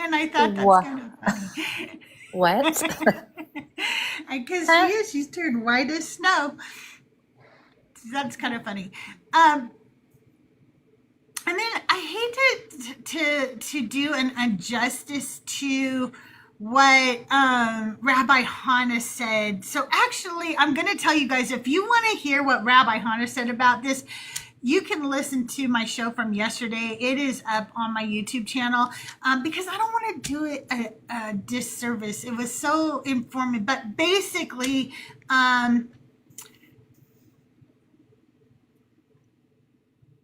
And I thought that's What? kind of funny. What? Because Huh? she's turned white as snow. That's kind of funny. Um, and then I hate to do an injustice to what Rabbi Hannah said. So actually, I'm going to tell you guys, if you want to hear what Rabbi Hannah said about this, you can listen to my show from yesterday. It is up on my YouTube channel because I don't want to do it a disservice. It was so informative. But basically,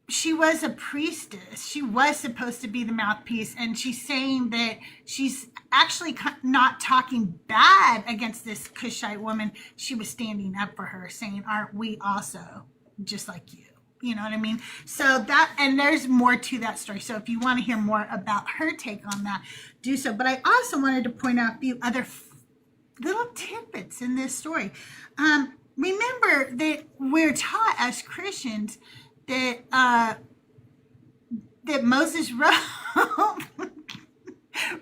she was a priestess. She was supposed to be the mouthpiece, and she's saying that she's actually not talking bad against this Cushite woman. She was standing up for her, saying, "Aren't we also just like you?" You know what I mean? So that, and there's more to that story. So if you want to hear more about her take on that, do so. But I also wanted to point out a few other little tidbits in this story. Remember that we're taught as Christians that that Moses wrote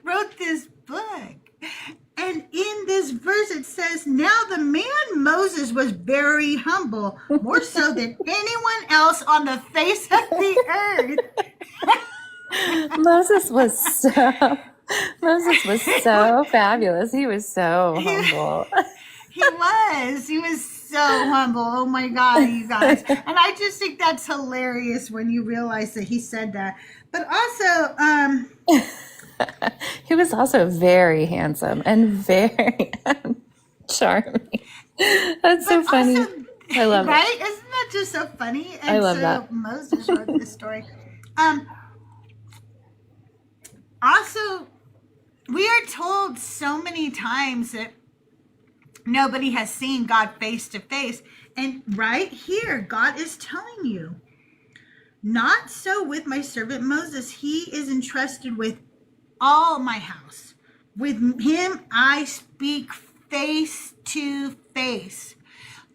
wrote this book. And in this verse it says, now the man Moses was very humble, more so than anyone else on the face of the earth. Moses was so Moses was so fabulous. He was so he, humble. he was so humble. Oh my God, you guys. And I just think that's hilarious when you realize that he said that. But also, He was also very handsome and very charming. That's so but funny. also, I love it. right? Isn't that just so funny? I And love so that. Moses wrote this story. Um, Also, we are told so many times that nobody has seen God face to face. And right here, God is telling you, not so with my servant Moses. He is entrusted with all my house. With him, I speak face to face,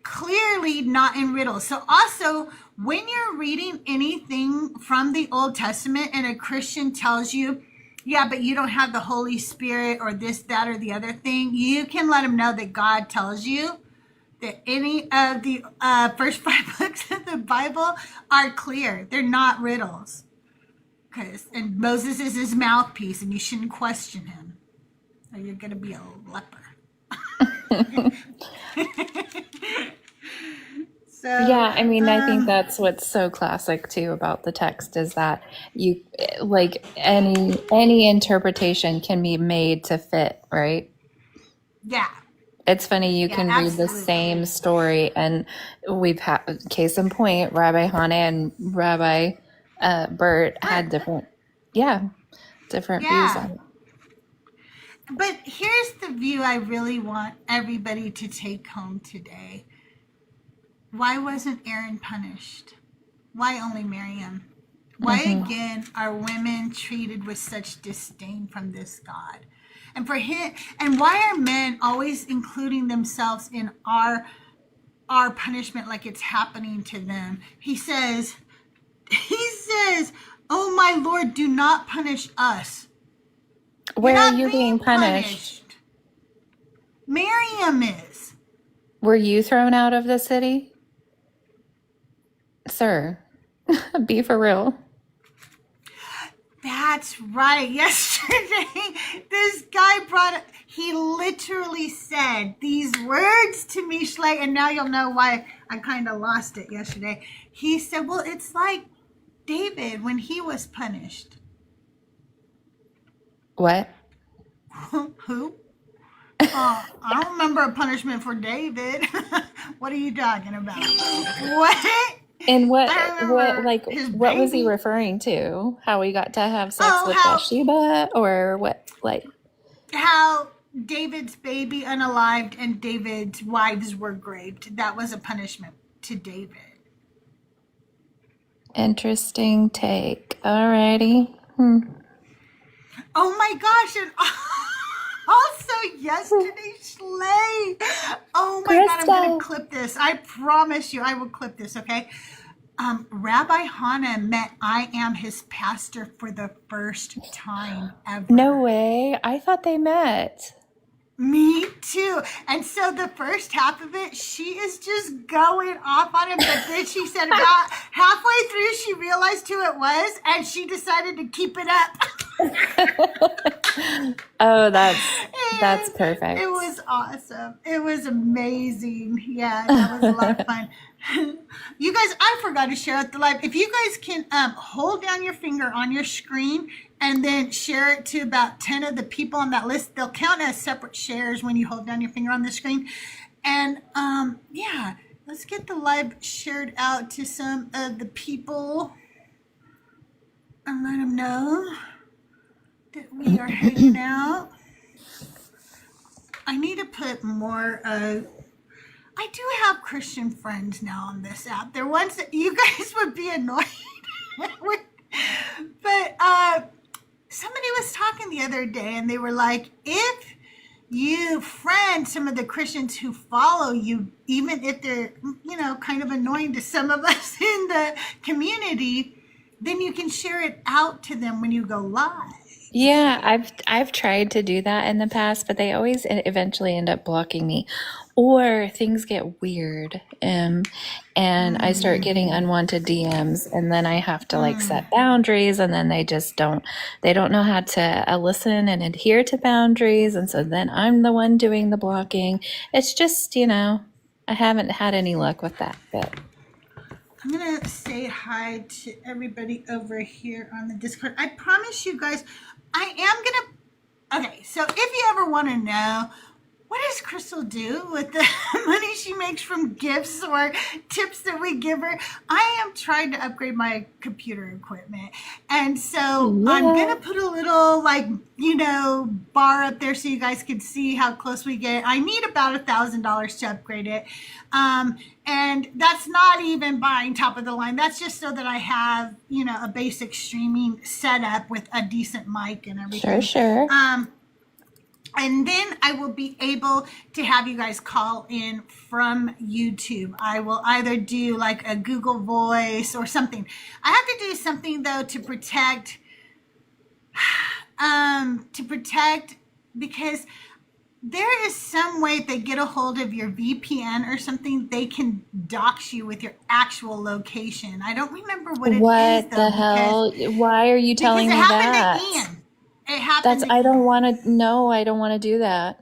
clearly not in riddles. So also, when you're reading anything from the Old Testament and a Christian tells you, yeah, but you don't have the Holy Spirit or this, that, or the other thing, you can let them know that God tells you that any of the first five books of the Bible are clear. They're not riddles. And Moses is his mouthpiece, and you shouldn't question him, or you're going to be a leper. So, Yeah, I mean, I think that's what's so classic too about the text is that you like any interpretation can be made to fit, right? yeah, It's funny, you yeah, can read the absolutely. same story, and we've had case in point, Rabbi Hannah and Rabbi Bert had But, different views yeah, on it. but here's the view I really want everybody to take home today. Why wasn't Aaron punished? Why only Miriam? Why Hmm. again are women treated with such disdain from this God? And for him, and why are men always including themselves in our punishment like it's happening to them? He says, "Oh my Lord, do not punish us. You're Where are not you being being punished? punished. Miriam is." Were you thrown out of the city? Sir, be for real. That's right. Yesterday, this guy he literally said these words to me, Schley, and now you'll know why I kind of lost it yesterday. He said, well, it's like David when he was punished. What? Who? I don't remember a punishment for David. What are you talking about? What? And I remember his what was he baby. referring to? How he got to have sex Oh, with Bathsheba or what? Like, how David's baby unalived and David's wives were raped. That was a punishment to David. interesting take. Alrighty. Oh my gosh, and also yesterday, Schley. Oh my God, I'm gonna Krista. clip this. I promise you I will clip this, okay? Rabbi Hannah met I Am his pastor for the first time No ever. way. I thought they met. Me too. And so the first half of it, she is just going off on him. But then she said about halfway through, she realized who it was and she decided to keep it up. Oh, that's And perfect. it was awesome. It was amazing. Yeah, that was a lot of fun. You guys, I forgot to share out the live. If you guys can hold down your finger on your screen and then share it to about 10 of the people on that list, they'll count as separate shares when you hold down your finger on the screen. And yeah, let's get the live shared out to some of the people and let them know that we are hanging out. I need to put more I do have Christian friends now on this app. They're ones that you guys would be annoyed with. But somebody was talking the other day and they were like, if you friend some of the Christians who follow you, even if they're, kind of annoying to some of us in the community, then you can share it out to them when you go live. Yeah, I've tried to do that in the past, but they always eventually end up blocking me, or things get weird, and I start getting unwanted DMs, and then I have to like set boundaries, and then they don't know how to listen and adhere to boundaries, and so then I'm the one doing the blocking. It's just, I haven't had any luck with that bit. I'm going to say hi to everybody over here on the Discord. I promise you guys, I am going to... Okay, so if you ever want to know, what does Crystal do with the money she makes from gifts or tips that we give her? I am trying to upgrade my computer equipment. And so I'm going to put a little, bar up there so you guys can see how close we get. I need about $1,000 to upgrade it. And that's not even buying top of the line. That's just so that I have, a basic streaming setup with a decent mic and everything. Sure. And then I will be able to have you guys call in from YouTube. I will either do like a Google Voice or something. I have to do something though to protect, because there is some way they get a hold of your VPN or something. They can dox you with your actual location. I don't remember what it is though. What the hell? Why are you telling me that? Because it happened to Ian. It happened. I don't want to do that.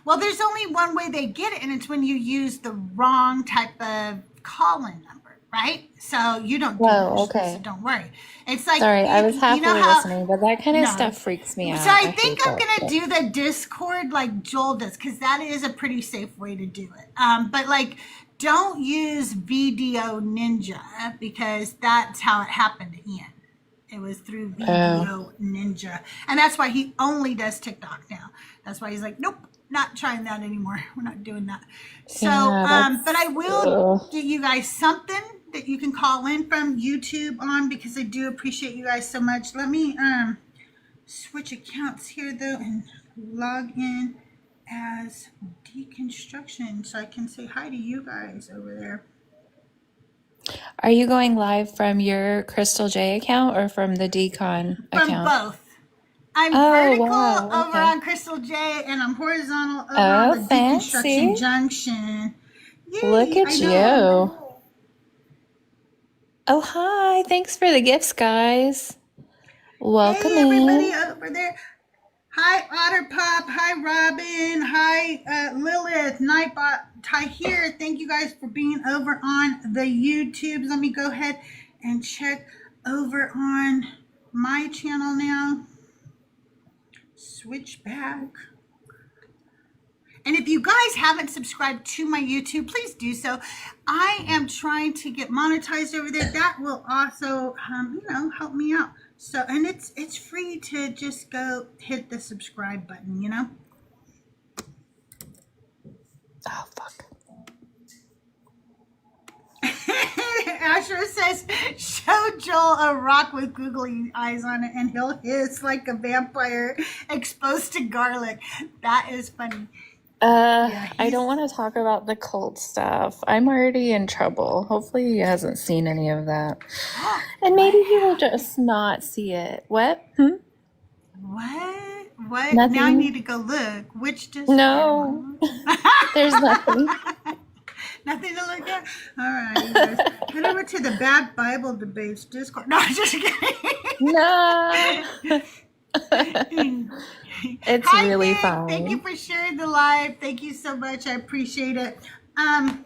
Well, there's only one way they get it, and it's when you use the wrong type of call-in number, right? So you don't do that, okay. So don't worry. It's like... Sorry, I was halfway listening, but that kind of stuff freaks me out. So I think I'm going to do the Discord like Joel does, because that is a pretty safe way to do it. But don't use Video Ninja, because that's how it happened to Ian. It was through Video Ninja. And that's why he only does TikTok now. That's why he's like, nope, not trying that anymore. We're not doing that. So, but I will get you guys something that you can call in from YouTube on, because I do appreciate you guys so much. Let me switch accounts here though and log in as Deconstruction so I can say hi to you guys over there. Are you going live from your CrystalJae account or from the Decon account? From both. I'm vertical over on CrystalJae, and I'm horizontal over on the Deconstruction Junction. Yay, look at you. Oh, hi. Thanks for the gifts, guys. Welcome hey, everybody over there. Hi, Otterpop. Hi, Robin. Hi, Lilith. Nightbot. Tahir. Thank you guys for being over on the YouTubes. Let me go ahead and check over on my channel now. Switch back. And if you guys haven't subscribed to my YouTube, please do so. I am trying to get monetized over there. That will also, help me out. So, and it's free to just go hit the subscribe button, Oh, fuck. Asher says, show Joel a rock with googly eyes on it and he'll hiss like a vampire exposed to garlic. That is funny. Yeah, I he's don't want to talk about the cult stuff. I'm already in trouble. Hopefully, he hasn't seen any of that. And what maybe he will happened? just not see it. What? Hmm? What? What? Now I Nothing. need to go look. Which Discord am No, I there's nothing. on? Nothing to look at? All right, you guys. Head over to the Bad Bible Debates Discord. No, I'm just No. kidding. It's Hi, really Nick. Thank you fine. for sharing the live. Thank you so much. I appreciate it. Um,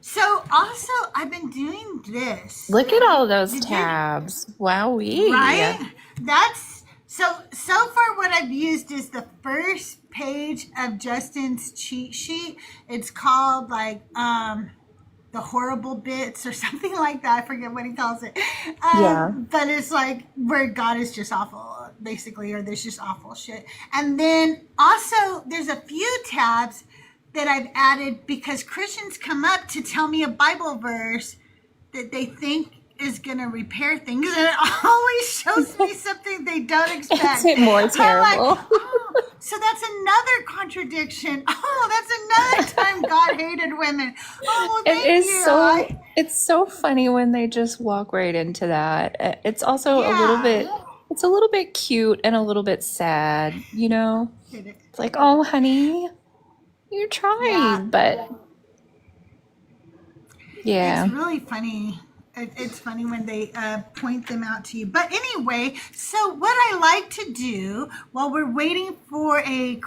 so also I've been doing this. Look at all those Did you tabs. Wowee. right? That's so far what I've used is the first page of Justin's cheat sheet. It's called like the horrible bits or something like that. I forget what he calls it. Yeah. But it's like where God is just awful, basically, or there's just awful shit. And then also there's a few tabs that I've added because Christians come up to tell me a Bible verse that they think is going to repair things, and it always shows me something they don't Is expect. it more I'm like, terrible? oh, so that's another contradiction. Oh, that's another time God hated women. Oh, well, It thank is you. so it's so funny when they just walk right into that. It's also Yeah. it's a little bit cute and a little bit sad, you know? It- It's like, "Oh, honey, you Yeah, tried." But it's yeah. really funny. It's funny when they point them out to you. But anyway, so what I like to do while we're waiting for hey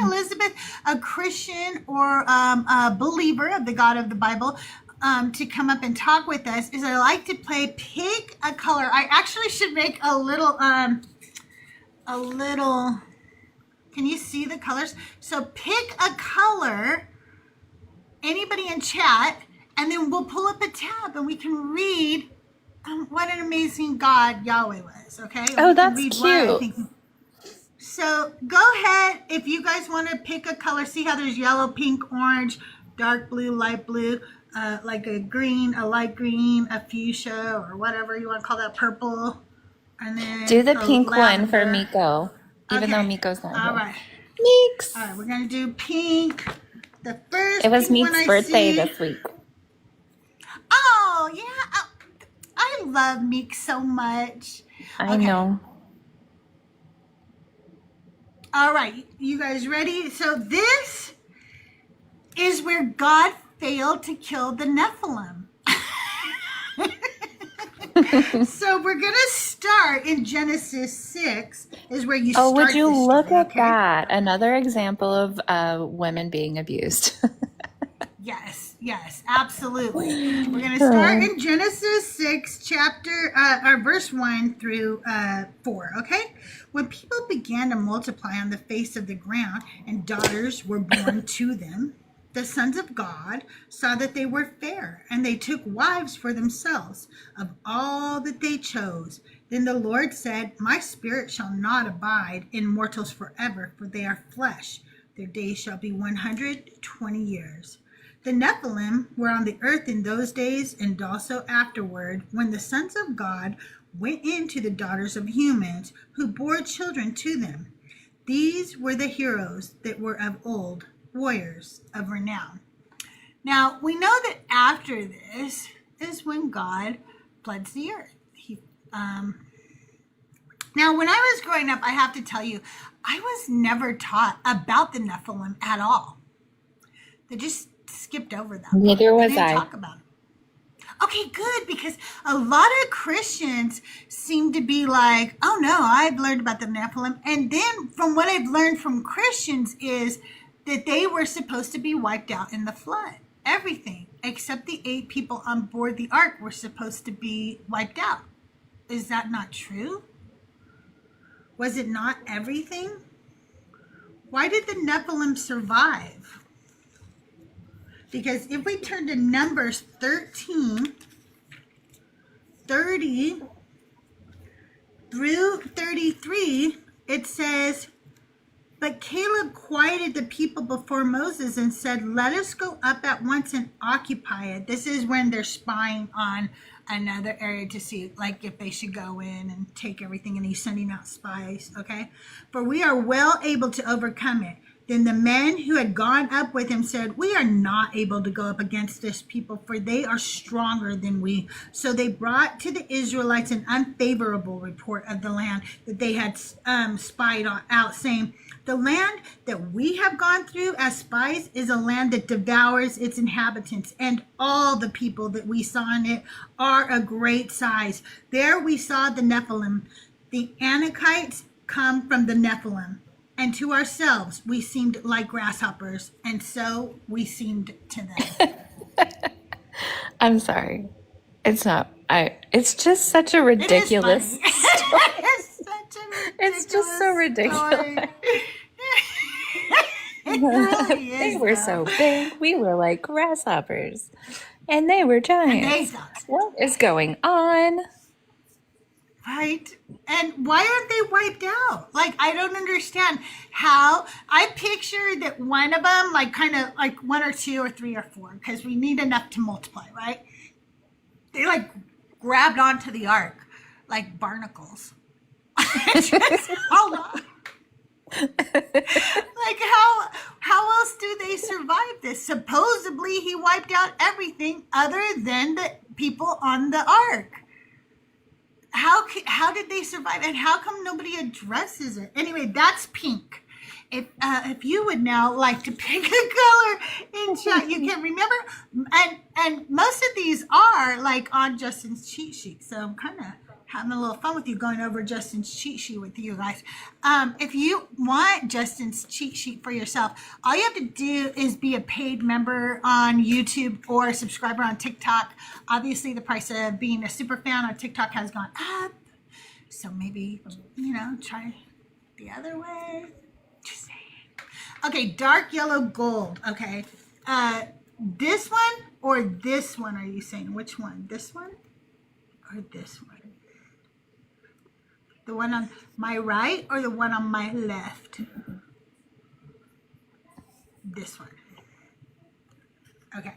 Elizabeth, a Christian or a believer of the God of the Bible, to come up and talk with us, is I like to play pick a color. I actually should make a little. Can you see the colors? So pick a color, anybody in chat, and then we'll pull up a tab and we can read what an amazing God Yahweh was, okay? And Oh, we can that's read why I cute. think. So go ahead if you guys want to pick a color. See how there's yellow, pink, orange, dark blue, light blue, like a green, a light green, a fuchsia, or whatever you want to call that, purple, and Do then the a pink one for lavender. Miko, even though Okay. Miko's not All here. right. All right. We're Meeks. going to do pink. The It first was pink one Meek's I birthday see. this week. Oh, yeah. I love Meek so much. I Okay. know. All right. You guys ready? So this is where God failed to kill the Nephilim. So we're going to start in Genesis 6 is where you Oh, would start you this look story, at okay? that? Another example of women being abused. Yes, absolutely. We're going to start Oh. in Genesis 6, chapter, or verse 1 through 4, okay? When people began to multiply on the face of the ground and daughters were born to them, the sons of God saw that they were fair, and they took wives for themselves of all that they chose. Then the Lord said, my spirit shall not abide in mortals forever, for they are flesh. Their days shall be 120 years. The Nephilim were on the earth in those days and also afterward, when the sons of God went into the daughters of humans, who bore children to them. These were the heroes that were of old, warriors of renown. Now, we know that after this is when God floods the earth. Now, when I was growing up, I have to tell you, I was never taught about the Nephilim at all. They just skipped over that part. Neither They was didn't I. talk about it. Okay, good, because a lot of Christians seem to be like, oh no, I've learned about the Nephilim. And then from what I've learned from Christians is that they were supposed to be wiped out in the flood. Everything except the 8 people on board the ark were supposed to be wiped out. Is that not true? Was it not everything? Why did the Nephilim survive? Because if we turn to Numbers 13, 30 through 33, it says, but Caleb quieted the people before Moses and said, let us go up at once and occupy it. This is when they're spying on another area to see like if they should go in and take everything, and he's sending out spies, okay? For we are well able to overcome it. Then the men who had gone up with him said, "We are not able to go up against this people, for they are stronger than we." So they brought to the Israelites an unfavorable report of the land that they had spied out, saying, "The land that we have gone through as spies is a land that devours its inhabitants, and all the people that we saw in it are a great size. There we saw the Nephilim. The Anakites come from the Nephilim. And to ourselves, we seemed like grasshoppers, and so we seemed to them." I'm sorry. It's not. It's just such a It is ridiculous. funny. It's such a ridiculous It's just so ridiculous. story. It really is. They were so big. We were like grasshoppers, and they were And they giants. got What is going on? right. And why aren't they wiped out? Like, I don't understand how. I picture that one of them, like, kind of like one or two or three or four, because we need enough to multiply, right? They like grabbed onto the ark like barnacles. Just hold on. Like, how else do they survive this? Supposedly he wiped out everything other than the people on the ark. How did they survive, and how come nobody addresses it? Anyway, that's pink. If you would now like to pick a color in chat, you can remember. And most of these are like on Justin's cheat sheet, so I'm kind of having a little fun with you, going over Justin's cheat sheet with you guys. If you want Justin's cheat sheet for yourself, all you have to do is be a paid member on YouTube or a subscriber on TikTok. Obviously, the price of being a super fan on TikTok has gone up, so maybe, try the other way. Just saying. Okay, dark yellow gold. Okay, this one or this one? Are you saying which one? This one or this one? The one on my right or the one on my left? This one. Okay.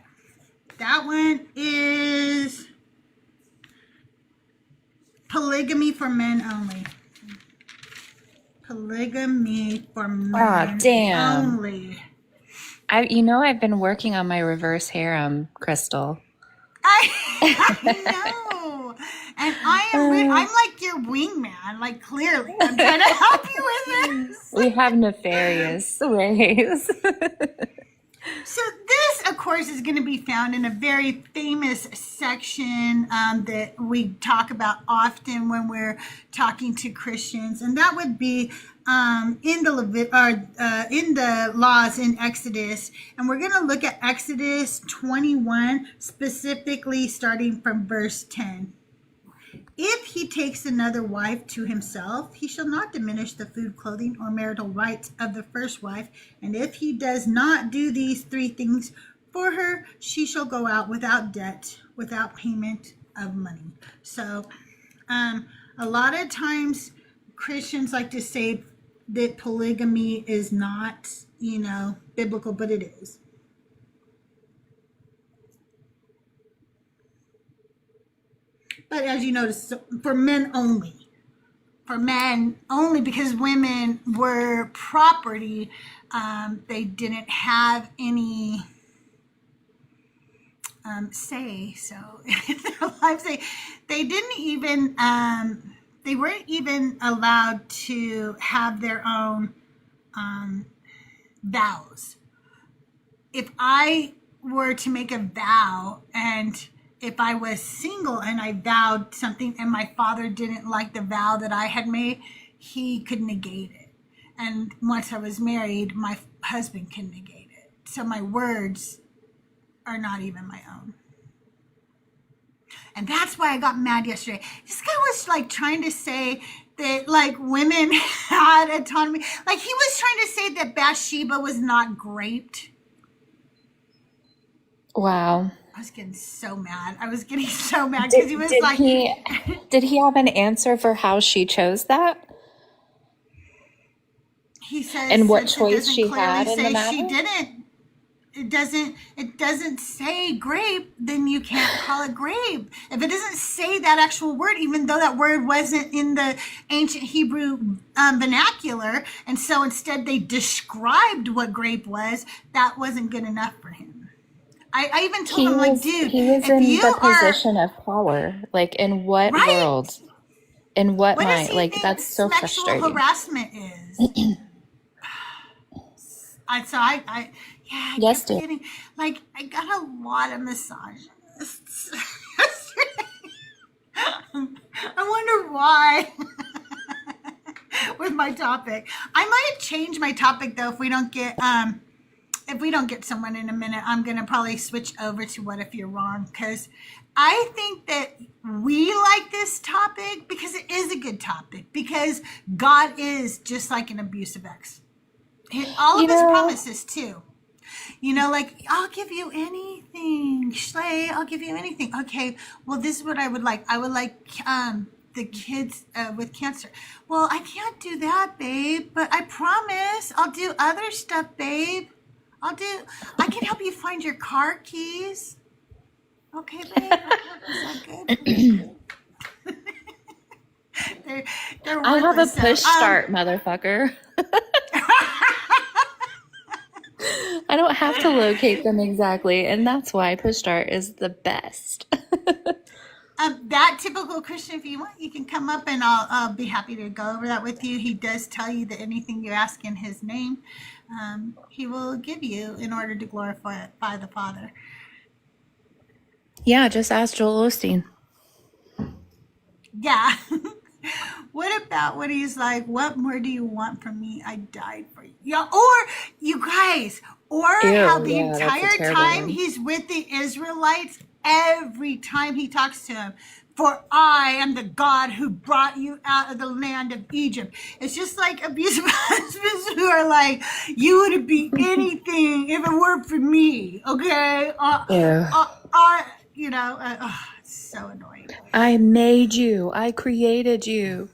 That one is polygamy for men only. Polygamy for men only. I've been working on my reverse harem, Crystal. I know. And I'm like your wingman, like, clearly. I'm trying to help you with this. We have nefarious ways. So this, of course, is going to be found in a very famous section that we talk about often when we're talking to Christians, and that would be in the laws in Exodus. And we're going to look at Exodus 21, specifically starting from verse 10. If he takes another wife to himself, he shall not diminish the food, clothing, or marital rights of the first wife. And if he does not do these three things for her, she shall go out without debt, without payment of money. So a lot of times Christians like to say that polygamy is not, biblical, but it is. But as you notice, for men only, because women were property, they didn't have any say. So in their lives, they didn't even, they weren't even allowed to have their own vows. If I were to make a vow, and if I was single and I vowed something and my father didn't like the vow that I had made, he could negate it. And once I was married, my husband can negate it. So my words are not even my own. And that's why I got mad yesterday. This guy was like trying to say that like women had autonomy. Like he was trying to say that Bathsheba was not raped. Wow. I was getting so mad. Because he was like... Did he have an answer for how she chose that? He says... And what choice she had in the matter? She didn't. it doesn't say grape, then you can't call it grape. If it doesn't say that actual word, even though that word wasn't in the ancient Hebrew vernacular, and so instead they described what grape was, that wasn't good enough for him. I even told him, like, dude, he was if in you the are position of power. Like, in what right, world? In what what does mind? he Like, think that's so sexual frustrating. harassment is? I yeah, I Yes, kept dear. getting, like, I got a lot of massages. I wonder why. With my topic, I might change my topic though if we don't get someone in a minute. I'm gonna probably switch over to what if you're wrong, because I think that we like this topic because it is a good topic, because God is just like an abusive ex. All You of his know, promises too. Like, I'll give you anything, Schley. I'll give you anything. Okay, well, this is what I would like. I would like the kids with cancer. Well, I can't do that, babe, but I promise I'll do other stuff, babe. I can help you find your car keys. Okay, babe. Is that good? they're, they're I have a worthless. So, push start, motherfucker. I don't have to locate them exactly, and that's why push start is the best. That typical Christian, if you want, you can come up and I'll be happy to go over that with you. He does tell you that anything you ask in his name, he will give you in order to glorify the Father. Yeah, just ask Joel Osteen. Yeah. What about when he's like, what more do you want from me? I died for you. Yeah, or you guys, or how Ew, the yeah, that's a entire terrible time one. he's with the Israelites, every time he talks to him, for I am the God who brought you out of the land of Egypt. It's just like abusive husbands who are like, you would be anything if it weren't for me, okay? Ew. It's so annoying. I made you. I created you.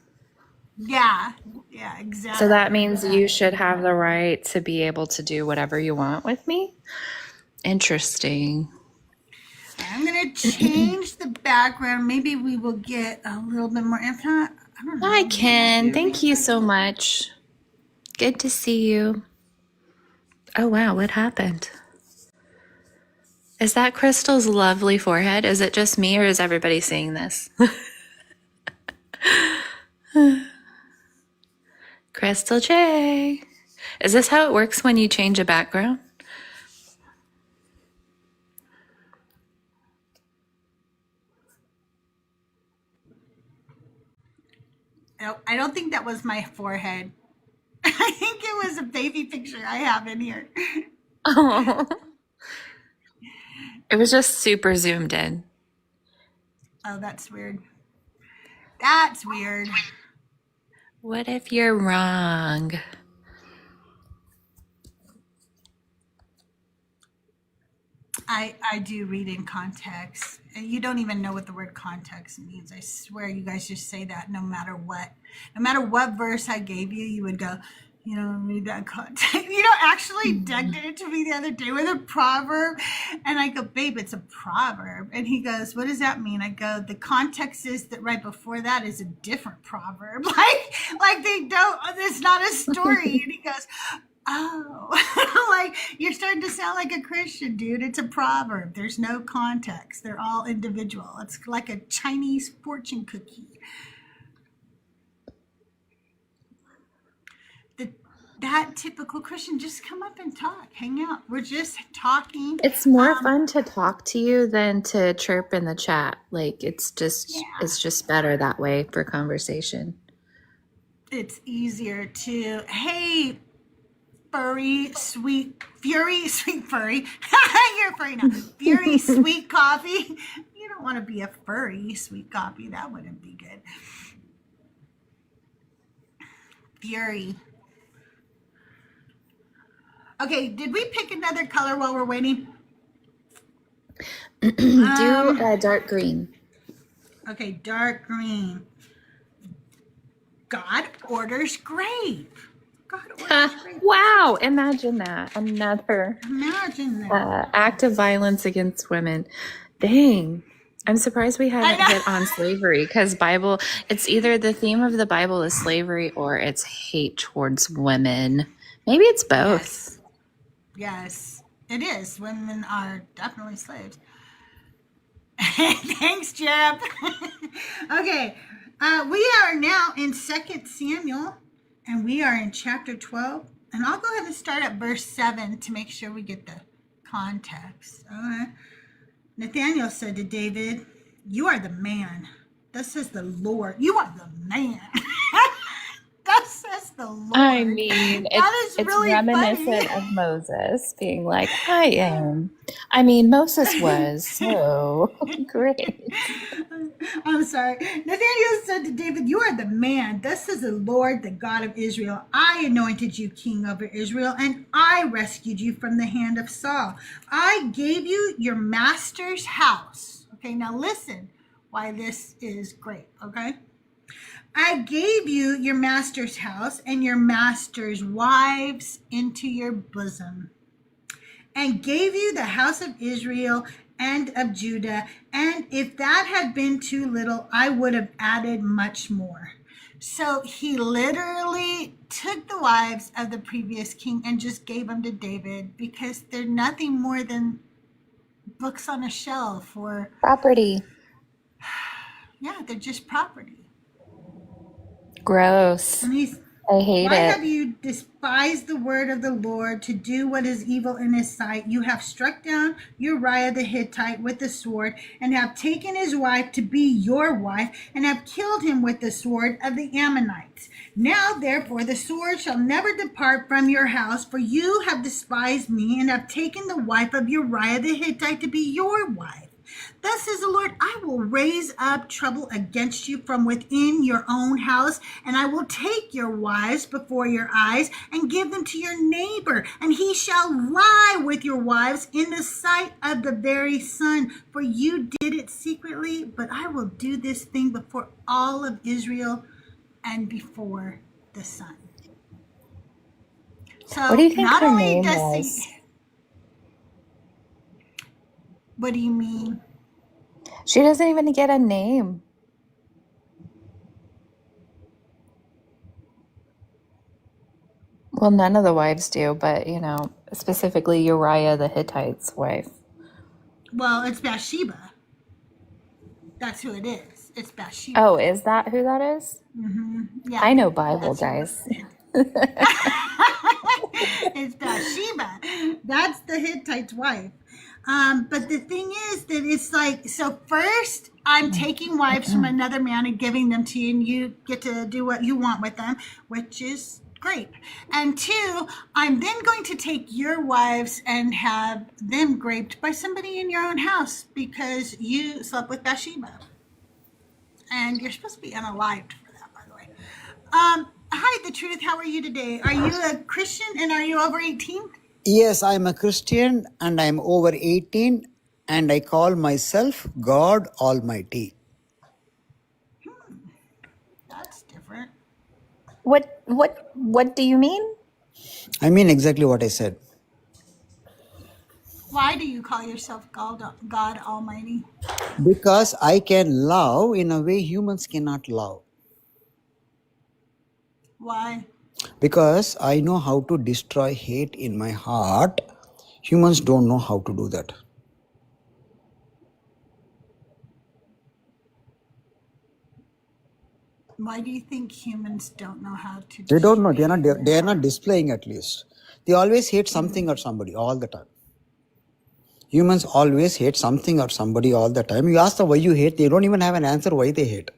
Yeah, So that exactly. means you should have the right to be able to do whatever you want with me? Interesting. I'm gonna change the background. Maybe we will get a little bit more. If not, I don't Hi, know. Maybe we'll Ken. do Thank you so much. Good to see you. Oh, wow. What happened? Is that Crystal's lovely forehead? Is it just me or is everybody seeing this? CrystalJae. Is this how it works when you change a background? No, I don't think that was my forehead. I think it was a baby picture I have in here. Oh, it was just super zoomed in. Oh, that's weird. That's weird. What if you're wrong? I do read in context. You don't even know what the word context means. I swear you guys just say that no matter what. No matter what verse I gave you, you would go, you don't read that context. Actually Doug did it to me the other day with a proverb. And I go, babe, it's a proverb. And he goes, what does that mean? I go, the context is that right before that is a different proverb. Like they don't, it's not a story. And he goes, oh, like you're starting to sound like a Christian, dude. It's a proverb. There's no context. They're all individual. It's like a Chinese fortune cookie. That typical Christian, just come up and talk, hang out. We're just talking. It's more fun to talk to you than to chirp in the chat. Like it's just better that way for conversation. It's easier to, hey, furry, sweet, fury, sweet furry. You're a furry now. Fury, sweet coffee. You don't want to be a furry, sweet coffee. That wouldn't be good. Fury. Okay, did we pick another color while we're waiting? Do dark green. Okay, dark green. God orders grape. God orchestrated. Wow, imagine that. Another Imagine that. act of violence against women. Dang. I'm surprised we I haven't know. hit on slavery because Bible, it's either the theme of the Bible is slavery or it's hate towards women. Maybe it's both. Yes, it is. Women are definitely slaves. Thanks, Jeb. Okay, we are now in 2 Samuel, and we are in chapter 12. And I'll go ahead and start at verse 7 to make sure we get the context. Nathanael said to David, "You are the man. Thus says the Lord. You are the man." Thus says the Lord. I mean, that is it's really reminiscent funny. of Moses being like, I am. I mean, Moses was so great. I'm sorry. Nathanael said to David, "You are the man. Thus says the Lord, the God of Israel. I anointed you king over Israel, and I rescued you from the hand of Saul. I gave you your master's house." Okay, now listen why this is great, okay? "I gave you your master's house and your master's wives into your bosom, and gave you the house of Israel and of Judah. And if that had been too little, I would have added much more." So he literally took the wives of the previous king and just gave them to David because they're nothing more than books on a shelf, or, Property. yeah, they're just property. Gross. And he's, I hate "Why it. have you despised the word of the Lord to do what is evil in his sight? You have struck down Uriah the Hittite with the sword, and have taken his wife to be your wife, and have killed him with the sword of the Ammonites. Now, therefore, the sword shall never depart from your house, for you have despised me, and have taken the wife of Uriah the Hittite to be your wife. Thus says the Lord, I will raise up trouble against you from within your own house, and I will take your wives before your eyes and give them to your neighbor, and he shall lie with your wives in the sight of the very sun. For you did it secretly, but I will do this thing before all of Israel and before the sun." So What do you think not her only name does was? he, what do you mean? She doesn't even get a name. Well, none of the wives do, but specifically Uriah the Hittite's wife. Well, it's Bathsheba. That's who it is. It's Bathsheba. Oh, is that who that is? Yeah. I know Bible, That's who guys. It's Bathsheba. That's the Hittite's wife. But the thing is that it's like, so first I'm taking wives from another man and giving them to you, and you get to do what you want with them, which is great. And two, I'm then going to take your wives and have them raped by somebody in your own house because you slept with Bathsheba. And you're supposed to be unalived for that, by the way. Hi, The Truth. How are you today? Are you a Christian and are you over 18? Yes, I'm a Christian and I'm over 18 and I call myself God Almighty. That's different. What do you mean? I mean exactly what I said. Why do you call yourself God Almighty? Because I can love in a way humans cannot love. Why? Because I know how to destroy hate in my heart. Humans don't know how to do that. Why do you think humans don't know how to They don't know. destroy hate in They their are not heart? displaying at least. They always hate something or somebody all the time. Humans always hate something or somebody all the time. You ask them why you hate, they don't even have an answer why they hate.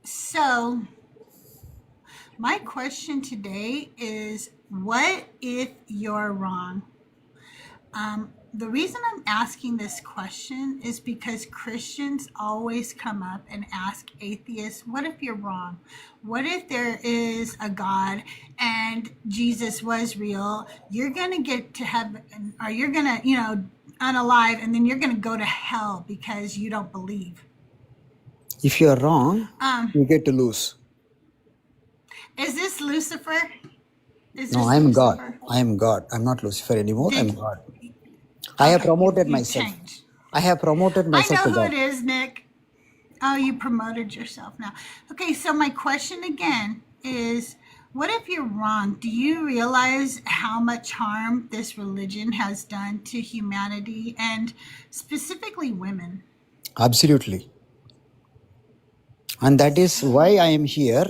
So, my question today is, what if you're wrong? The reason I'm asking this question is because Christians always come up and ask atheists, what if you're wrong? What if there is a God and Jesus was real? You're going to get to heaven, or you're going to, unalive, and then you're going to go to hell because you don't believe. If you're wrong, Um, you get to lose. is this Lucifer? Is No, this I'm God. Lucifer? I am God. I'm not Lucifer anymore. I'm Did God. I have okay? promoted You myself. changed. I have promoted I myself know to who God. it is, Nick. Oh, you promoted yourself now. Okay, so my question again is, what if you're wrong? Do you realize how much harm this religion has done to humanity and specifically women? Absolutely. And that is why I am here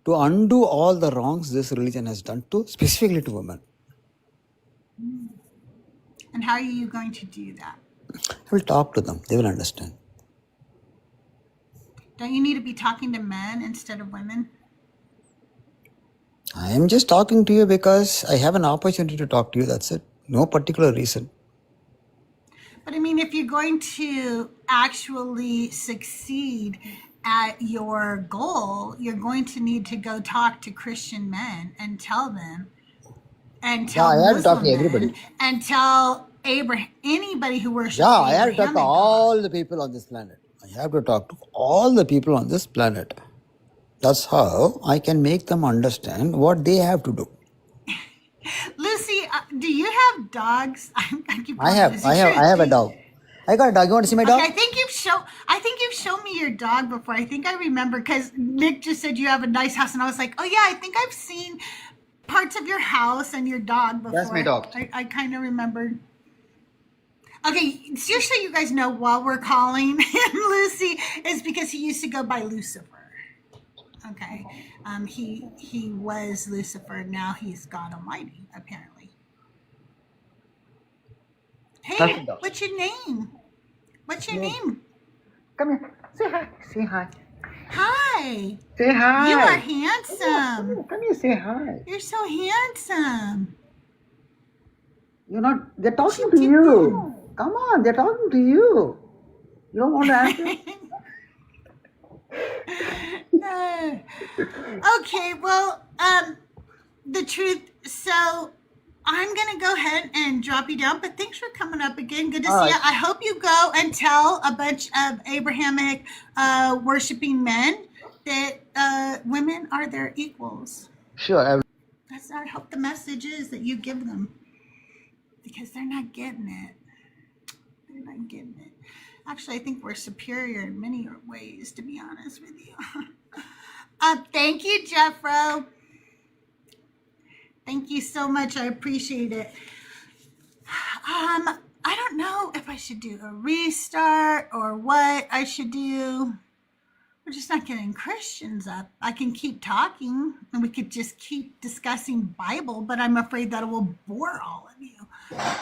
to undo all the wrongs this religion has done to specifically to women. And how are you going to do that? I will talk to them. They will understand. Don't you need to be talking to men instead of women? I am just talking to you because I have an opportunity to talk to you. That's it. No particular reason. But I mean, if you're going to actually succeed at your goal, you're going to need to go talk to Christian men and tell them, and Yeah, tell I have to talk to Muslim everybody. men, and tell Abraham, anybody who worships Yeah, the I have to talk to Abrahamic God. all the people on this planet. I have to talk to all the people on this planet. That's how I can make them understand what they have to do. Lucy, do you have dogs? I keep I calling you have, Lucy. I have, I Truth, have do a you? dog. I got a dog. You want to see my Okay, dog? I think you've shown me your dog before. I think I remember because Nick just said you have a nice house, and I was like, oh yeah, I think I've seen parts of your house and your dog before. That's my dog. I kind of remembered. Okay, just so you guys know, while we're calling him Lucy, is because he used to go by Lucifer. Okay, he was Lucifer. Now he's God Almighty, apparently. That's my Hey, dog. what's your name? What's your No. name? Come here. Say hi. Say hi. Hi. Say hi. You are Come handsome. here. Come here. Say hi. You're so handsome. You're not. They're talking to you. Come on. They're talking to you. You don't want to answer? Okay, well, the truth. So I'm gonna go ahead and drop you down. But thanks for coming up again. Good to All see you. right. I hope you go and tell a bunch of Abrahamic worshiping men that women are their equals. Sure. I will. I hope the message is that you give them, because they're not getting it. They're not getting it. Actually, I think we're superior in many ways, to be honest with you. Thank you, Jeffro. Thank you so much. I appreciate it. I don't know if I should do a restart or what I should do. We're just not getting Christians up. I can keep talking and we could just keep discussing Bible, but I'm afraid that it will bore all of you.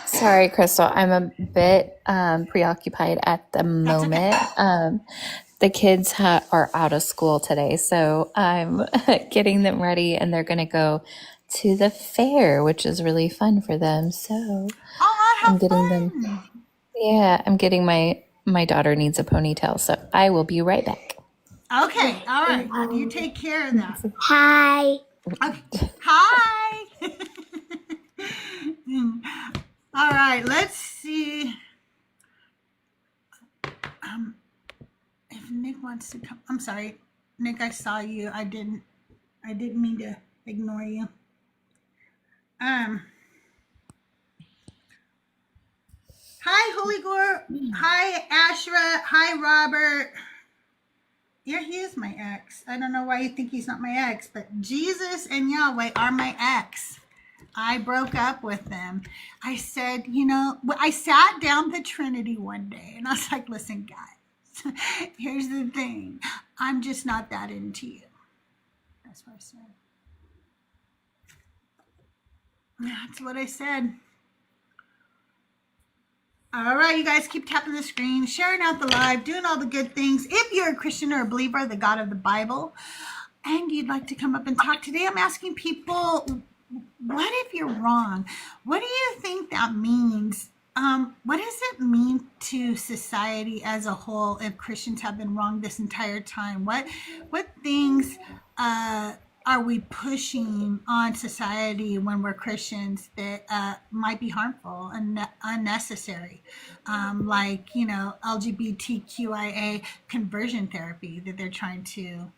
Sorry, Crystal. I'm a bit preoccupied at the That's okay. moment. The kids are out of school today, so I'm getting them ready, and they're going to go to the fair, which is really fun for them. So Oh, I'm have getting them. fun. Yeah, I'm getting my daughter needs a ponytail, so I will be right back. Okay, all right. You take care of that. Hi. Okay. Hi. All right, let's see if Nick wants to come. I'm sorry, Nick. I saw you. I didn't mean to ignore you. Hi, Holy Gore. Hi, Ashra. Hi, Robert. Yeah, he is my ex. I don't know why you think he's not my ex, but Jesus and Yahweh are my ex. I broke up with them. I said, I sat down the Trinity one day and I was like, listen, guys, here's the thing. I'm just not that into you. That's what I said. That's what I said. All right, you guys keep tapping the screen, sharing out the live, doing all the good things. If you're a Christian or a believer, the God of the Bible, and you'd like to come up and talk today, I'm asking people, what if you're wrong? What do you think that means? What does it mean to society as a whole if Christians have been wrong this entire time? What things are are we pushing on society when we're Christians that might be harmful and unnecessary? Like, LGBTQIA conversion therapy that they're trying to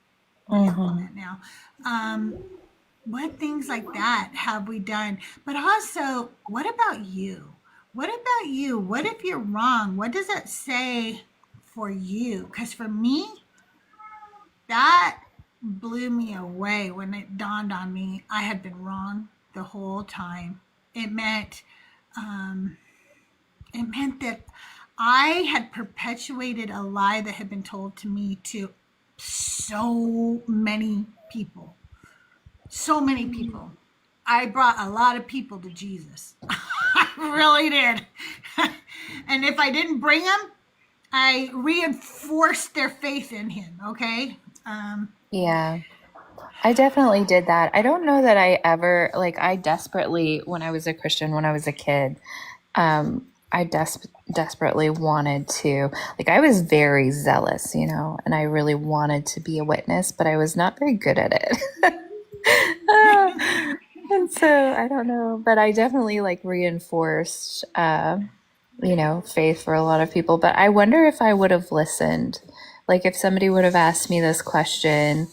Mm-hmm. implement now. What things like that have we done? But also, what about you? What about you? What if you're wrong? What does it say for you? Because for me, that blew me away when it dawned on me I had been wrong the whole time. It meant um, it meant that I had perpetuated a lie that had been told to me to so many people. So many people. I brought a lot of people to Jesus. I really did. And if I didn't bring them, I reinforced their faith in him. Okay. Yeah. I definitely did that. I don't know that I ever, like, I desperately, when I was a Christian, when I was a kid, I desperately wanted to, like, I was very zealous, and I really wanted to be a witness, but I was not very good at it. And so I don't know, but I definitely like reinforced, faith for a lot of people. But I wonder if I would have listened, like if somebody would have asked me this question,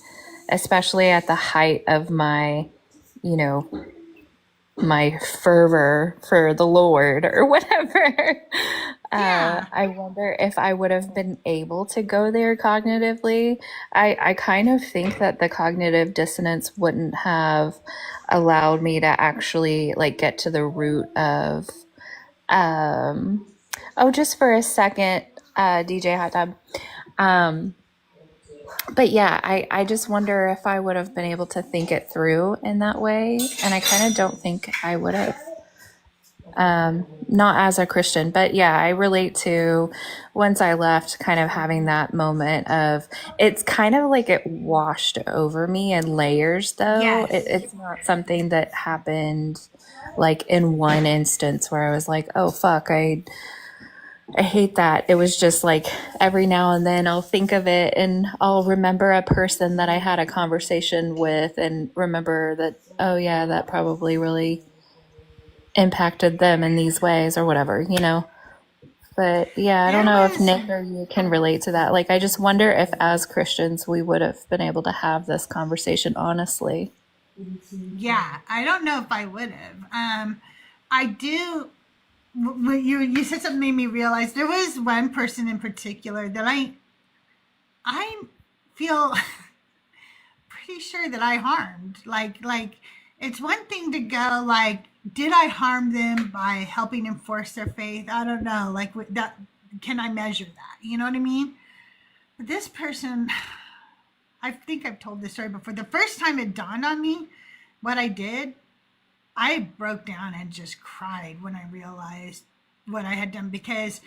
especially at the height of you know, my fervor for the Lord or whatever. Yeah. I wonder if I would have been able to go there cognitively. I kind of think that the cognitive dissonance wouldn't have allowed me to actually like get to the root of oh, just for a second, DJ Hot Tub. But yeah, I just wonder if I would have been able to think it through in that way. And I kind of don't think I would have. Not as a Christian, but yeah, I relate to once I left kind of having that moment of it's kind of like it washed over me in layers though. Yes. It's not something that happened like in one instance where I was like, oh fuck, I hate that. It was just like every now and then I'll think of it and I'll remember a person that I had a conversation with and remember that, oh yeah, that probably really impacted them in these ways or whatever. But yeah, I don't There know if was, Nick or you can relate to that. Like, I just wonder if as Christians we would have been able to have this conversation honestly. yeah, I don't know if I would have. I do. When you said something made me realize there was one person in particular that I feel pretty sure that I harmed. Like it's one thing to go like, did I harm them by helping enforce their faith? I don't know. Like that, can I measure that? You know what I mean? But this person, I think I've told this story before. The first time it dawned on me what I did, I broke down and just cried when I realized what I had done because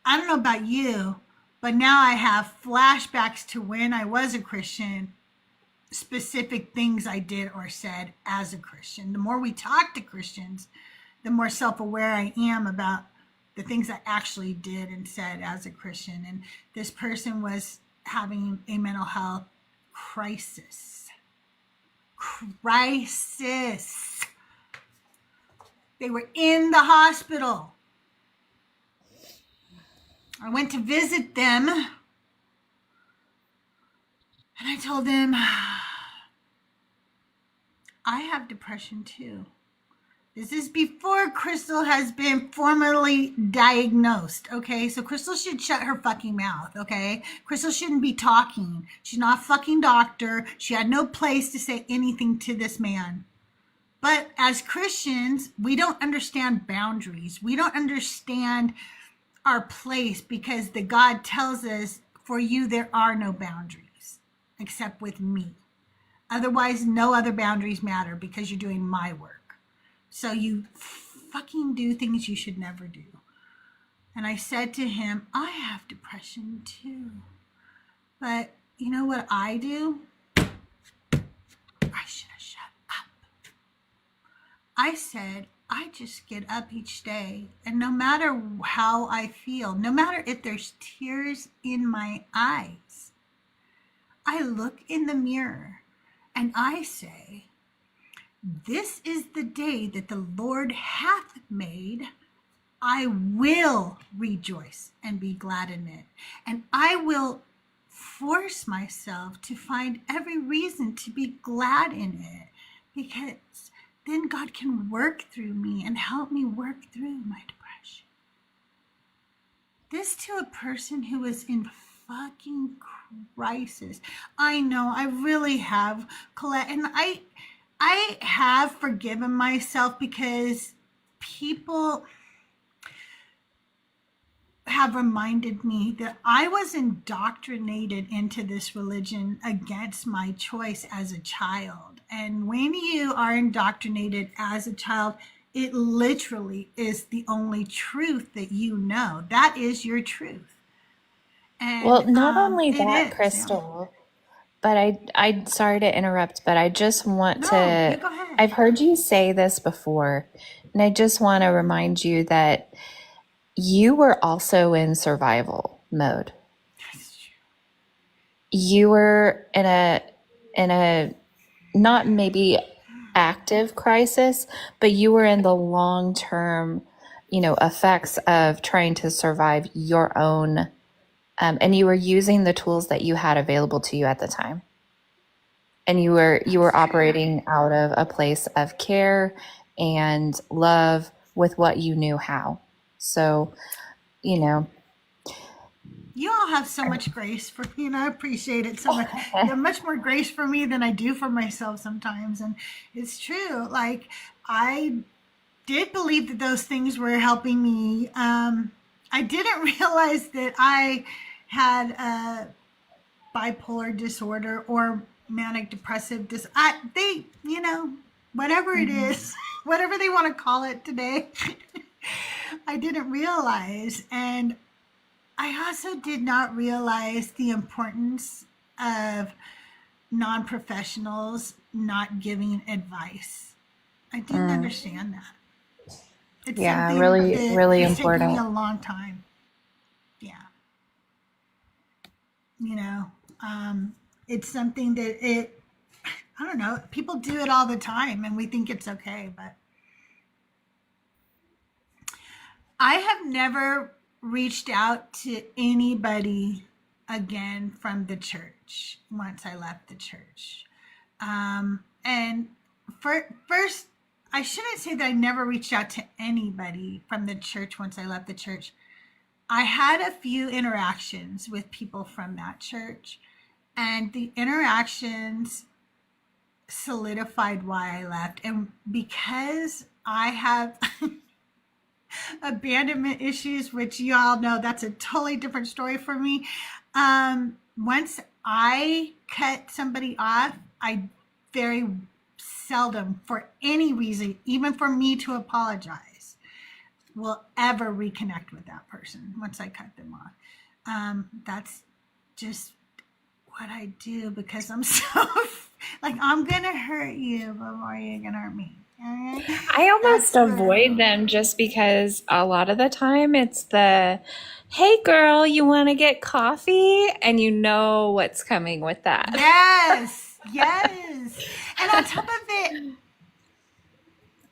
I don't know about you, but now I have flashbacks to when I was a Christian, specific things I did or said as a Christian. The more we talk to Christians, the more self aware I am about the things I actually did and said as a Christian. And this person was having a mental health crisis. Crisis. They were in the hospital. I went to visit them and I told them, I have depression too. This is before Crystal has been formally diagnosed, okay? So Crystal should shut her fucking mouth, okay? Crystal shouldn't be talking. She's not a fucking doctor. She had no place to say anything to this man. But as Christians, we don't understand boundaries. We don't understand our place because the God tells us, for you, there are no boundaries except with me. Otherwise, no other boundaries matter because you're doing my work. So you fucking do things you should never do. And I said to him, I have depression too. But you know what I do? I should have shut up. I said, I just get up each day, and no matter how I feel, no matter if there's tears in my eyes, I look in the mirror And I say, this is the day that the Lord hath made. I will rejoice and be glad in it. And I will force myself to find every reason to be glad in it, because then God can work through me and help me work through my depression. This to a person who is in fucking crisis. I know, I really have, Colette, and I have forgiven myself because people have reminded me that I was indoctrinated into this religion against my choice as a child. And when you are indoctrinated as a child, it literally is the only truth that you know. That is your truth. And Well, not only it that, is. Crystal, but I sorry to interrupt, but I just want No, you to, go ahead. I've heard you say this before, and I just want to remind you that you were also in survival mode. You were in a not maybe active crisis, but you were in the long-term, effects of trying to survive your own, and you were using the tools that you had available to you at the time. And you were operating out of a place of care and love with what you knew how. So, You all have so much grace for me, and I appreciate it so much. You have much more grace for me than I do for myself sometimes. And it's true. Like, I did believe that those things were helping me. I didn't realize that I had a bipolar disorder or manic depressive whatever it is, whatever they want to call it today. I didn't realize. And I also did not realize the importance of non-professionals not giving advice. I didn't understand that. It's yeah, something really, that really has taken me a important. long time. Yeah. It's something that I don't know, people do it all the time and we think it's okay, but I have never reached out to anybody again from the church once I left the church. And first, I shouldn't say that I never reached out to anybody from the church once I left the church. I had a few interactions with people from that church, and the interactions solidified why I left. And because I have abandonment issues, which you all know, that's a totally different story for me. Once I cut somebody off, I very seldom, for any reason, even for me to apologize, will ever reconnect with that person once I cut them off. That's just what I do, because I'm so like, I'm gonna hurt you before you're gonna hurt me. Okay? I almost That's what avoid them just because a lot of the time it's the, hey girl, you want to get coffee? And you know what's coming with that. Yes. And on top of it,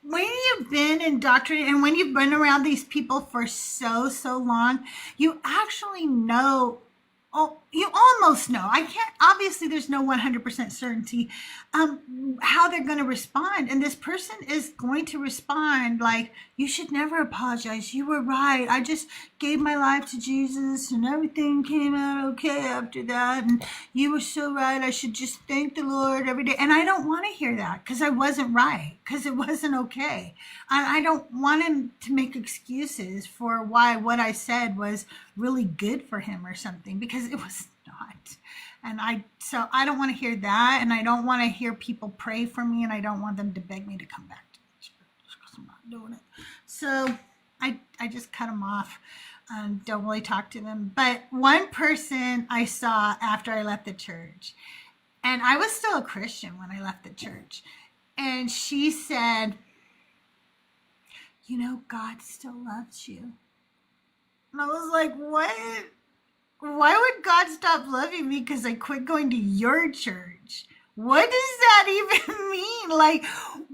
when you've been indoctrinated and when you've been around these people for so long, you actually know. Oh, you almost know. I can't, obviously there's no 100% certainty how they're going to respond. And this person is going to respond like, you should never apologize. You were right. I just gave my life to Jesus and everything came out okay after that. And you were so right. I should just thank the Lord every day. And I don't want to hear that, because I wasn't right, because it wasn't okay. I don't want him to make excuses for why what I said was really good for him or something, because it was not. And so I don't want to hear that. And I don't want to hear people pray for me. And I don't want them to beg me to come back to the church, because I'm not doing it. So I just cut them off and don't really talk to them. But one person I saw after I left the church, and I was still a Christian when I left the church, and she said, God still loves you. And I was like, what? Why would God stop loving me because I quit going to your church? What does that even mean? Like,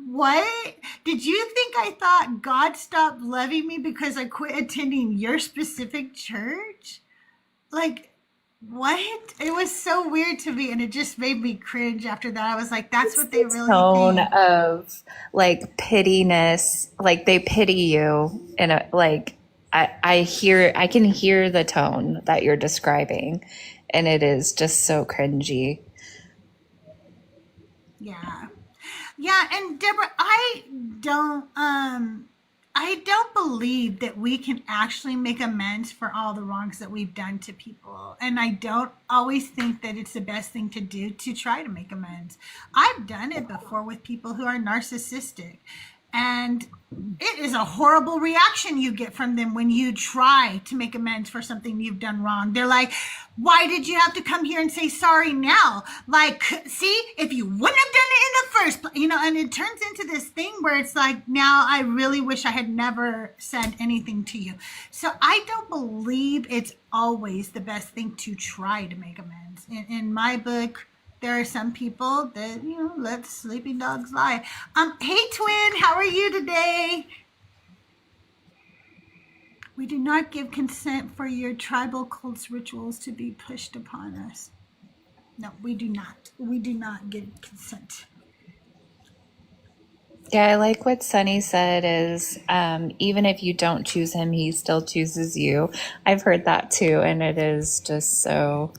what? Did you think I thought God stopped loving me because I quit attending your specific church? Like, what? It was so weird to me, and it just made me cringe after that. I was like, that's It's what they the really tone think. of like pittiness, like they pity you, and like I can hear the tone that you're describing, and it is just so cringy. Yeah. Yeah, and Deborah, don't I don't believe that we can actually make amends for all the wrongs that we've done to people. And I don't always think that it's the best thing to do to try to make amends. I've done it before with people who are narcissistic. And it is a horrible reaction you get from them when you try to make amends for something you've done wrong. They're like, why did you have to come here and say sorry now? Like, see, if you wouldn't have done it in the first place, and it turns into this thing where it's like, now I really wish I had never said anything to you. So I don't believe it's always the best thing to try to make amends. In my book, there are some people that, let sleeping dogs lie. Hey twin, how are you today? We do not give consent for your tribal cults rituals to be pushed upon us. No, we do not. We do not give consent. Yeah, I like what Sunny said is even if you don't choose him, he still chooses you. I've heard that too, and it is just so.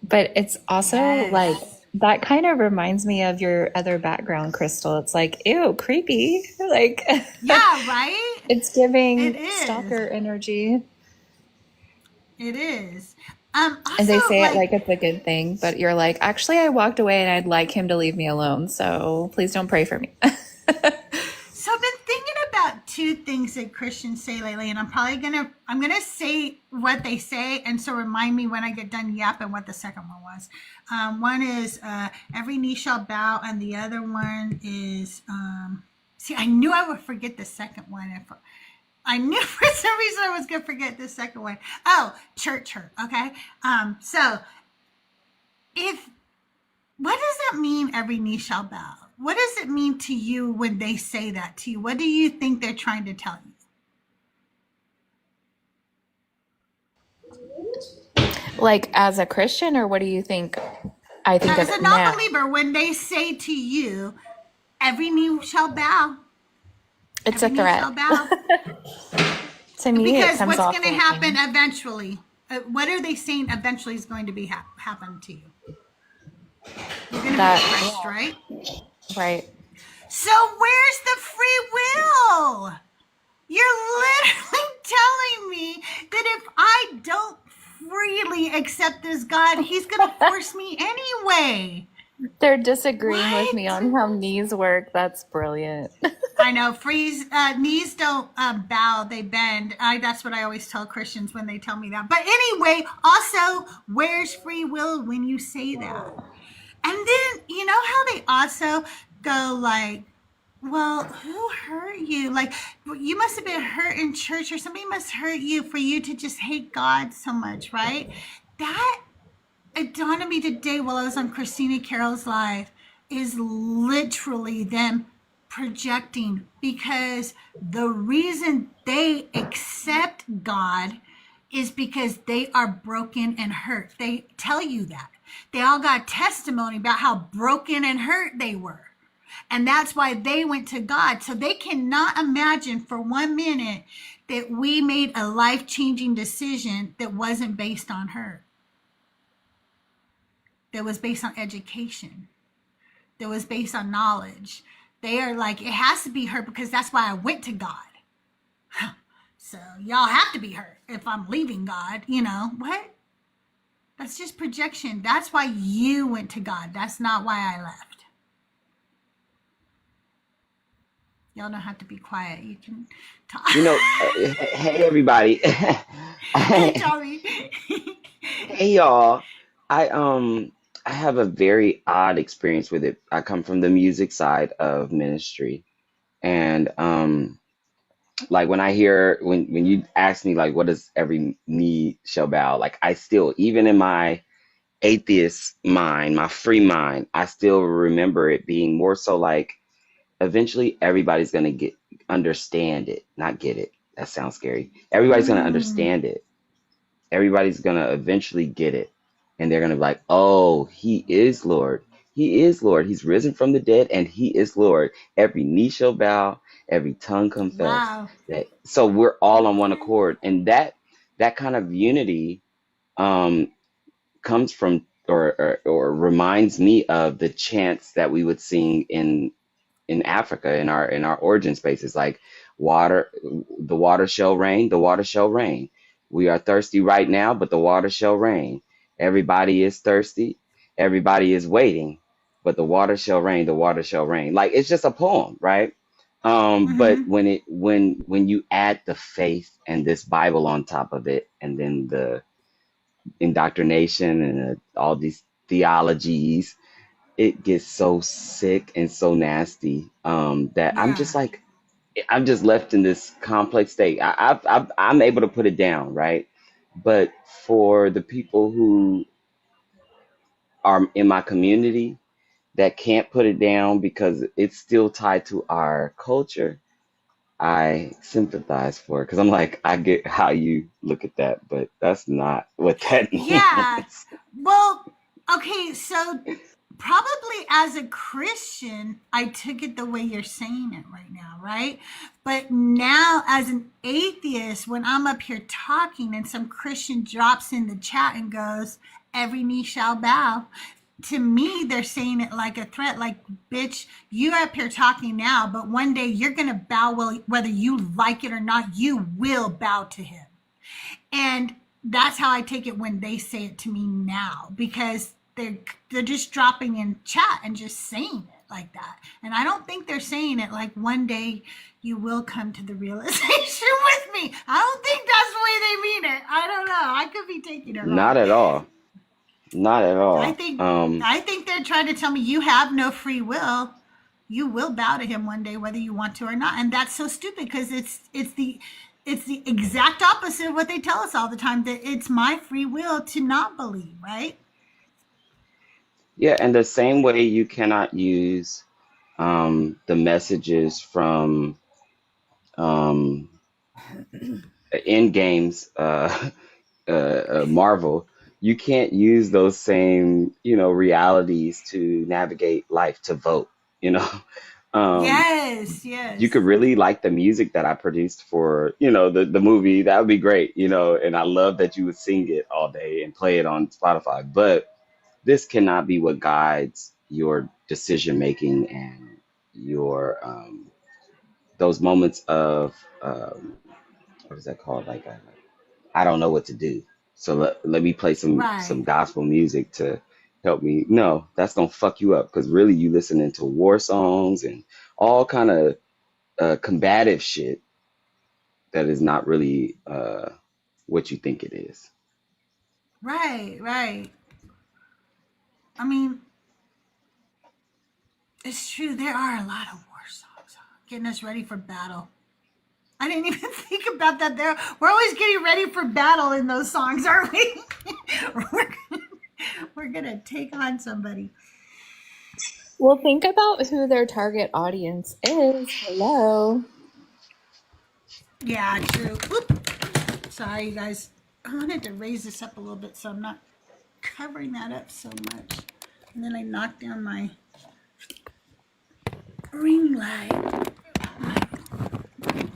But it's also like Yes. that kind of reminds me of your other background, Crystal. It's like, ew, creepy. Like Yeah, right? it's It giving is. stalker energy. It is. And Also, they say it like, like it's a good thing, but you're like, actually, I walked away and I'd like him to leave me alone. So please don't pray for me. so I've been thinking about two things that Christians say lately, and I'm gonna say what they say, and so remind me when I get done yapping what the second one was. One is every knee shall bow, and the other one is see, I knew I would forget the second one if I knew for some reason I was gonna forget the second one. Oh, church hurt. Okay. So if what does that mean? Every knee shall bow. What does it mean to you when they say that to you? What do you think they're trying to tell you? Like, as a Christian, or what do you think I think of As a it now? non-believer, when they say to you, every knee shall bow, It's a every knee threat. shall bow, To me, it because comes what's off going to happen thinking eventually? What are they saying eventually is going to be happen to you? You're going to be that, crushed, yeah, right? right. So where's the free will? You're literally telling me that if I don't freely accept this God, he's going to force me anyway. They're disagreeing with me What? on how knees work. That's brilliant. I know. Knees don't bow; they bend. That's what I always tell Christians when they tell me that. But anyway, also, where's free will when you say that? And then you know how they also go like, well, who hurt you? Like, you must have been hurt in church, or somebody must hurt you for you to just hate God so much, right? That it dawned on me today while I was on Christina Carroll's live is literally them projecting, because the reason they accept God is because they are broken and hurt. They tell you that. They all got testimony about how broken and hurt they were. And that's why they went to God. So they cannot imagine for 1 minute that we made a life changing decision that wasn't based on hurt, that was based on education, that was based on knowledge. They are like, it has to be hurt because that's why I went to God. So y'all have to be hurt if I'm leaving God. What? That's just projection. That's why you went to God. That's not why I left. Y'all don't have to be quiet. You can talk. Hey everybody. Hey, Tommy. Hey y'all. I I have a very odd experience with it. I come from the music side of ministry, and like when I hear when you ask me like what does every knee shall bow, like I still, even in my atheist mind, my free mind, I still remember it being more so like eventually everybody's gonna understand it, not get it. That sounds scary. Everybody's gonna Mm, understand it. Everybody's gonna eventually get it. And they're gonna be like, oh, he is Lord. He is Lord. He's risen from the dead and he is Lord. Every knee shall bow, every tongue confess wow. that. So we're all on one Okay. accord. And that kind of unity um comes from or reminds me of the chants that we would sing in Africa in our origin spaces, like water, the water shall rain, the water shall rain. We are thirsty right now, but the water shall rain. Everybody is thirsty, everybody is waiting, but the water shall rain, the water shall rain. Like it's just a poem, right? But Mm-hmm. when you add the faith and this Bible on top of it, and then the indoctrination and all these theologies, it gets so sick and so nasty that Yeah. I'm just left in this complex state. I'm able to put it down, right? But for the people who are in my community that can't put it down because it's still tied to our culture, I sympathize for it because I'm like, I get how you look at that, but that's not what that Yeah. means. Well, okay, so probably as a Christian, I took it the way you're saying it right now, right? But now as an atheist, when I'm up here talking and some Christian drops in the chat and goes, every knee shall bow. To me, they're saying it like a threat, like, bitch, you up here talking now, but one day you're going to bow, whether you like it or not, you will bow to him. And that's how I take it when they say it to me now, because they're just dropping in chat and just saying it like that. And I don't think they're saying it like one day you will come to the realization with me. I don't think that's the way they mean it. I don't know. I could be taking it Not wrong. at all. Not at I all. think I think they're trying to tell me you have no free will. You will bow to him one day whether you want to or not. And that's so stupid because it's the exact opposite of what they tell us all the time, that it's my free will to not believe, right? Yeah, and the same way you cannot use the messages from um, in games, Marvel, you can't use those same, realities to navigate life, to vote, you know. Um, Yes, you could yes. really like the music that I produced for, the movie. That would be great, and I love that you would sing it all day and play it on Spotify. But this cannot be what guides your decision making and your those moments of what is that called? Like I don't know what to do. So let me play some Right. gospel music to help me. No, that's gonna fuck you up because really you listening to war songs and all kind of combative shit that is not really what you think it is. Right, right. I mean, it's true. There are a lot of war songs getting us ready for battle. I didn't even think about that. There, we're always getting ready for battle in those songs, aren't we? we're, we're gonna take on somebody. Well, think about who their target audience is. Hello. Yeah, true. Whoop. Sorry, you guys. I wanted to raise this up a little bit so I'm not covering that up so much. And then I knocked down my ring light.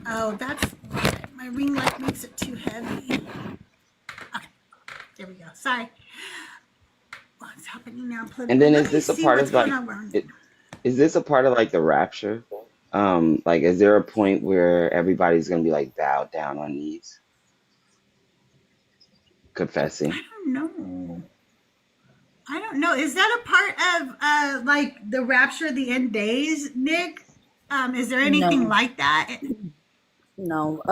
Oh, that's my ring light makes it too heavy. Okay, there we go. Sorry. What's happening now And politically? then Let is me this a see part what's of going like on around it. it? Is this a part of like the rapture? Like, is there a point where everybody's gonna be like bowed down on knees, confessing? I don't know. I don't know. Is that a part of like the rapture of the end days, Nick? Is there anything No, like that? no.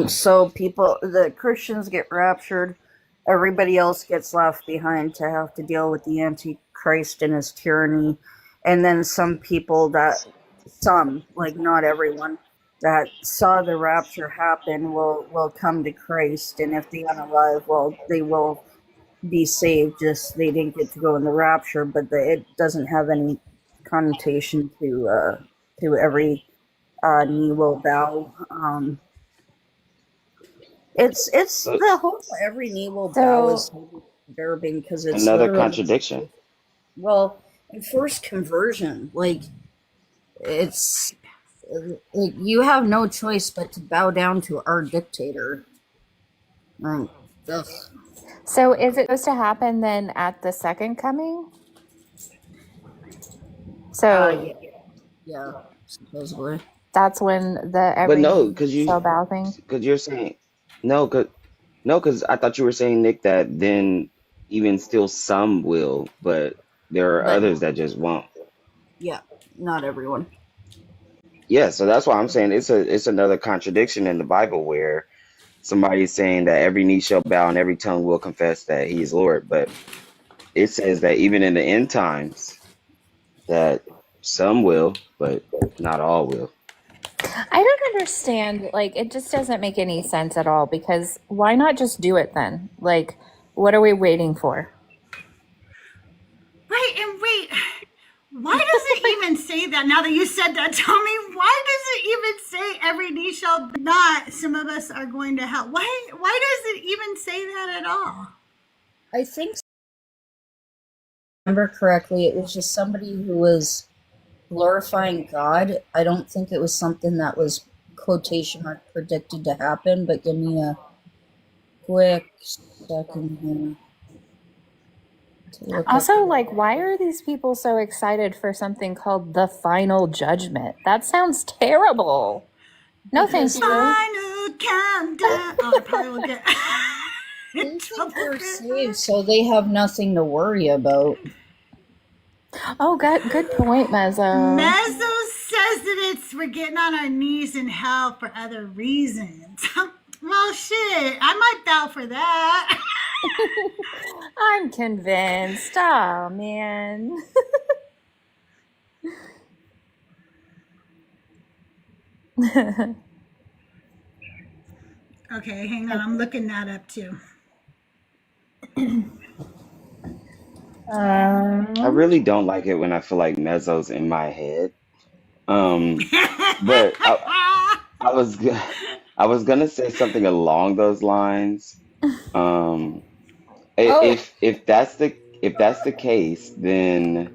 So the Christians get raptured. Everybody else gets left behind to have to deal with the Antichrist and his tyranny. And then like not everyone, that saw the rapture happen will come to Christ. And if they aren't alive, well, they will be saved. Just they didn't get to go in the rapture, but it doesn't have any connotation to every knee will bow. It's So the whole every knee will bow is So, disturbing because it's another literally, contradiction. well, in first conversion, like it's like you have no choice but to bow down to our dictator. Right. Ugh. so is it supposed to happen then at the second coming? So Yeah, yeah, supposedly. that's when the But every no, knee shall bow thing. because you're saying no, because I thought you were saying, Nick, that then even still some will, but there are But others that just won't. yeah, not everyone. Yeah, so that's why I'm saying it's another contradiction in the Bible where somebody's saying that every knee shall bow and every tongue will confess that he is Lord, but it says that even in the end times that some will, but not all will. I don't understand. Like, it just doesn't make any sense at all because why not just do it then? Like, what are we waiting for? Right, and wait, why does it even say that? Now that you said that, tell me, why does it even say every knee shall not? Some of us are going to hell. Why does it even say that at all? I think, if I remember correctly, it was just somebody who was glorifying God. I don't think it was something that was quotation mark predicted to happen. But give me a quick second here to look up. Also, like, why are these people so excited for something called the final judgment? That sounds terrible. No, thank Because you. Final countdown. Oh, I probably will get in these trouble people are for saved, that. so they have nothing to worry about. Oh, good point, Mezzo. Mezzo says that we're getting on our knees in hell for other reasons. Well, shit, I might bow for that. I'm convinced. Oh, man. Okay, hang on, I'm looking that up too. I really don't like it when I feel like Mezzo's in my head. But I was g- I was gonna say something along those lines. Um, Oh, if that's the case, then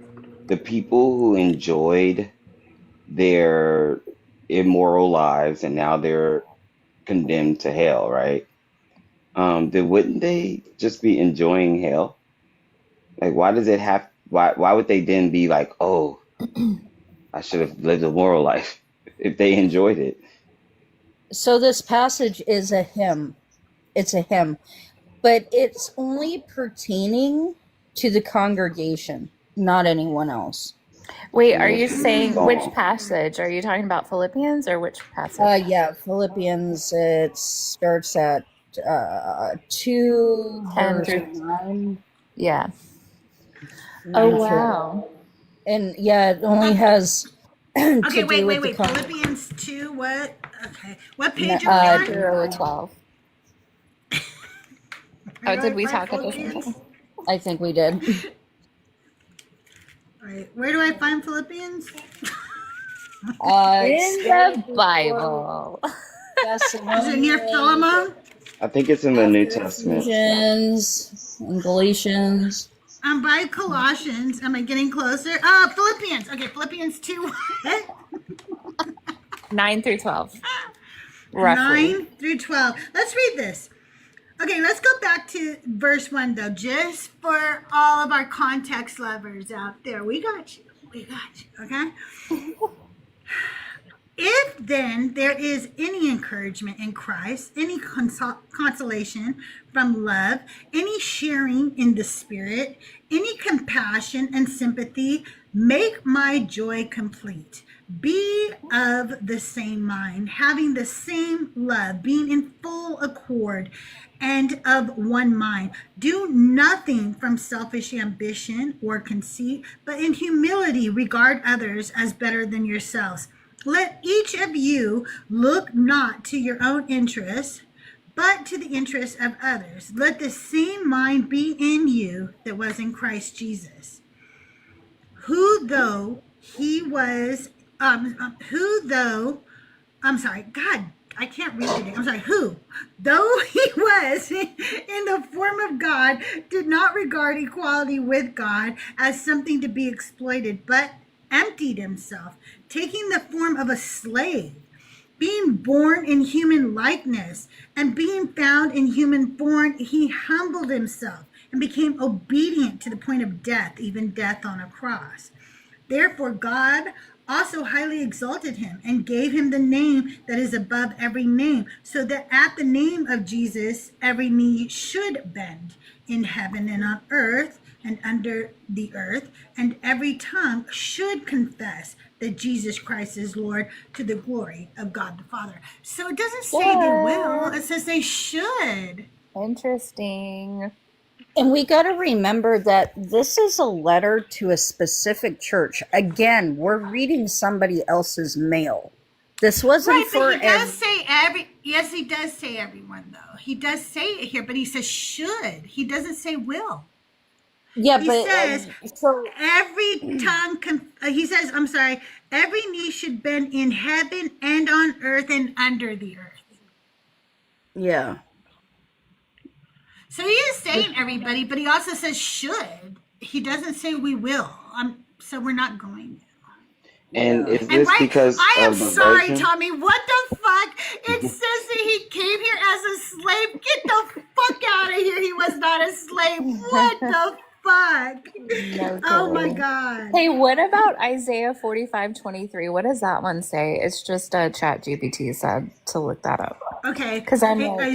the people who enjoyed their immoral lives and now they're condemned to hell, right? Then wouldn't they just be enjoying hell? Like, why does it have? Why would they then be like, oh, I should have lived a moral life if they enjoyed it? so this passage is a hymn. It's a hymn, but it's only pertaining to the congregation, not anyone else. Wait, And are it's you just a saying which song. passage? Are you talking about Philippians or which passage? Yeah, Philippians. It starts at 2 10 verse through. 9. Yeah. Oh, 9 through, wow. and yeah, it only has to Okay, do with the Philippians 2, what? Okay, what page are we 9 on? through 12. Where Oh, do did I we find talk at the same Philippians? time? I think we did. All right, where do I find Philippians? It's In the Bible. Is it near Thessalonians, Philemon? I think it's in the New after Testament. Ephesians, and Galatians. I'm by Colossians. Am I getting closer? Oh, Philippians. Okay, Philippians 2, what? 9 through 12, roughly. 9 through 12. Let's read this. Okay, let's go back to verse 1, though, just for all of our context lovers out there. We got you. We got you, okay? If then there is any encouragement in Christ, any consolation from love, any sharing in the Spirit, any compassion and sympathy, make my joy complete. Be of the same mind, having the same love, being in full accord and of one mind. Do nothing from selfish ambition or conceit, but in humility regard others as better than yourselves. Let each of you look not to your own interests, but to the interest of others. Let the same mind be in you that was in Christ Jesus, who though he was, who though, I'm sorry, God, I can't read today. I'm sorry, who, though he was in the form of God, did not regard equality with God as something to be exploited, but emptied himself, taking the form of a slave, being born in human likeness, and being found in human form, he humbled himself and became obedient to the point of death, even death on a cross. Therefore, God also highly exalted him and gave him the name that is above every name, so that at the name of Jesus, every knee should bend in heaven and on earth and under the earth, and every tongue should confess that Jesus Christ is Lord, to the glory of God the Father. So it doesn't say they will, it says they should. Interesting. And we got to remember that this is a letter to a specific church. Again, we're reading somebody else's mail. This wasn't Right, for but he does say yes, he does say everyone, though. He does say it here, but he says should. He doesn't say will. Yeah, He but says so every tongue, he says, I'm sorry, every knee should bend in heaven and on earth and under the earth. yeah. So he is saying everybody, but he also says should. He doesn't say we will. So we're not going. And Yeah. is And this right, because I am of the sorry, version? Tommy. What the fuck? It says that he came here as a slave. Get the fuck out of here. He was not a slave. What the fuck? No Oh my kidding. God. Hey, what about Isaiah 45:23? What does that one say? It's just a chat GPT said to look that up. Okay. Because I'm Hey, like,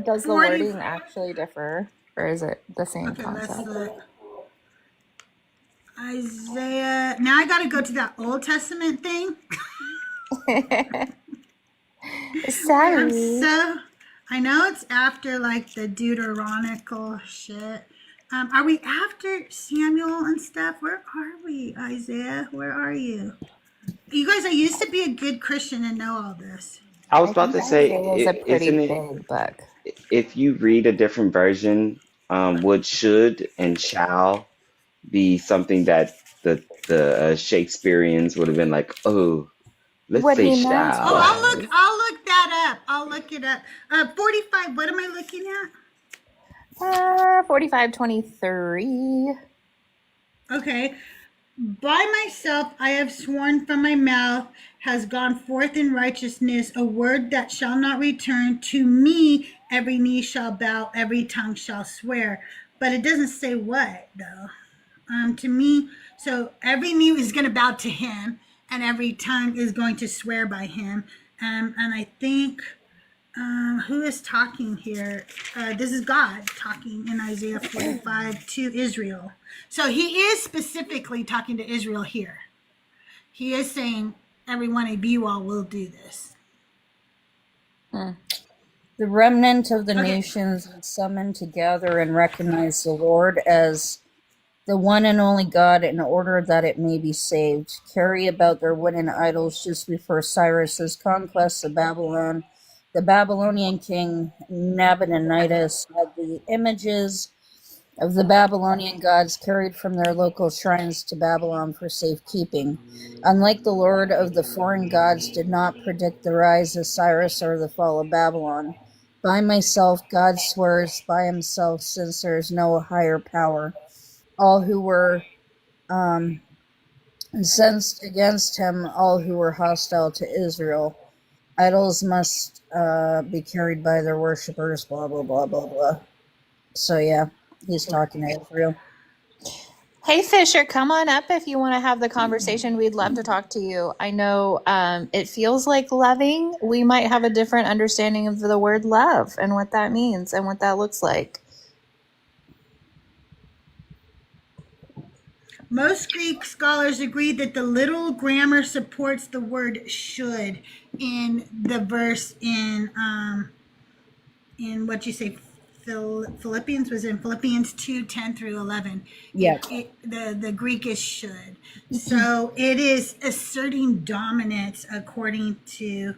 does the 40. wording actually differ? Or is it the same Okay, let's concept? look. Isaiah. Now I got to go to that Old Testament thing. Sorry. I know it's after like the Deuteronical shit. Are we after Samuel and stuff? Where are we, Isaiah? Where are you? You guys, I used to be a good Christian and know all this. I was I about think to say, Isaiah is a pretty isn't it, big book. if you read a different version, would should and shall be something that the Shakespeareans would have been like, oh, let's What say he meant Oh, shall. was I'll look that up. I'll look it up. 45. What am I looking at? 45:23. Okay. By myself I have sworn, from my mouth has gone forth in righteousness a word that shall not return to me. Every knee shall bow, every tongue shall swear. But it doesn't say what though. To me, so every knee is going to bow to him, and every tongue is going to swear by him. And I think who is talking here? This is God talking in Isaiah 45 to Israel. So he is specifically talking to Israel here. He is saying, every one of you all will do this. The remnant of the Okay. nations is summoned to gather and recognize the Lord as the one and only God, in order that it may be saved. Carry about their wooden idols just before Cyrus's conquest of Babylon. The Babylonian king Nabonidus had the images of the Babylonian gods carried from their local shrines to Babylon for safekeeping. Unlike the Lord of the foreign gods did not predict the rise of Cyrus or the fall of Babylon. By myself, God swears by himself, since there is no higher power. All who were incensed against him, all who were hostile to Israel. Idols must be carried by their worshippers, blah, blah, blah, blah, blah. So, yeah, he's talking to Israel. Hey, Fisher, come on up if you want to have the conversation. We'd love to talk to you. I know it feels like loving. We might have a different understanding of the word love and what that means and what that looks like. Most Greek scholars agree that the literal grammar supports the word should in the verse in what you say, Philippians, was in Philippians 2:10 through 11. Yeah. The Greek is should. So it is asserting dominance according to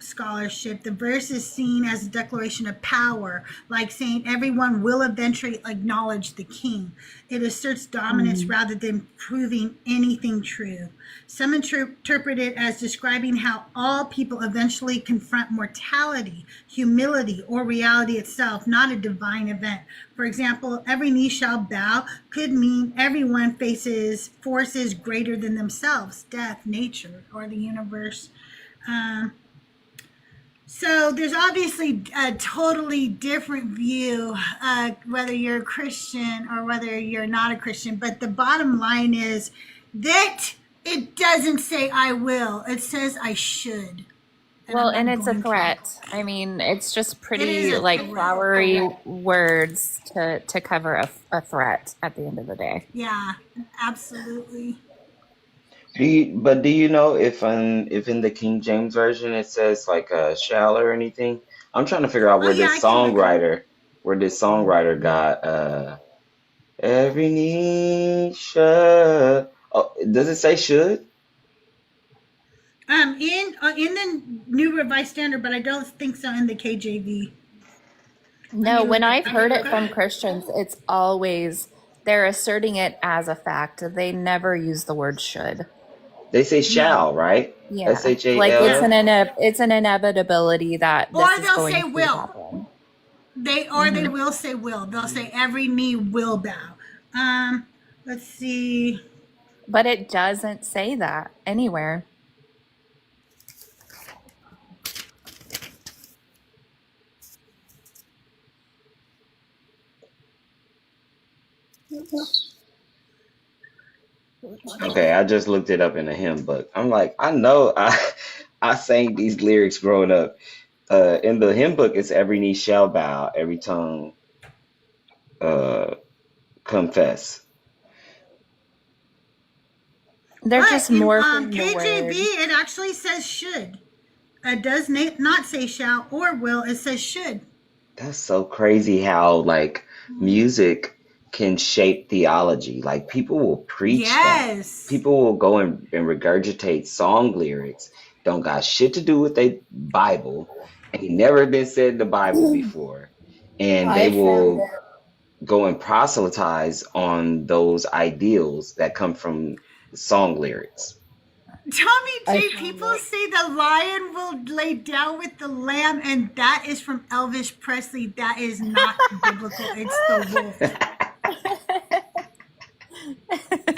scholarship. The verse is seen as a declaration of power, like saying everyone will eventually acknowledge the king. It asserts dominance rather than proving anything true. Some interpret it as describing how all people eventually confront mortality, humility, or reality itself, not a divine event. For example, every knee shall bow could mean everyone faces forces greater than themselves, death, nature, or the universe. So there's obviously a totally different view, whether you're a Christian or whether you're not a Christian. But the bottom line is that it doesn't say I will. It says I should. Well, I'm and not it's a going to. threat. I mean, it's just It is pretty a like threat. flowery words to cover a threat at the end of the day. Yeah, absolutely. Do you know if in the King James version it says like shall or anything? I'm trying to figure out Oh where yeah, I can look. this songwriter got every knee should. Oh, does it say should? In the New Revised Standard, but I don't think so in the KJV. No, when I've Let me heard look it from up. Christians, it's always they're asserting it as a fact. They never use the word should. They say No. shall, right? Yeah. Like Yeah. SHALL. it's an inevitability that Or this is they'll say going to will. happen. They will say will. They'll say every knee will bow. Let's see. But it doesn't say that anywhere. Okay, I just looked it up in a hymn book. I'm like, I know I sang these lyrics growing up. In the hymn book, it's every knee shall bow, every tongue uh confess. They're But just in morphing the KJV, word. it actually says should. It does not say shall or will. It says should. That's so crazy how like music can shape theology. Like people will preach that. Yes. People will go and regurgitate song lyrics. Don't got shit to do with a Bible. Ain't never been said in the Bible before. And they I found will go and proselytize on those ideals that come from song lyrics. Tommy I J, found people it. say the lion will lay down with the lamb, and that is from Elvis Presley. That is not biblical. It's the wolf.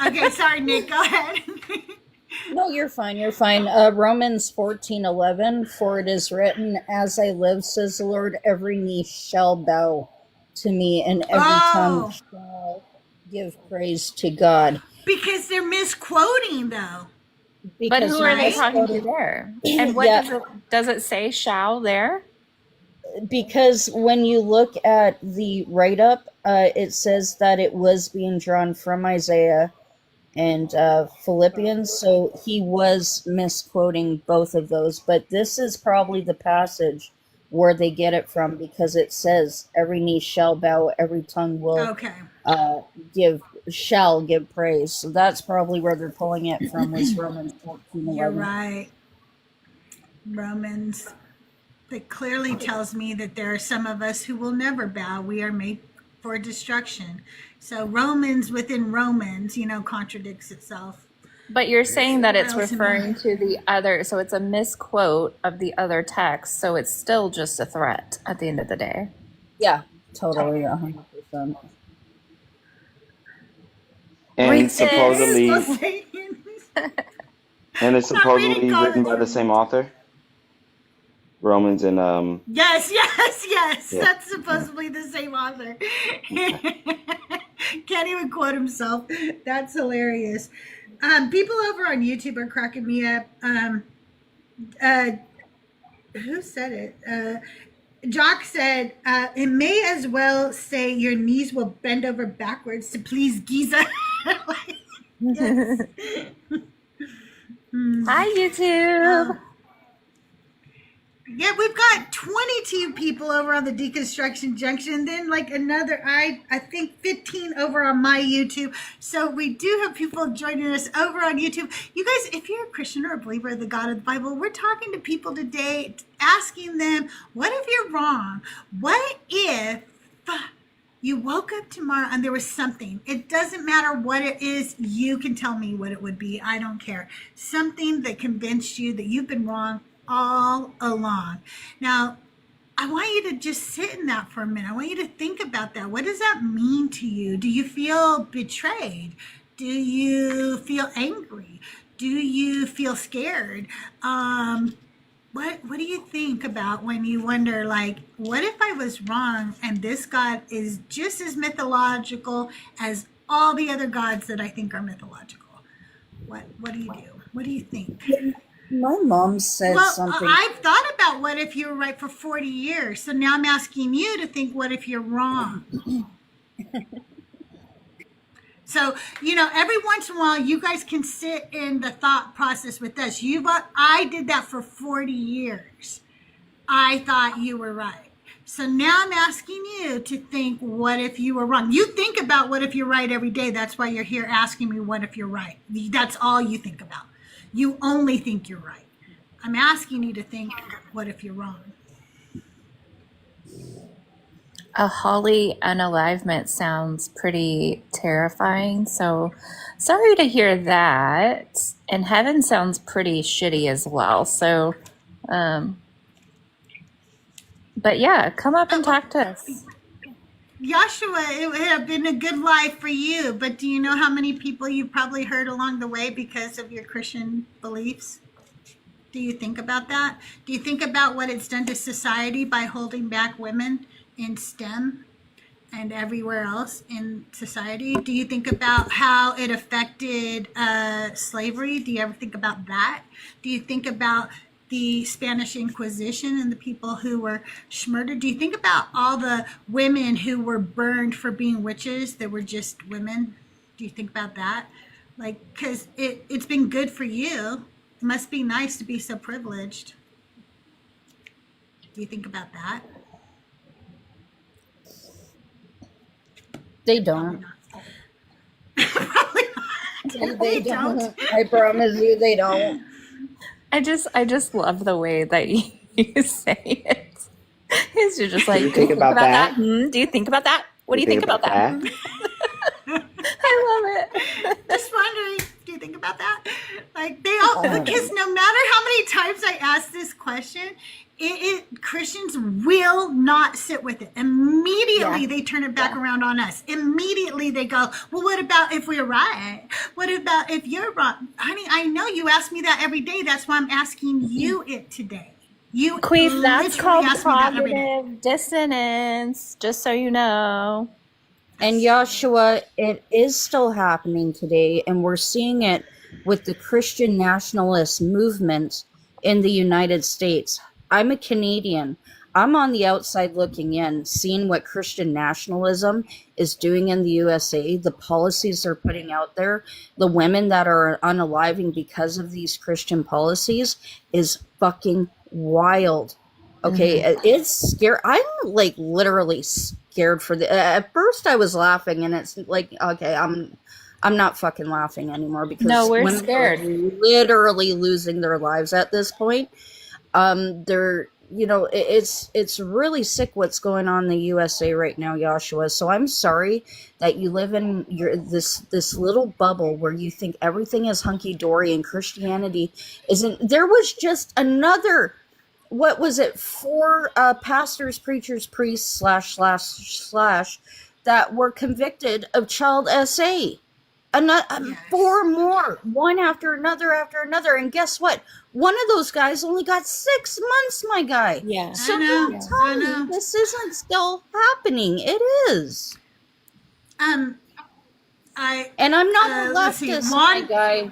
Okay, sorry, Nick. Go ahead. No, you're fine. You're fine. Romans 14:11. For it is written, "As I live, says the Lord, every knee shall bow to me, and every tongue Oh, shall give praise to God." because they're misquoting, though. But Because who they're are they Right? talking to misquoting. there? And what Yeah, does it say shall there? because when you look at the write up, it says that it was being drawn from Isaiah and Philippians, so he was misquoting both of those. But this is probably the passage where they get it from, because it says, "Every knee shall bow, every tongue will Okay. shall give praise." So that's probably where they're pulling it from. Was Romans 14:11. You're right. Romans. That clearly tells me that there are some of us who will never bow. We are made for destruction. So Romans within Romans, contradicts itself. But you're saying that it's Miles and referring miles. to the other, so it's a misquote of the other text, so it's still just a threat at the end of the day. Yeah, totally, 100%. And Read this. supposedly and it's I'm reading supposedly written by the commentary. same author. Romans and Yes. yeah. That's supposedly the same author. Okay. Can't even quote himself. That's hilarious. People over on YouTube are cracking me up. Who said it? Jock said, it may as well say your knees will bend over backwards to please Giza. Yes. Hi, YouTube. Yeah, we've got 22 people over on the Deconstruction Junction, then like another, I think 15 over on my YouTube. So we do have people joining us over on YouTube. You guys, if you're a Christian or a believer of the God of the Bible, we're talking to people today, asking them, what if you're wrong? What if you woke up tomorrow and there was something? It doesn't matter what it is. You can tell me what it would be. I don't care. Something that convinced you that you've been wrong all along. Now, I want you to just sit in that for a minute. I want you to think about that. What does that mean to you? Do you feel betrayed? Do you feel angry? Do you feel scared? What do you think about when you wonder, like, what if I was wrong and this God is just as mythological as all the other gods that I think are mythological? What do you do? What do you think? My mom said Well, something. I've thought about what if you were right for 40 years. So now I'm asking you to think, what if you're wrong? So, every once in a while, you guys can sit in the thought process with us. I did that for 40 years. I thought you were right. So now I'm asking you to think, what if you were wrong? You think about what if you're right every day. That's why you're here asking me, what if you're right? That's all you think about. You only think you're right. I'm asking you to think, what if you're wrong? A Holly unalivement sounds pretty terrifying. So sorry to hear that. And heaven sounds pretty shitty as well. So, but yeah, come up and talk to us. Joshua, it would have been a good life for you, but do you know how many people you probably hurt along the way because of your Christian beliefs? Do you think about that? Do you think about what it's done to society by holding back women in STEM and everywhere else in society? Do you think about how it affected slavery? Do you ever think about that? Do you think about the Spanish Inquisition and the people who were murdered? Do you think about all the women who were burned for being witches that were just women? Do you think about that? Like, because it's been good for you. It must be nice to be so privileged. Do you think about that? They don't. Probably not. They don't. I promise you, they don't. I just love the way that you say it. It's just like, Do you think about that? Do you think about that? What do you think about that? I love it. Just wondering, do you think about that? Like, they all, because no matter how many times I ask this question, Christians will not sit with it. Immediately they turn it back around on us. Immediately they go, well, what about if we're right? What about if you're wrong? Honey, I know you ask me that every day. That's why I'm asking you it today. You Queef, that's literally called ask me that every day. cognitive dissonance, just so you know. And Joshua, it is still happening today, and we're seeing it with the Christian nationalist movement in the United States. I'm a Canadian. I'm on the outside looking in, seeing what Christian nationalism is doing in the USA, the policies they're putting out there, the women that are unaliving because of these Christian policies is fucking wild. Okay, it's scary. I'm like literally scared for the. At first, I was laughing, and it's like, okay, I'm not fucking laughing anymore because No, we're women scared. are literally losing their lives at this point. They're, it's really sick what's going on in the USA right now, Joshua. So I'm sorry that you live in this little bubble where you think everything is hunky dory and Christianity isn't. There was just another. What was it? 4 pastors, preachers, priests, / that were convicted of child SA. Yes. 4 more, one after another, and guess what? One of those guys only got 6 months, my guy. Yeah. So don't tell me this isn't still happening. It is. And I'm not a leftist, my guy.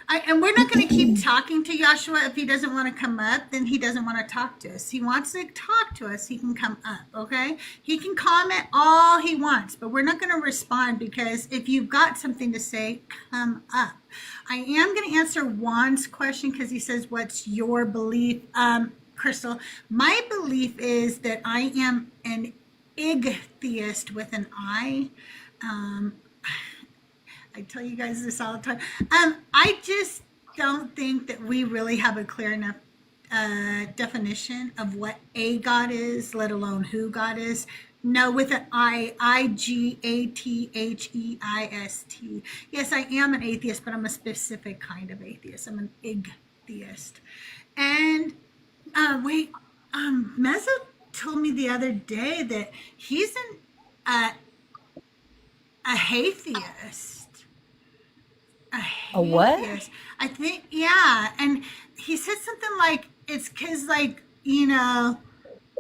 And we're not going to keep talking to Joshua. If he doesn't want to come up, then he doesn't want to talk to us. He wants to talk to us, he can come up, okay? He can comment all he wants, but we're not going to respond because if you've got something to say, come up. I am going to answer Juan's question because he says, what's your belief? Crystal. My belief is that I am an ig-theist with an I. Um, I tell you guys this all the time. I just don't think that we really have a clear enough definition of what a God is, let alone who God is. No, with an I-G-A-T-H-E-I-S-T. Yes, I am an atheist, but I'm a specific kind of atheist. I'm an ig-theist. And wait, Mezzo told me the other day that he's a haytheist. A A what? haytheist. I think, yeah. And he said something like, it's because, like, you know,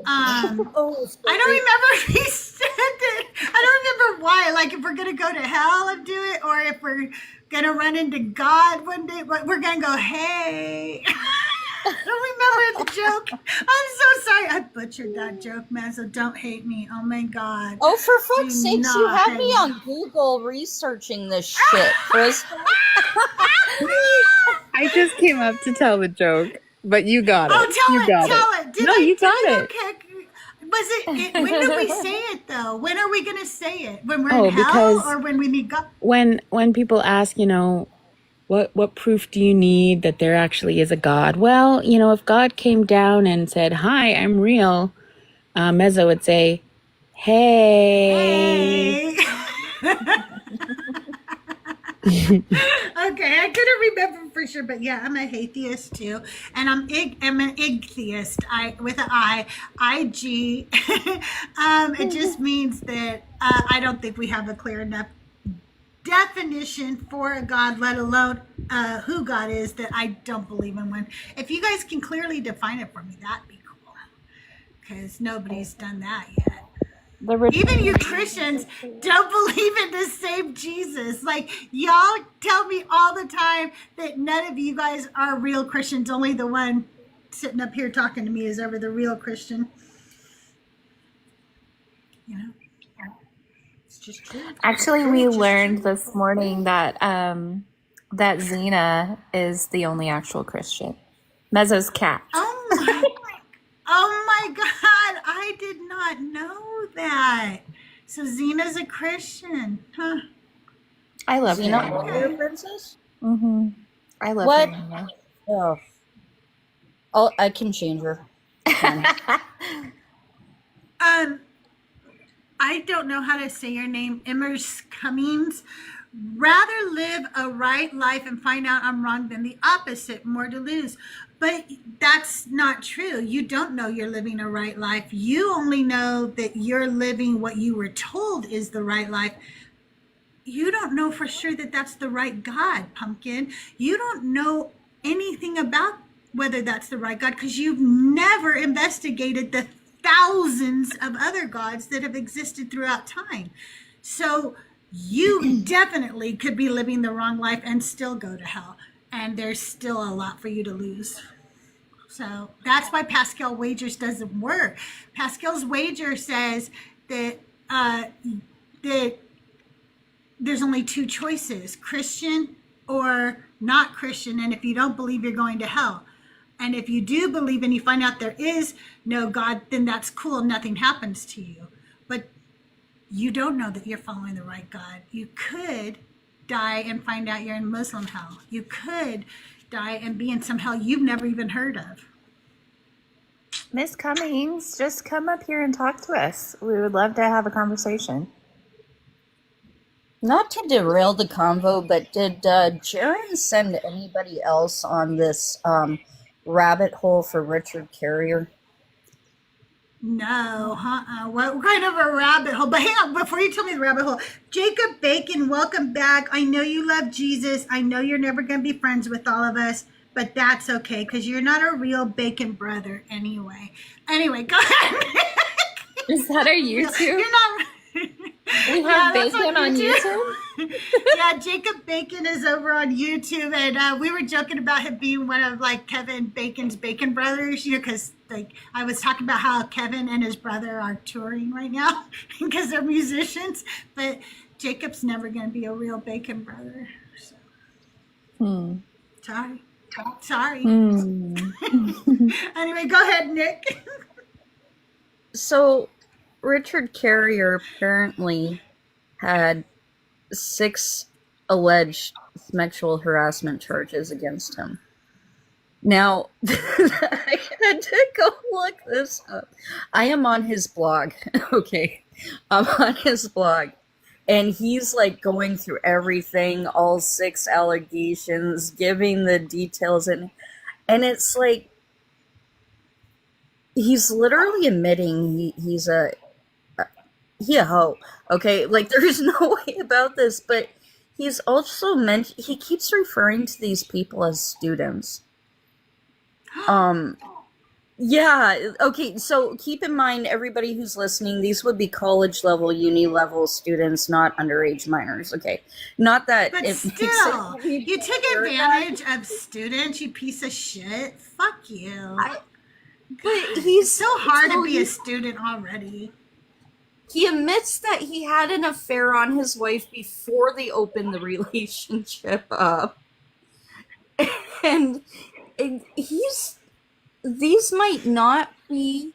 Oh, I don't remember if he said it. I don't remember why. Like, if we're going to go to hell and do it, or if we're going to run into God one day, but we're going to go, hey. I don't remember the joke. I'm so sorry. I butchered that joke, man, so don't hate me. Oh, my God. Oh, for fuck's Do sakes, you not have hate me me. on Google researching this shit, Crystal. I just came up to tell the joke, but you got it. Oh, You got tell it. Did No, I you do got it. okay? Was it? When did we say it though? When are we gonna say it? When we're Oh, in hell, because or when we meet God? when people ask, what proof do you need that there actually is a God? Well, if God came down and said, "Hi, I'm real," Mezzo would say, "Hey." Hey. Okay, I couldn't remember for sure, but yeah, I'm a atheist too, and I'm an ig-theist. With an I-G. It just means that I don't think we have a clear enough definition for a God, let alone who God is, that I don't believe in one. If you guys can clearly define it for me, that'd be cool, because nobody's done that yet. Even you Christians don't believe in the same Jesus. Like, y'all tell me all the time that none of you guys are real Christians. Only the one sitting up here talking to me is ever the real Christian. You know? It's just true. Actually, we learned this morning that that Xena is the only actual Christian. Mezzo's cat. Oh my God, I did not know that. So Xena's a Christian, huh? I love Xena, her. Warrior Princess? Mm-hmm. I love What? her. Oh, I can change her. I don't know how to say your name, Immers Cummings. Rather live a right life and find out I'm wrong than the opposite, more to lose. But that's not true. You don't know you're living a right life. You only know that you're living what you were told is the right life. You don't know for sure that that's the right God, Pumpkin. You don't know anything about whether that's the right God because you've never investigated the thousands of other gods that have existed throughout time. So you definitely could be living the wrong life and still go to hell. And there's still a lot for you to lose. So that's why Pascal Wagers doesn't work. Pascal's wager says that that there's only two choices, Christian or not Christian. And if you don't believe, you're going to hell. And if you do believe and you find out there is no God, then that's cool. Nothing happens to you. But you don't know that you're following the right God. You could die and find out you're in Muslim hell. You could die and be in some hell you've never even heard of. Miss Cummings, just come up here and talk to us. We would love to have a conversation. Not to derail the convo, but did Jaron send anybody else on this rabbit hole for Richard Carrier? No, what kind of a rabbit hole? But hang on, before you tell me the rabbit hole, Jacob Bacon, welcome back. I know you love Jesus. I know you're never going to be friends with all of us, but that's okay because you're not a real Bacon brother anyway. Anyway, go ahead. Is that our YouTube? You're not. We have Bacon on YouTube? Yeah, Jacob Bacon is over on YouTube, and we were joking about him being one of like Kevin Bacon's Bacon brothers, because like I was talking about how Kevin and his brother are touring right now because they're musicians, but Jacob's never going to be a real Bacon brother. So. Sorry. Sorry. Hmm. Anyway, go ahead, Nick. So, Richard Carrier apparently had 6 alleged sexual harassment charges against him. Now, I had to go look this up. I am on his blog, okay? I'm on his blog. And he's like going through everything, all 6 allegations, giving the details, and it's like he's literally admitting he's a hoe. Okay, like there's no way about this, but he's also he keeps referring to these people as students. Yeah, okay, so keep in mind, everybody who's listening, these would be college level, uni level students, not underage minors, okay? Not that But it still, makes you took advantage of students, you piece of shit. Fuck you. but It's he's so hard so to be a student already. he admits that he had an affair on his wife before they opened the relationship up. And these might not be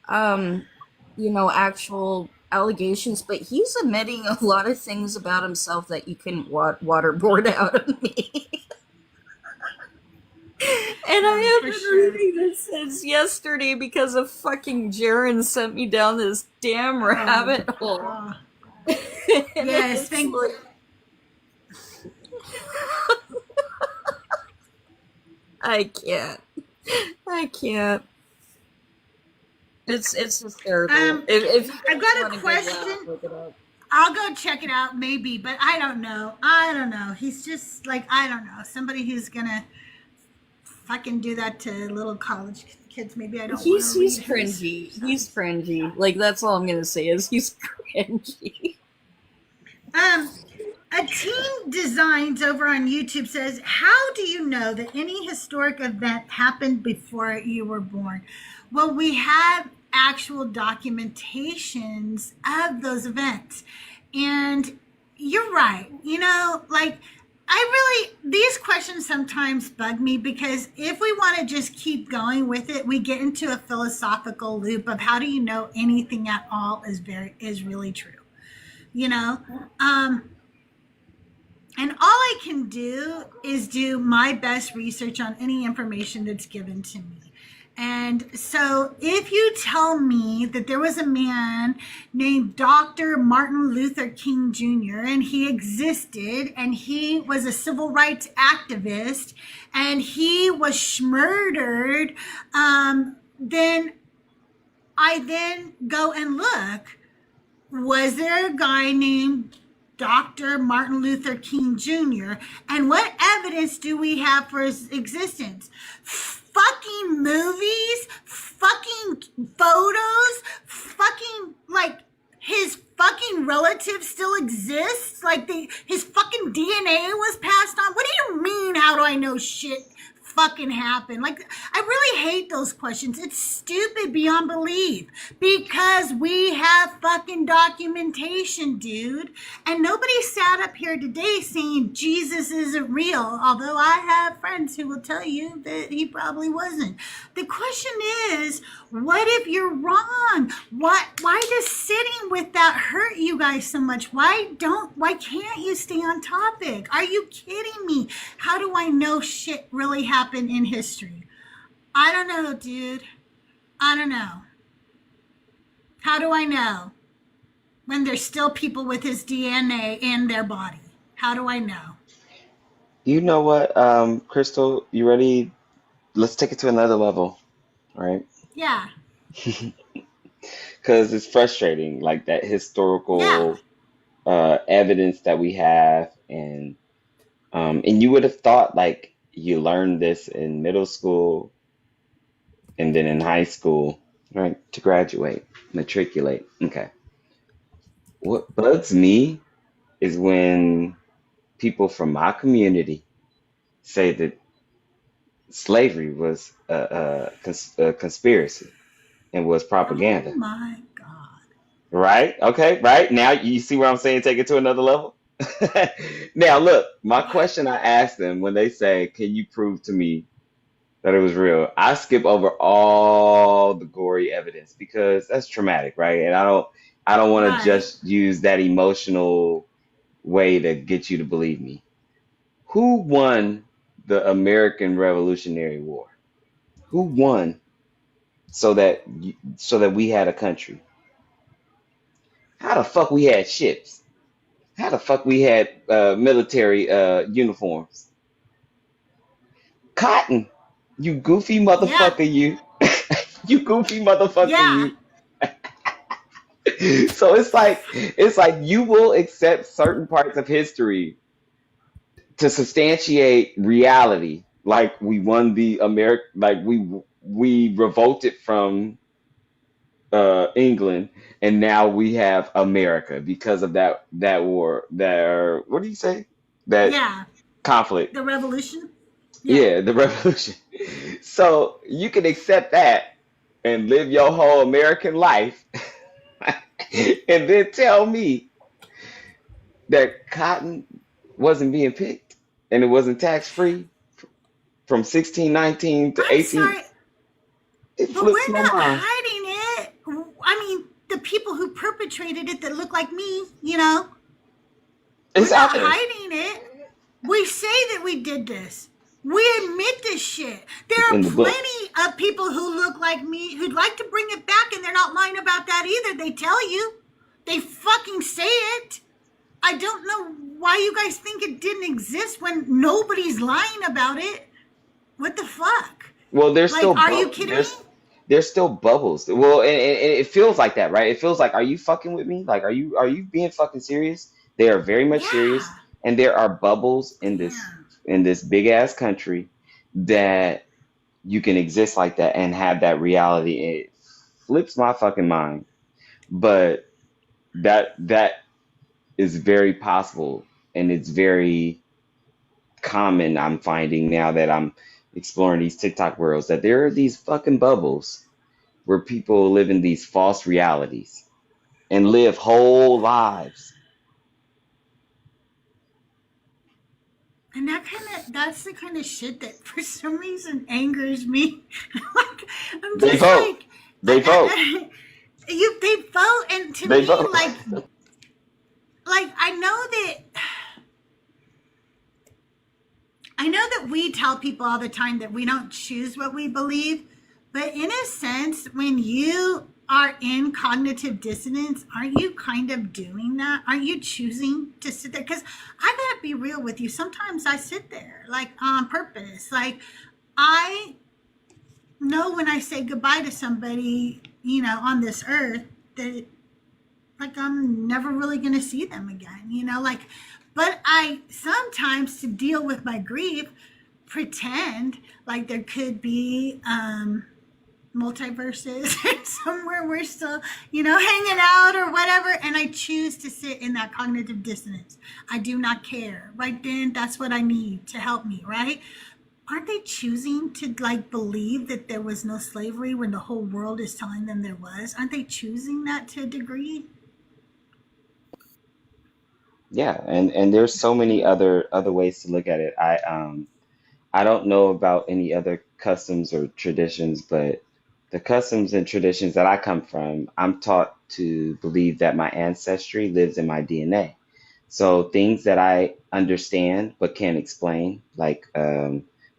actual allegations, but he's admitting a lot of things about himself that you couldn't waterboard out of me. And I have been reading this since yesterday because of fucking Jaren sent me down this damn rabbit hole. Yes, thank you. I can't. It's hysterical. If I've got a question. I'll go check it out, maybe, but I don't know. He's just like, I don't know. Somebody who's gonna fucking do that to little college kids. Maybe I don't. He's cringy. He's cringy. Like that's all I'm gonna say is he's cringy. A Teen Designs over on YouTube says, how do you know that any historic event happened before you were born? Well, we have actual documentations of those events. And you're right. These questions sometimes bug me because if we want to just keep going with it, we get into a philosophical loop of how do you know anything at all is really true, and all I can do is do my best research on any information that's given to me. And so if you tell me that there was a man named Dr. Martin Luther King Jr., and he existed, and he was a civil rights activist, and he was murdered, then I go and look, was there a guy named Dr. Martin Luther King Jr., and what evidence do we have for his existence? Fucking movies, fucking photos, fucking his fucking relatives still exist, his fucking DNA was passed on. What do you mean, how do I know shit fucking happened? I really hate those questions. It's stupid beyond belief because we have fucking documentation, dude. And nobody sat up here today saying Jesus isn't real, although I have friends who will tell you that he probably wasn't. The question is, what if you're wrong? Why does sitting with that hurt you guys so much? Why can't you stay on topic? Are you kidding me? How do I know shit really happened in history? I don't know, dude. I don't know. How do I know when there's still people with his DNA in their body? How do I know? You know what, Crystal, you ready? Let's take it to another level, right? Yeah. Because it's frustrating, like that Yeah. historical evidence that we have, and you would have thought like you learned this in middle school and then in high school, right? To graduate, matriculate. Okay. What bugs me is when people from my community say that slavery was a conspiracy and was Oh propaganda. my God. Right? Okay, right. Now you see where I'm saying take it to another level? Now, look, my question I asked them when they say, "Can you prove to me that it was real?" I skip over all the gory evidence because that's traumatic, right? And I don't want to Right. just use that emotional way to get you to believe me. Who won the American Revolutionary War? Who won so that we had a country? How the fuck we had ships? How the fuck we had military uniforms? Cotton, you goofy Yeah. motherfucker, you. You goofy motherfucker, Yeah. you. So it's like you will accept certain parts of history to substantiate reality. Like we won the America, like we revolted from England, and now we have America because of that war. That what do you say? That Yeah. conflict. The revolution. Yeah. Yeah, the revolution. So you can accept that and live your whole American life, and then tell me that cotton wasn't being picked and it wasn't tax free from 1619 to I'm 18. sorry, It but flips we're my not mind. hiding it. I mean, the people who perpetrated it that look like me, you know, It's we're out not there. hiding it. We say that we did this. We admit this shit. There It's are in the book. plenty of people who look like me who'd like to bring it back, and they're not lying about that either. They tell you. They fucking say it. I don't know why you guys think it didn't exist when nobody's lying about it. What the fuck? Well, there's Like, still are you kidding me? there's still bubbles. Well, and it feels like that, right? It feels like, are you fucking with me? Like, are you being fucking serious? They are very much serious, Yeah. and there are bubbles Damn. in this big ass country that you can exist like that and have that reality. It flips my fucking mind, but that is very possible, and it's very common. I'm finding now that I'm exploring these TikTok worlds that there are these fucking bubbles where people live in these false realities and live whole lives. And that's the kind of shit that for some reason angers me. Like, I'm They just vote. like, They vote. they vote, and to They me, vote. like I know that we tell people all the time that we don't choose what we believe, but in a sense, when you are in cognitive dissonance, aren't you kind of doing that? Aren't you choosing to sit there? Because I gotta be real with you. Sometimes I sit there, like, on purpose. Like, I know when I say goodbye to somebody, on this earth, that, like, I'm never really going to see them again, like, but I sometimes, to deal with my grief, pretend like there could be multiverses somewhere we're still, hanging out or whatever, and I choose to sit in that cognitive dissonance. I do not care. Right then, that's what I need to help me, right? Aren't they choosing to, like, believe that there was no slavery when the whole world is telling them there was? Aren't they choosing that to a degree? Yeah, and there's so many other ways to look at it. I don't know about any other customs or traditions, but the customs and traditions that I come from, I'm taught to believe that my ancestry lives in my DNA. So things that I understand but can't explain, like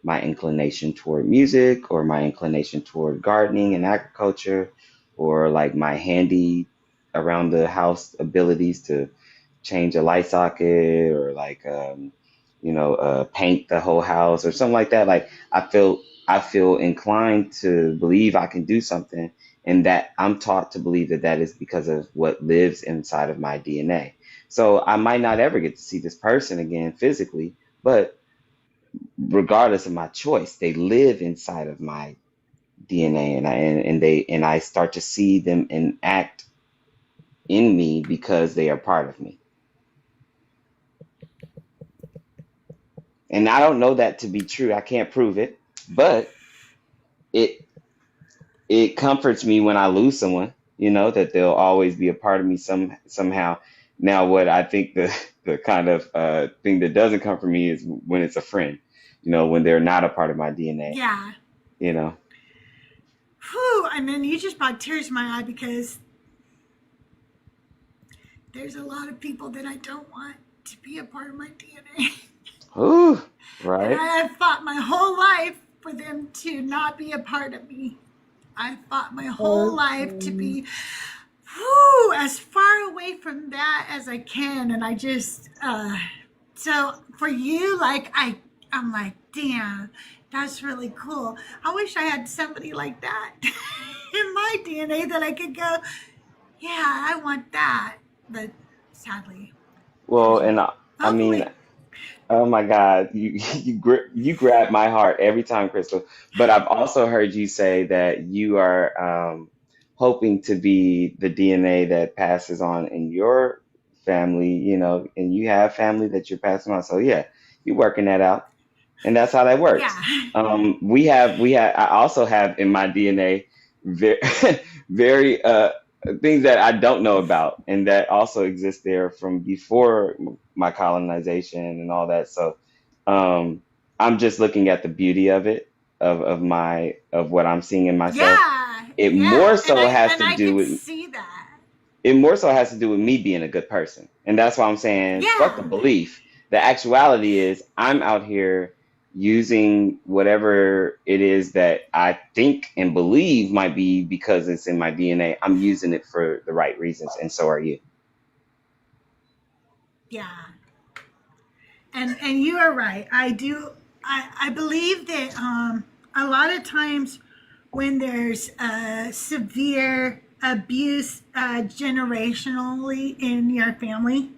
my inclination toward music or my inclination toward gardening and agriculture, or like my handy around the house abilities to change a light socket or like paint the whole house or something like that. Like I feel inclined to believe I can do something, and that I'm taught to believe that is because of what lives inside of my DNA. So I might not ever get to see this person again physically, but regardless of my choice, they live inside of my DNA, and I start to see them and act in me because they are part of me. And I don't know that to be true. I can't prove it, but it it comforts me when I lose someone, that they'll always be a part of me somehow. Now, what I think the kind of thing that doesn't come from me is when it's a friend, when they're not a part of my DNA, Yeah. you know. Whew, and then you just brought tears to my eye because there's a lot of people that I don't want to be a part of my DNA. Ooh, And right. I have fought my whole life for them to not be a part of me. I fought my whole life to be as far away from that as I can. And I just, so for you, like, I'm like, damn, that's really cool. I wish I had somebody like that in my DNA that I could go, yeah, I want that. But sadly, Well, there's and not. I mean, Hopefully, oh my God, you grab my heart every time, Crystal. But I've also heard you say that you are hoping to be the DNA that passes on in your family, and you have family that you're passing on. So yeah, you're working that out, and that's how that works. yeah. We have. I also have in my DNA very, very things that I don't know about, and that also exist there from before my colonization and all that. So, um, I'm just looking at the beauty of it, of what I'm seeing in myself. Yeah, It yeah, more so has and to I do can with see that. it more so has to do with me being a good person. And that's why I'm saying, fuck the Yeah, belief. The actuality is I'm out here using whatever it is that I think and believe might be because it's in my DNA. I'm using it for the right reasons, and so are you. yeah, and you are right. I do. I believe that a lot of times when there's severe abuse generationally in your family,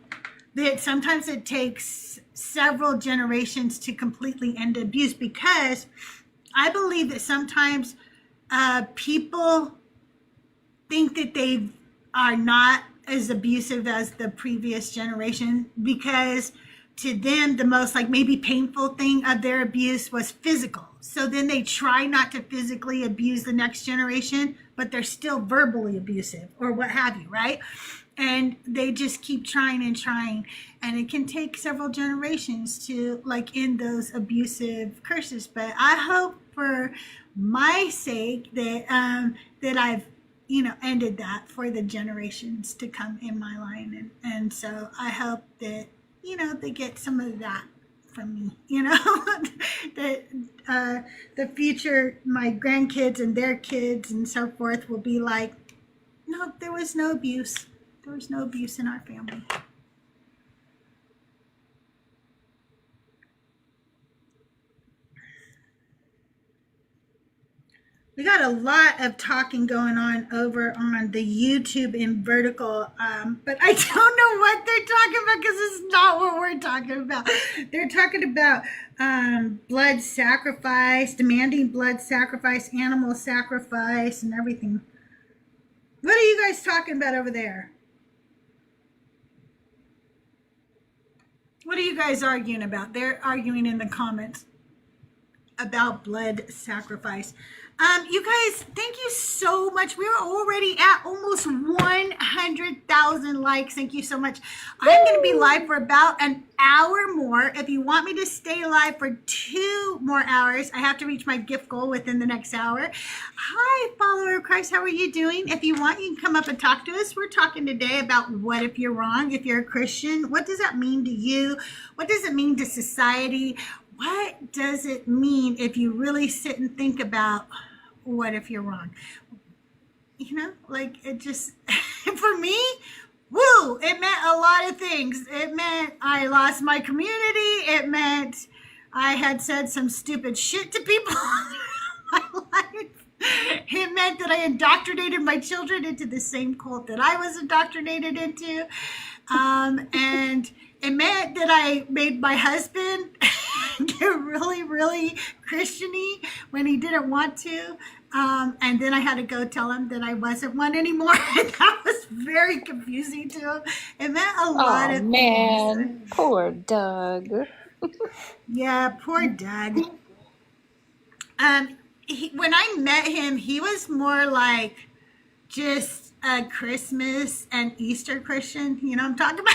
that sometimes it takes several generations to completely end abuse because I believe that sometimes people think that they are not as abusive as the previous generation because to them the most like maybe painful thing of their abuse was physical, so then they try not to physically abuse the next generation but they're still verbally abusive or what have you, right? And they just keep trying and trying, and it can take several generations to like end those abusive curses. But I hope for my sake that that I've ended that for the generations to come in my line, and so I hope that they get some of that from me, that the future, my grandkids and their kids and so forth will be like, no, there was no abuse. There was no abuse in our family. We got a lot of talking going on over on the YouTube in vertical, but I don't know what they're talking about because it's not what we're talking about. They're talking about blood sacrifice, demanding blood sacrifice, animal sacrifice, and everything. What are you guys talking about over there? What are you guys arguing about? They're arguing in the comments about blood sacrifice. You guys, thank you so much. We're already at almost 100,000 likes. Thank you so much. I'm going to be live for about an hour more. If you want me to stay live for 2 more hours, I have to reach my gift goal within the next hour. Hi, follower of Christ. How are you doing? If you want, you can come up and talk to us. We're talking today about what if you're wrong, if you're a Christian. What does that mean to you? What does it mean to society? What does it mean if you really sit and think about what if you're wrong? Like it just, for me, woo, it meant a lot of things. It meant I lost my community. It meant I had said some stupid shit to people in my life. It meant that I indoctrinated my children into the same cult that I was indoctrinated into. And it meant that I made my husband get really, really Christian-y when he didn't want to. And then I had to go tell him that I wasn't one anymore. And that was very confusing to him. It meant a lot Oh of man, things. poor Doug. Yeah, poor Doug. When I met him, he was more like just a Christmas and Easter Christian. You know what I'm talking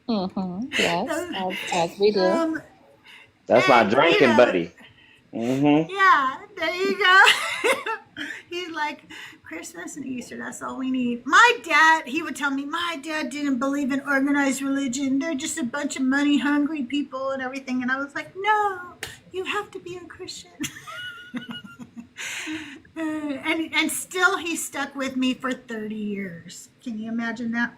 about? Yes, Those- as we do. That's my and, drinking buddy. Mm-hmm. yeah, there you go. He's like, Christmas and Easter, that's all we need. My dad, he would tell me, my dad didn't believe in organized religion. They're just a bunch of money hungry people and everything. And I was like, no, you have to be a Christian. And still he stuck with me for 30 years. Can you imagine that?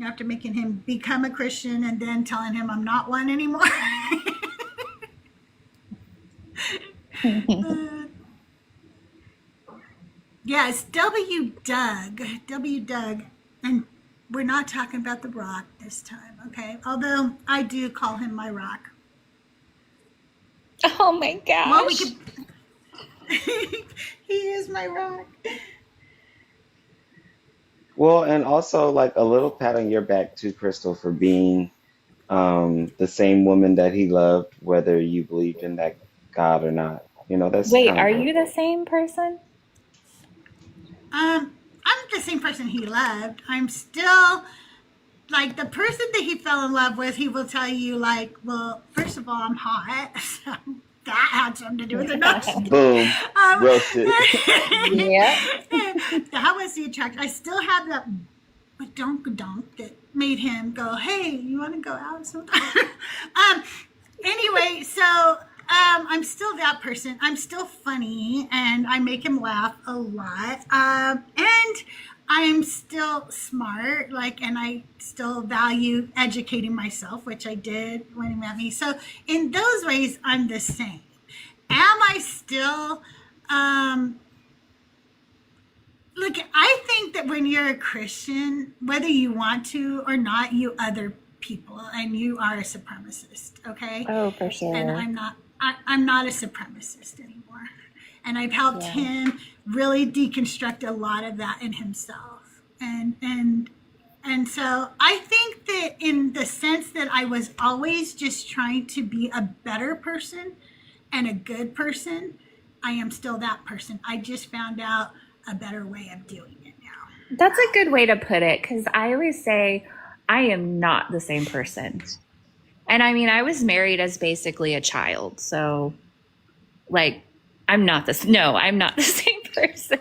After making him become a Christian and then telling him I'm not one anymore. Yes, W. Doug. W. Doug. And we're not talking about the rock this time, okay? Although I do call him my rock. Oh my gosh. Well, we could. He is my rock. Well, and also like a little pat on your back too, Crystal, for being the same woman that he loved, whether you believed in that God or not. You know, that's Wait, kind are of you the same person? I'm the same person he loved. I'm still like the person that he fell in love with. He will tell you, like, well, first of all, I'm hot. So that had something to do with it. No, just kidding. boom, Um, roasted. Yeah. that was the attraction. I still have that badonk that made him go, hey, you want to go out sometime? Anyway, so I'm still that person. I'm still funny, and I make him laugh a lot. And I'm still smart, like, and I still value educating myself, which I did when he met me. So in those ways, I'm the same. Am I still, look, I think that when you're a Christian, whether you want to or not, you other people, and you are a supremacist, okay? Oh, for And sure. I'm not a supremacist anymore. And I've helped Yeah. him really deconstruct a lot of that in himself. And so I think that in the sense that I was always just trying to be a better person and a good person, I am still that person. I just found out a better way of doing it now. That's a good way to put it, because I always say I am not the same person. And I mean, I was married as basically a child. So, like, I'm not the same person.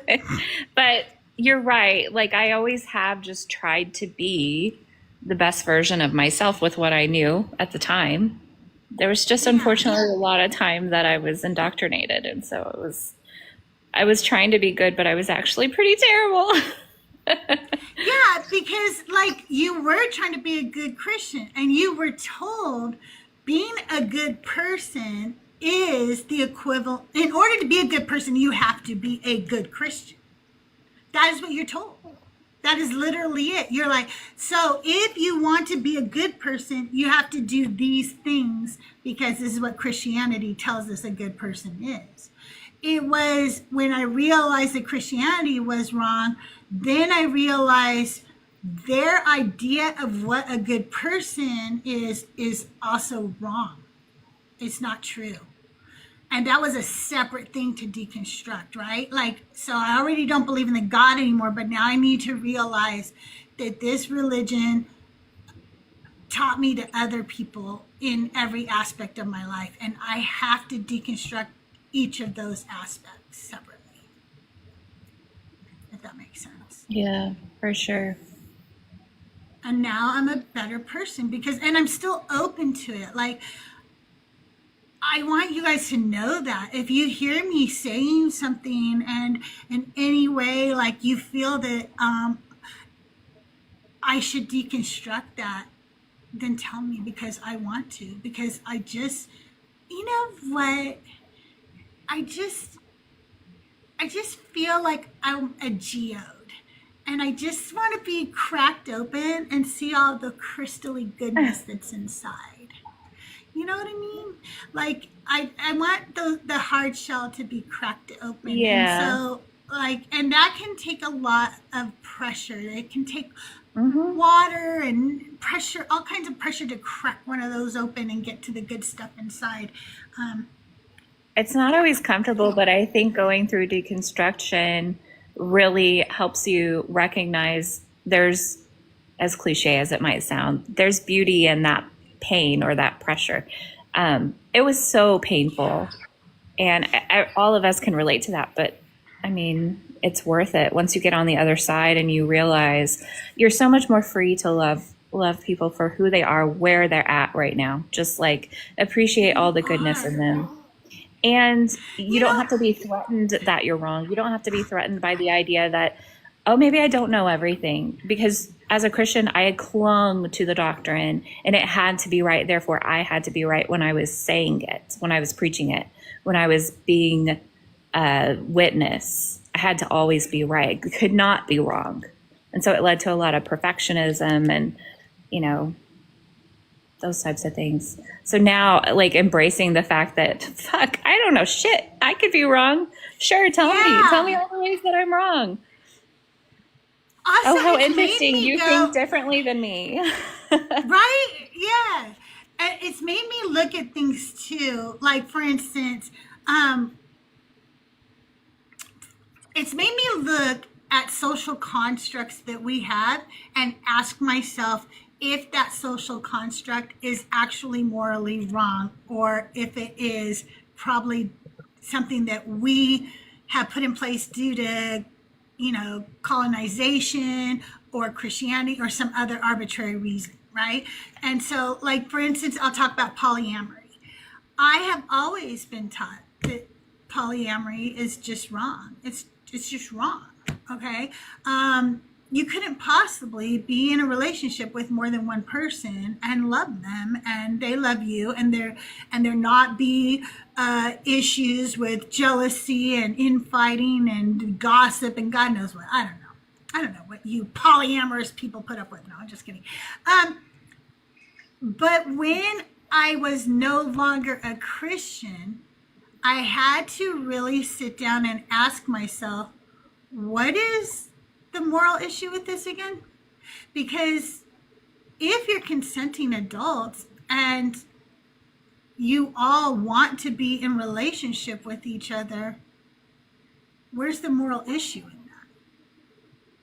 But you're right. Like, I always have just tried to be the best version of myself with what I knew at the time. There was just unfortunately a lot of time that I was indoctrinated. And so I was trying to be good, but I was actually pretty terrible. Yeah, because like you were trying to be a good Christian and you were told being a good person is the equivalent. In order to be a good person, you have to be a good Christian. That is what you're told. That is literally it. You're like, so if you want to be a good person, you have to do these things because this is what Christianity tells us a good person is. It was when I realized that Christianity was wrong, then I realized their idea of what a good person is also wrong. It's not true. And that was a separate thing to deconstruct, right? Like, so I already don't believe in the God anymore, but now I need to realize that this religion taught me to other people in every aspect of my life. And I have to deconstruct each of those aspects separately, if that makes sense. Yeah, for sure. And now I'm a better person and I'm still open to it. Like, I want you guys to know that if you hear me saying something and in any way, like you feel that I should deconstruct that, then tell me, because I want to, because I just, you know what? I just feel like I'm a geode. And I just want to be cracked open and see all the crystally goodness that's inside. You know what I mean? Like, I want the hard shell to be cracked open. Yeah. And so, like, and that can take a lot of pressure. It can take water and pressure, all kinds of pressure to crack one of those open and get to the good stuff inside. It's not always comfortable, but I think going through deconstruction really helps you recognize there's, as cliche as it might sound, there's beauty in that pain or that pressure. It was so painful, and all of us can relate to that. But I mean, it's worth it once you get on the other side and you realize you're so much more free to love people for who they are, where they're at right now. Just like appreciate all the goodness in them. And you don't have to be threatened that you're wrong. You don't have to be threatened by the idea that, oh, maybe I don't know everything. Because as a Christian, I had clung to the doctrine and it had to be right. Therefore, I had to be right when I was saying it, when I was preaching it, when I was being a witness. I had to always be right. Could not be wrong. And so it led to a lot of perfectionism and, those types of things. So now, like, embracing the fact that, fuck, I don't know shit. I could be wrong. Sure, tell me all the ways that I'm wrong. Also, Oh, how it's made interesting. me You go- think differently than me. Right? Yeah. And it's made me look at things too. Like, for instance, it's made me look at social constructs that we have and ask myself if that social construct is actually morally wrong, or if it is probably something that we have put in place due to, colonization or Christianity or some other arbitrary reason, right? And so, like, for instance, I'll talk about polyamory. I have always been taught that polyamory is just wrong. It's just wrong. Okay. You couldn't possibly be in a relationship with more than one person and love them, and they love you, and there not be issues with jealousy and infighting and gossip and God knows what. I don't know what you polyamorous people put up with. No, I'm just kidding. But when I was no longer a Christian, I had to really sit down and ask myself, what is the moral issue with this again? Because if you're consenting adults and you all want to be in relationship with each other, where's the moral issue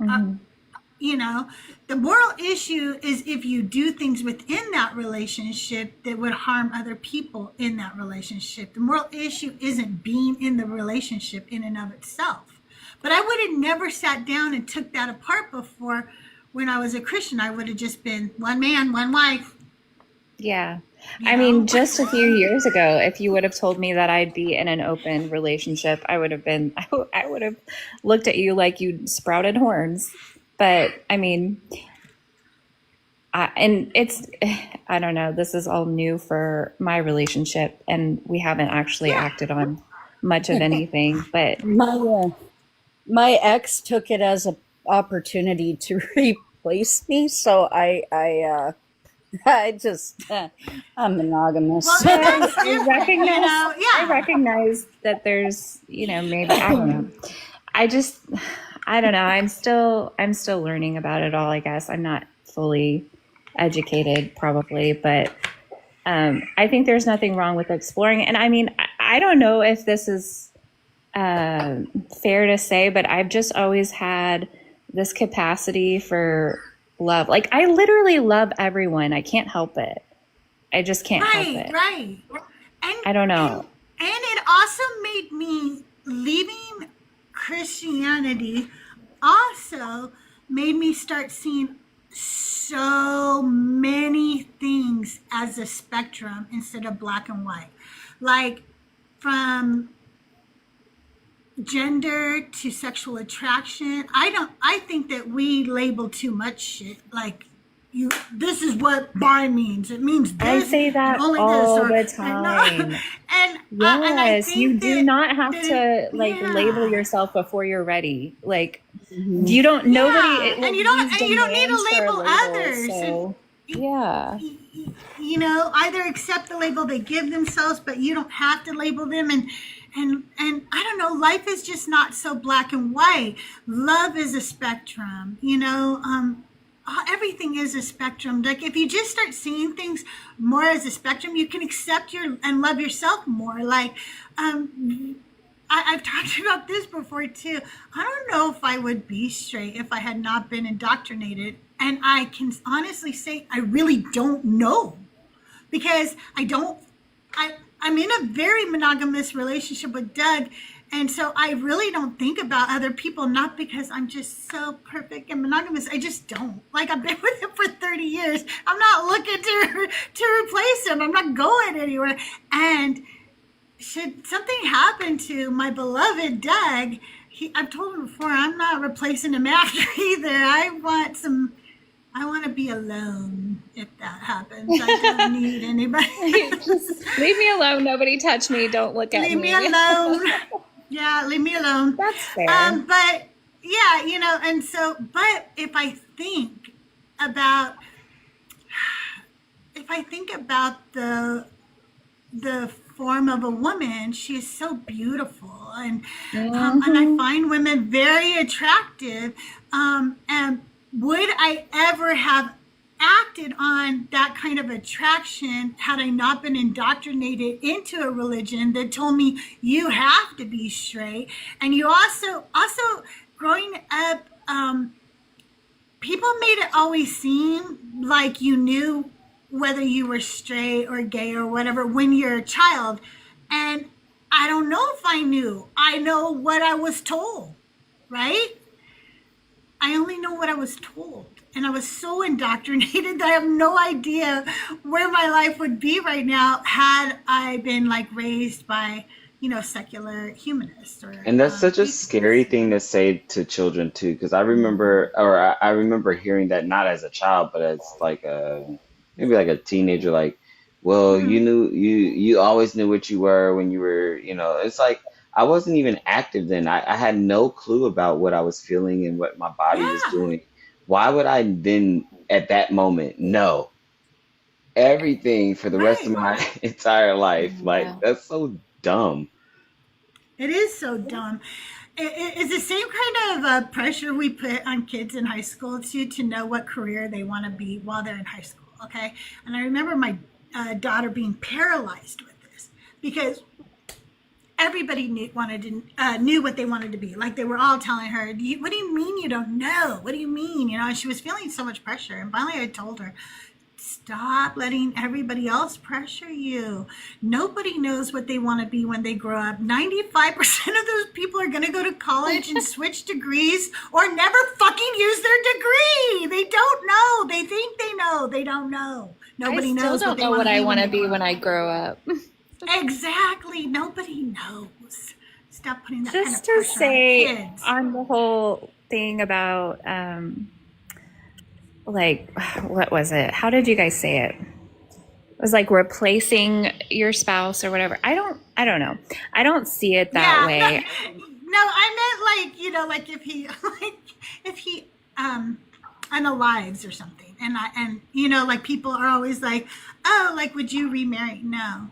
in that? Mm-hmm. The moral issue is if you do things within that relationship that would harm other people in that relationship. The moral issue isn't being in the relationship in and of itself. But I would have never sat down and took that apart before. When I was a Christian, I would have just been one man, one wife. Yeah. I mean, just a few years ago, if you would have told me that I'd be in an open relationship, I would have looked at you like you sprouted horns. But I mean, I don't know, this is all new for my relationship, and we haven't actually acted on much of anything, but My ex took it as an opportunity to replace me, so I'm monogamous. Well, I recognize that there's, maybe, I don't know. I don't know. I'm still learning about it all, I guess. I'm not fully educated probably, but I think there's nothing wrong with exploring. And I mean, I don't know if this is fair to say, but I've just always had this capacity for love. Like, I literally love everyone. I can't help it. I just can't help it. Right. And I don't know. And it also made me, leaving Christianity also made me start seeing so many things as a spectrum instead of black and white. Like, from gender to sexual attraction. I think that we label too much shit. Like, this is bi means. It means this. I say that only all this, the time. And yes, I you think do not have to label yourself before you're ready. Like, you don't. Nobody. And you don't need to label others. So, yeah. Either accept the label they give themselves, but you don't have to label them. And I don't know, life is just not so black and white. Love is a spectrum, everything is a spectrum. Like, if you just start seeing things more as a spectrum, you can accept and love yourself more. Like, I I've talked about this before too. I don't know if I would be straight if I had not been indoctrinated. And I can honestly say I really don't know, because I'm in a very monogamous relationship with Doug. And so I really don't think about other people, not because I'm just so perfect and monogamous. I just don't. Like, I've been with him for 30 years. I'm not looking to replace him. I'm not going anywhere. And should something happen to my beloved Doug, I've told him before, I'm not replacing him after either. I want to be alone if that happens. I don't need anybody. Just leave me alone. Nobody touch me. Don't look at me. Leave me alone. Yeah, leave me alone. That's fair. But yeah, and so, but if I think about the form of a woman, she is so beautiful, and I find women very attractive. And would I ever have acted on that kind of attraction had I not been indoctrinated into a religion that told me you have to be straight? And you also growing up, people made it always seem like you knew whether you were straight or gay or whatever when you're a child. And I don't know if I knew. I know what I was told, right? I only know what I was told. And I was so indoctrinated that I have no idea where my life would be right now had I been like raised by, secular humanists. And that's such a scary thing to say to children too, because I remember hearing that not as a child, but as like maybe like a teenager, like, well, you always knew what you were when you were, it's like I wasn't even active then. I had no clue about what I was feeling and what my body was doing. Why would I then at that moment know everything for the rest of my entire life? Like, that's so dumb. It is so dumb. It's the same kind of pressure we put on kids in high school to know what career they want to be while they're in high school. Okay. And I remember my daughter being paralyzed with this because everybody knew what they wanted to be. Like, they were all telling her, what do you mean you don't know? What do you mean? And she was feeling so much pressure. And finally I told her, stop letting everybody else pressure you. Nobody knows what they want to be when they grow up. 95% of those people are going to go to college and switch degrees or never fucking use their degree. They don't know. They think they know. They don't know. Nobody knows. I still don't know what I want to be when I grow up. Exactly. Nobody knows. Stop putting that kind of Just pressure to say on kids. on the whole thing about like, what was it? How did you guys say it? It was like replacing your spouse or whatever. I don't know. I don't see it that way. No, I meant like, if he unalives or something. And like, people are always like, oh, like, would you remarry? No,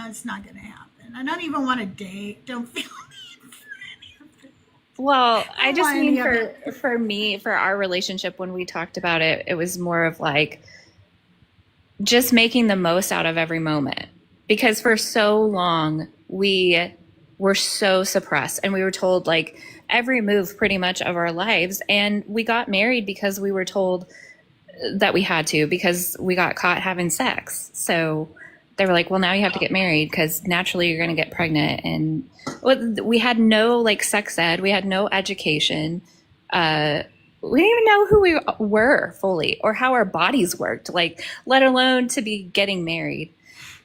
it's not going to happen. I don't even want to date. Don't feel need for any of it. Well, I just mean for me, for our relationship, when we talked about it, it was more of like just making the most out of every moment. Because for so long, we were so suppressed and we were told like every move pretty much of our lives. And we got married because we were told that we had to, because we got caught having sex. So they were like, well, now you have to get married because naturally you're going to get pregnant. And we had no like sex ed. We had no education. We didn't even know who we were fully or how our bodies worked, like, let alone to be getting married.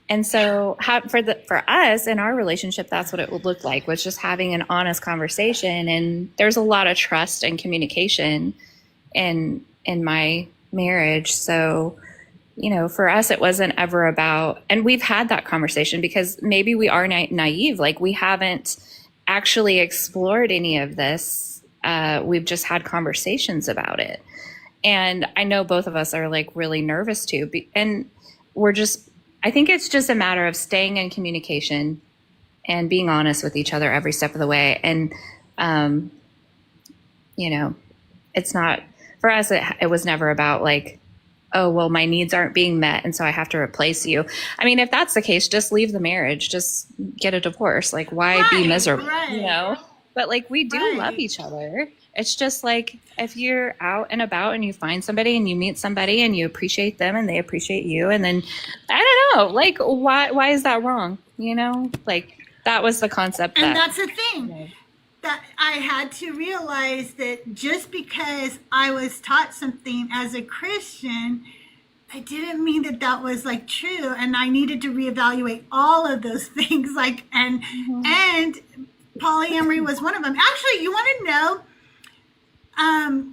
And so for us in our relationship, that's what it would look like, was just having an honest conversation. And there's a lot of trust and communication in my marriage. So, for us, it wasn't ever about, and we've had that conversation because maybe we are naive. Like, we haven't actually explored any of this. We've just had conversations about it. And I know both of us are like really nervous too. And I think it's just a matter of staying in communication and being honest with each other every step of the way. And, it's not, for us, it was never about like oh, well, my needs aren't being met, and so I have to replace you. I mean, if that's the case, just leave the marriage, just get a divorce. Like, why be miserable, you know? But like, we do love each other. It's just like, if you're out and about and you find somebody and you meet somebody and you appreciate them and they appreciate you, and then, I don't know, like, why is that wrong? You know, like, that was the concept. And that's the thing. That I had to realize that just because I was taught something as a Christian, I didn't mean that that was like true, and I needed to reevaluate all of those things. Like, and polyamory was one of them. Actually, you want to know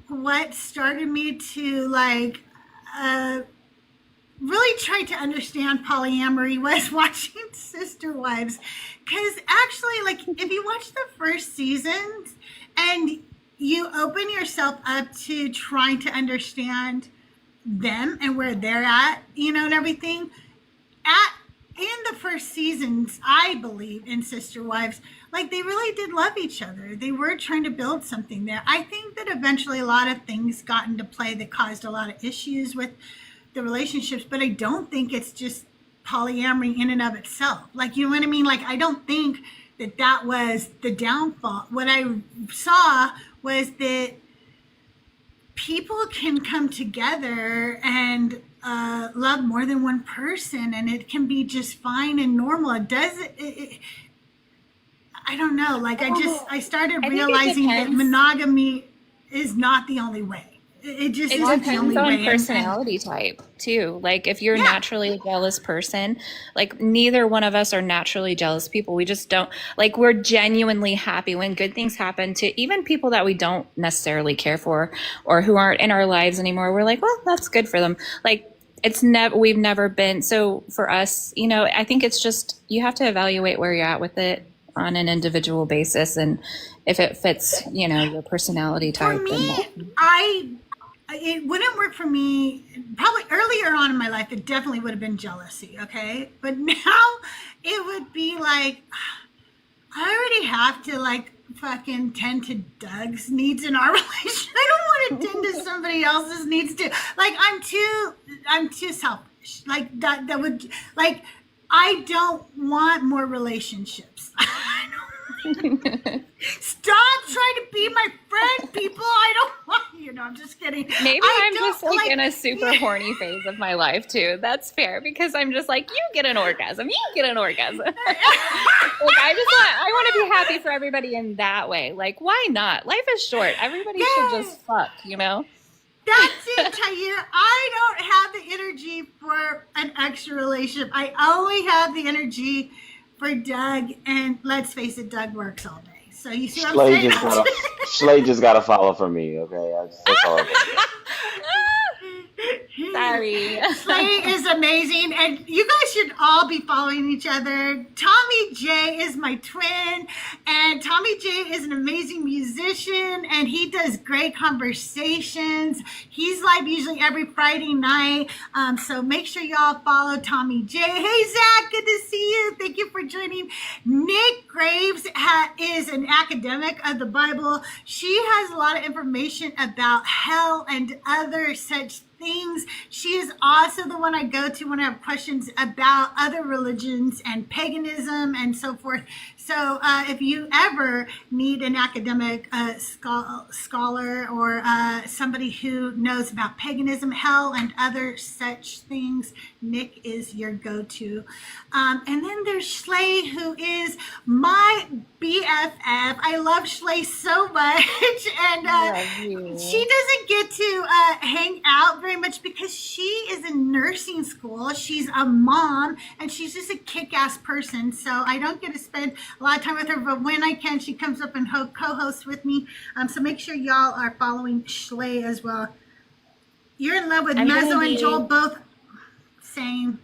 what started me to like really try to understand polyamory was watching Sister Wives. Because actually, like, if you watch the first seasons and you open yourself up to trying to understand them and where they're at, you know, and everything, in the first seasons, I believe, in Sister Wives, like, they really did love each other. They were trying to build something there. I think that eventually a lot of things got into play that caused a lot of issues with the relationships, but I don't think it's just polyamory in and of itself. Like, you know what I mean? Like, I don't think that that was the downfall. What I saw was that people can come together and love more than one person, and it can be just fine and normal. It doesn't, I don't know. Like, I started realizing that monogamy is not the only way. It just isn't the only way. It depends on personality type too. Like, if you're naturally a jealous person, like, neither one of us are naturally jealous people. We just don't, like, we're genuinely happy when good things happen to even people that we don't necessarily care for or who aren't in our lives anymore. We're like, well, that's good for them. Like, we've never been. So for us, you know, I think it's just, you have to evaluate where you're at with it on an individual basis, and if it fits, you know, your personality type. For me, it wouldn't work for me. Probably earlier on in my life, it definitely would have been jealousy, okay? But now it would be like, I already have to like fucking tend to Doug's needs in our relationship. I don't want to tend to somebody else's needs too. Like, I'm too selfish. Like, that would, like, I don't want more relationships. Stop trying to be my friend, people. I don't want, you know, I'm just kidding. Maybe I'm just like in a super horny phase of my life too. That's fair, because I'm just like, you get an orgasm, you get an orgasm. Like, I want to be happy for everybody in that way. Like, why not? Life is short. Everybody should just fuck, you know? That's it, Tayyir. I don't have the energy for an extra relationship. I only have the energy for Doug, and let's face it, Doug works all day. So you see what I'm saying? Schley just got to follow for me, okay? That's all. Sorry. Slay is amazing, and you guys should all be following each other. Tommy J is my twin, and Tommy J is an amazing musician, and he does great conversations. He's live usually every Friday night, so make sure y'all follow Tommy J. Hey, Zach, good to see you. Thank you for joining. Nick Graves is an academic of the Bible. She has a lot of information about hell and other such things. She is also the one I go to when I have questions about other religions and paganism and so forth. So if you ever need an academic scholar or somebody who knows about paganism, hell, and other such things, Nick is your go-to. And then there's Schley, who is my BFF. I love Schley so much. And she doesn't get to hang out very much because she is in nursing school. She's a mom, and she's just a kick-ass person. So I don't get to spend a lot of time with her, but when I can, she comes up and co-hosts with me. So make sure y'all are following Schley as well. You're in love with Mezzo and Joel, both same.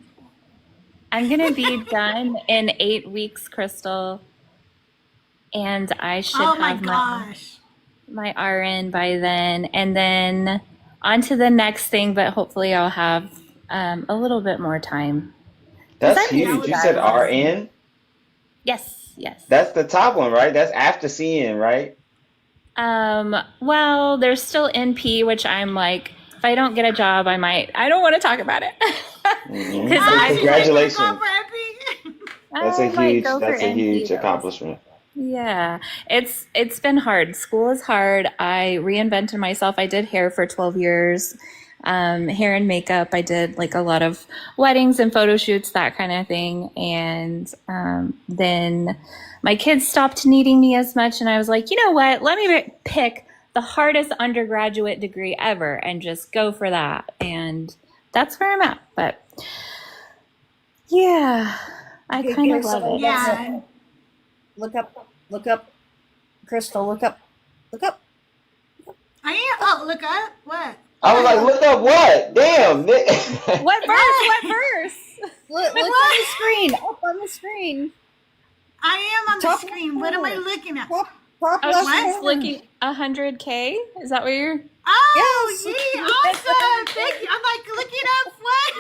I'm going to be done in 8 weeks, Crystal. And I should have my RN by then. And then on to the next thing, but hopefully I'll have a little bit more time. That's huge. You said RN? Yes. That's the top one, right? That's after CN, right? Well, there's still NP, which I'm like if I don't get a job, I don't want to talk about it. Mhm. Because But I congratulations. That's a might go for huge NP though. accomplishment. Yeah, it's been hard. School is hard. I reinvented myself. I did hair for 12 years, hair and makeup. I did like a lot of weddings and photo shoots, that kind of thing. And then my kids stopped needing me as much, and I was like, you know what? Let me pick the hardest undergraduate degree ever and just go for that. And that's where I'm at. But yeah, I Okay, kind of Crystal, love it. Yeah. look up, Crystal, look up. I am. Oh, look up. What? I was like, look up what? Damn. What verse? What verse? Look on the screen. Up on the screen. I am on the Top screen. What am I looking at? Top Oh, left she's corner. looking 100K. Is that what you're? Oh, Yes. yay, awesome. Thank you. I'm like looking up what?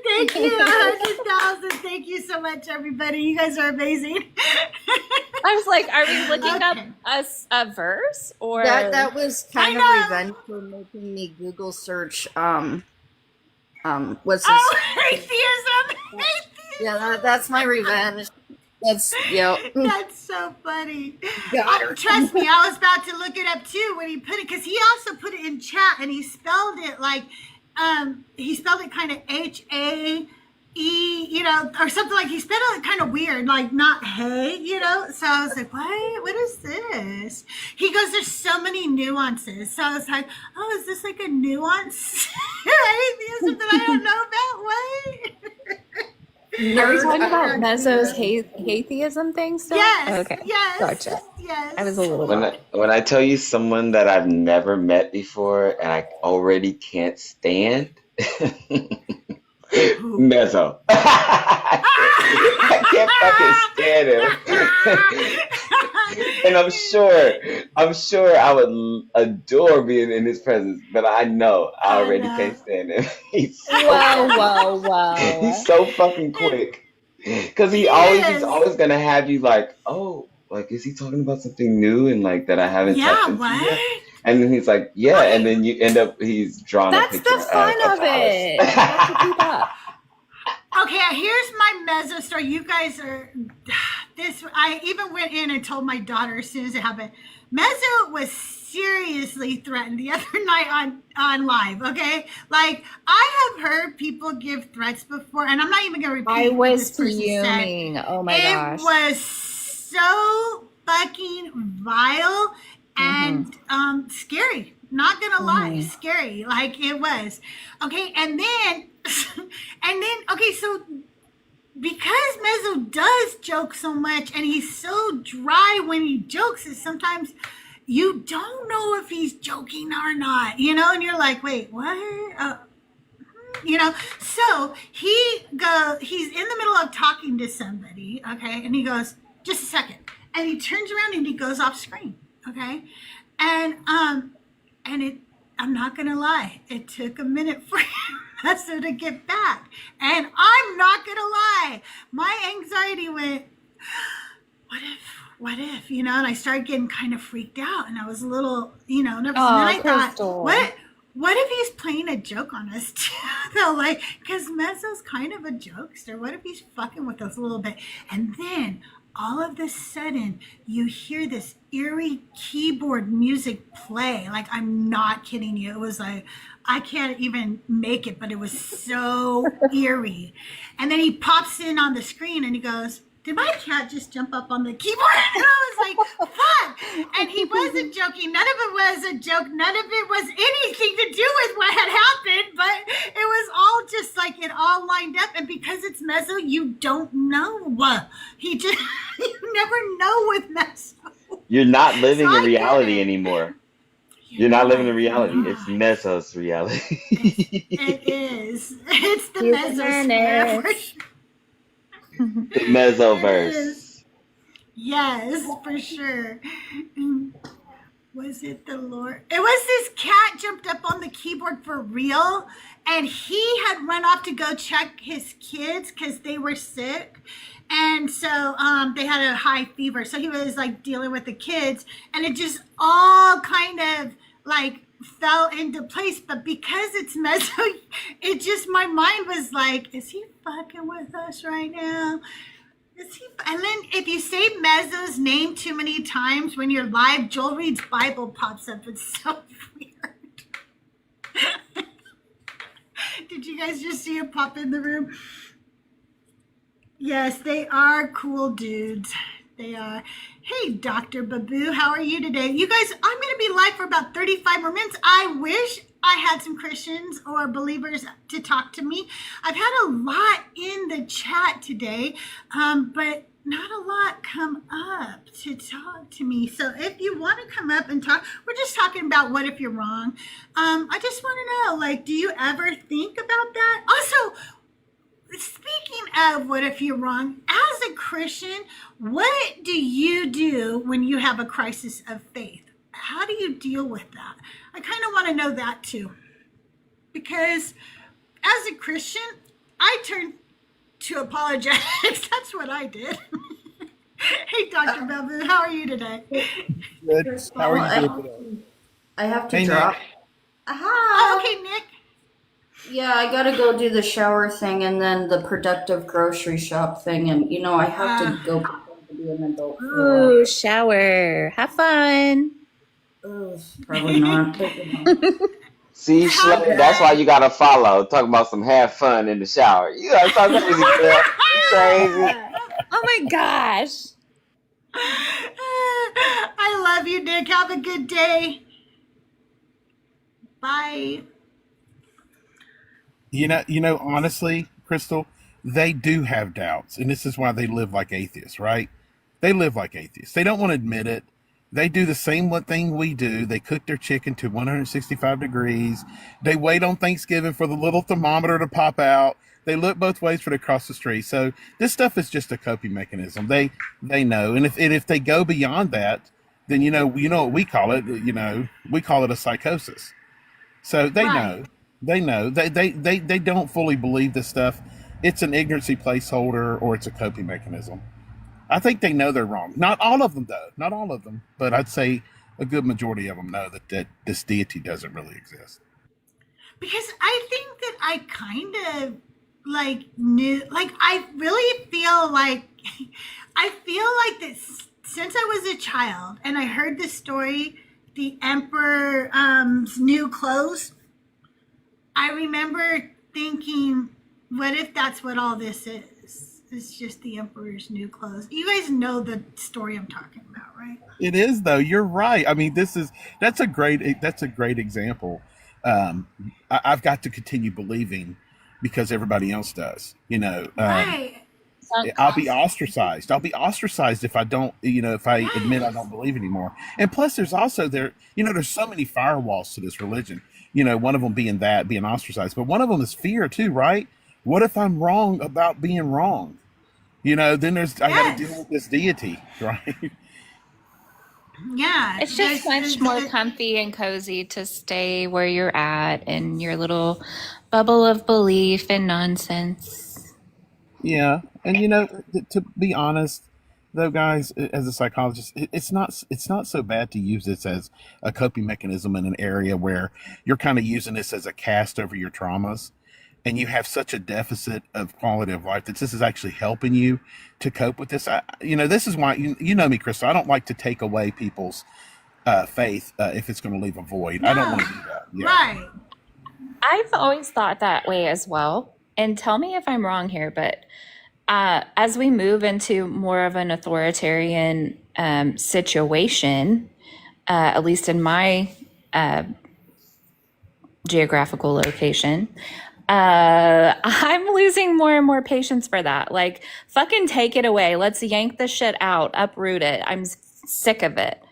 Thank you, 100,000. Thank you so much, everybody. You guys are amazing. I was like, are we looking up Okay. a verse or? That was kind of know. revenge for making me Google search what's this? Oh, atheism. Yeah, that's my revenge. That's That's so funny. Got her. Trust me, I was about to look it up too when he put it, because he also put it in chat and he spelled it like, he spelled it kind of HAE, or something, like he spelled it kind of weird, like not hey, So I was like, what is this? He goes, there's so many nuances. So I was like, oh, is this like a nuance atheism that I don't know about? What? Are we talking about Mezzo's atheism thing still? Yes. Okay. Yes. Gotcha. Yes. I was a little. When I tell you someone that I've never met before and I already can't stand, Mezzo. I can't fucking stand him. And I'm sure I would adore being in his presence, but I know I already can't stand him. He's so fucking quick. Because he's always gonna have you like, oh, like, is he talking about something new and like that I haven't tapped into yet? And then he's like, yeah, and then you end up he's drawn a picture. That's the fun of it. You have to keep up. Okay, here's my Mezzo story. You guys are this. I even went in and told my daughter as soon as it happened. Mezzo was seriously threatened the other night on live. Okay, like I have heard people give threats before, and I'm not even gonna repeat. I what was this person said. fuming. Oh my gosh. It was so fucking vile and scary. Not gonna lie, scary. Like it was. Okay, and then okay, so because Mezzo does joke so much and he's so dry when he jokes, is sometimes you don't know if he's joking or not, and you're like, wait, what? So he's in the middle of talking to somebody, okay, and he goes, just a second, and he turns around and he goes off screen, okay, and I'm not gonna lie, it took a minute for Mezzo to get back, and I'm not gonna lie, my anxiety went, what if, and I started getting kind of freaked out, and I was a little, nervous, and then I Crystal. thought, what if he's playing a joke on us too, though, like, because Mezzo's kind of a jokester, what if he's fucking with us a little bit, and then all of a sudden you hear this eerie keyboard music play, like, I'm not kidding you, it was like, I can't even make it, but it was so eerie, and then he pops in on the screen and he goes, did my cat just jump up on the keyboard? And I was like, fuck. And he wasn't joking. None of it was a joke. None of it was anything to do with what had happened. But it was all just like it all lined up. And because it's Mezzo, you don't know. You never know with Mezzo. You're not living So in I reality get it. anymore. You're not living in reality. It's Mezzo's reality. It is. It's the He's Mezzo in square it. for sure. The Mezzoverse. Yes, for sure. Was it the Lord? It was this cat jumped up on the keyboard for real, and he had run off to go check his kids because they were sick. And so they had a high fever. So he was like dealing with the kids, and it just all kind of like fell into place. But because it's Mezzo, it just, my mind was like, is he fucking with us right now? Is he? And then if you say Mezzo's name too many times when you're live, Joel Reed's Bible pops up. It's so weird. Did you guys just see it pop in the room? Yes, they are cool dudes. They are. Hey, Dr. Babu, how are you today? You guys, I'm going to be live for about 35 more minutes. I wish I had some Christians or believers to talk to me. I've had a lot in the chat today, but not a lot come up to talk to me. So if you want to come up and talk, we're just talking about what if you're wrong. I just want to know, like, do you ever think about that? Also, speaking of what if you're wrong, as a Christian, what do you do when you have a crisis of faith? How do you deal with that? I kind of want to know that too. Because as a Christian, I turn to apologetics. That's what I did. Hey, Dr. Babu, how are you today? Good. How are you doing today? I have to Hey, drop. Nick. Aha! Oh, okay, Nick. Yeah, I gotta go do the shower thing and then the productive grocery shop thing, and I have to go pretend to be an adult for a while. Ooh, shower. Have fun. Ugh, probably not. But, See, How Shlay, that's why good. you gotta follow. Talk about some have fun in the shower. You gotta talk crazy, girl. You crazy. Oh my gosh. I love you, Nick. Have a good day. Bye. Honestly, Crystal, they do have doubts, and this is why they live like atheists, right? They live like atheists. They don't want to admit it. They do the same thing we do. They cook their chicken to 165 degrees. They wait on Thanksgiving for the little thermometer to pop out. They look both ways for to cross the street. So this stuff is just a coping mechanism. They know, and if they go beyond that, then what we call it. We call it a psychosis. So they Right. know. They know. They don't fully believe this stuff. It's an ignorancy placeholder, or it's a coping mechanism. I think they know they're wrong. Not all of them, though. Not all of them. But I'd say a good majority of them know that this deity doesn't really exist. Because I think that I kind of like knew, like, I really feel like, I feel like this since I was a child and I heard this story, the emperor's new clothes. I remember thinking, what if that's what all this is? It's just the emperor's new clothes. You guys know the story I'm talking about, right? It is, though. You're right. I mean, that's a great example. I've got to continue believing because everybody else does. Right. I'll be ostracized. I'll be ostracized if I don't, if I admit I don't believe anymore. And plus, there's also there's so many firewalls to this religion. One of them being ostracized, but one of them is fear too, right? What if I'm wrong about being wrong? Then I got to deal with this deity, right? Yeah. It's just much more comfy and cozy to stay where you're at in your little bubble of belief and nonsense. Yeah, and to be honest, though, guys, as a psychologist, it's not so bad to use this as a coping mechanism in an area where you're kind of using this as a cast over your traumas, and you have such a deficit of quality of life that this is actually helping you to cope with this. This is why you know me, Crystal. I don't like to take away people's faith if it's going to leave a void. I don't want to do that. Yeah. Right. I've always thought that way as well. And tell me if I'm wrong here, but as we move into more of an authoritarian situation, at least in my geographical location, I'm losing more and more patience for that. Like, fucking take it away. Let's yank the shit out, uproot it. I'm sick of it.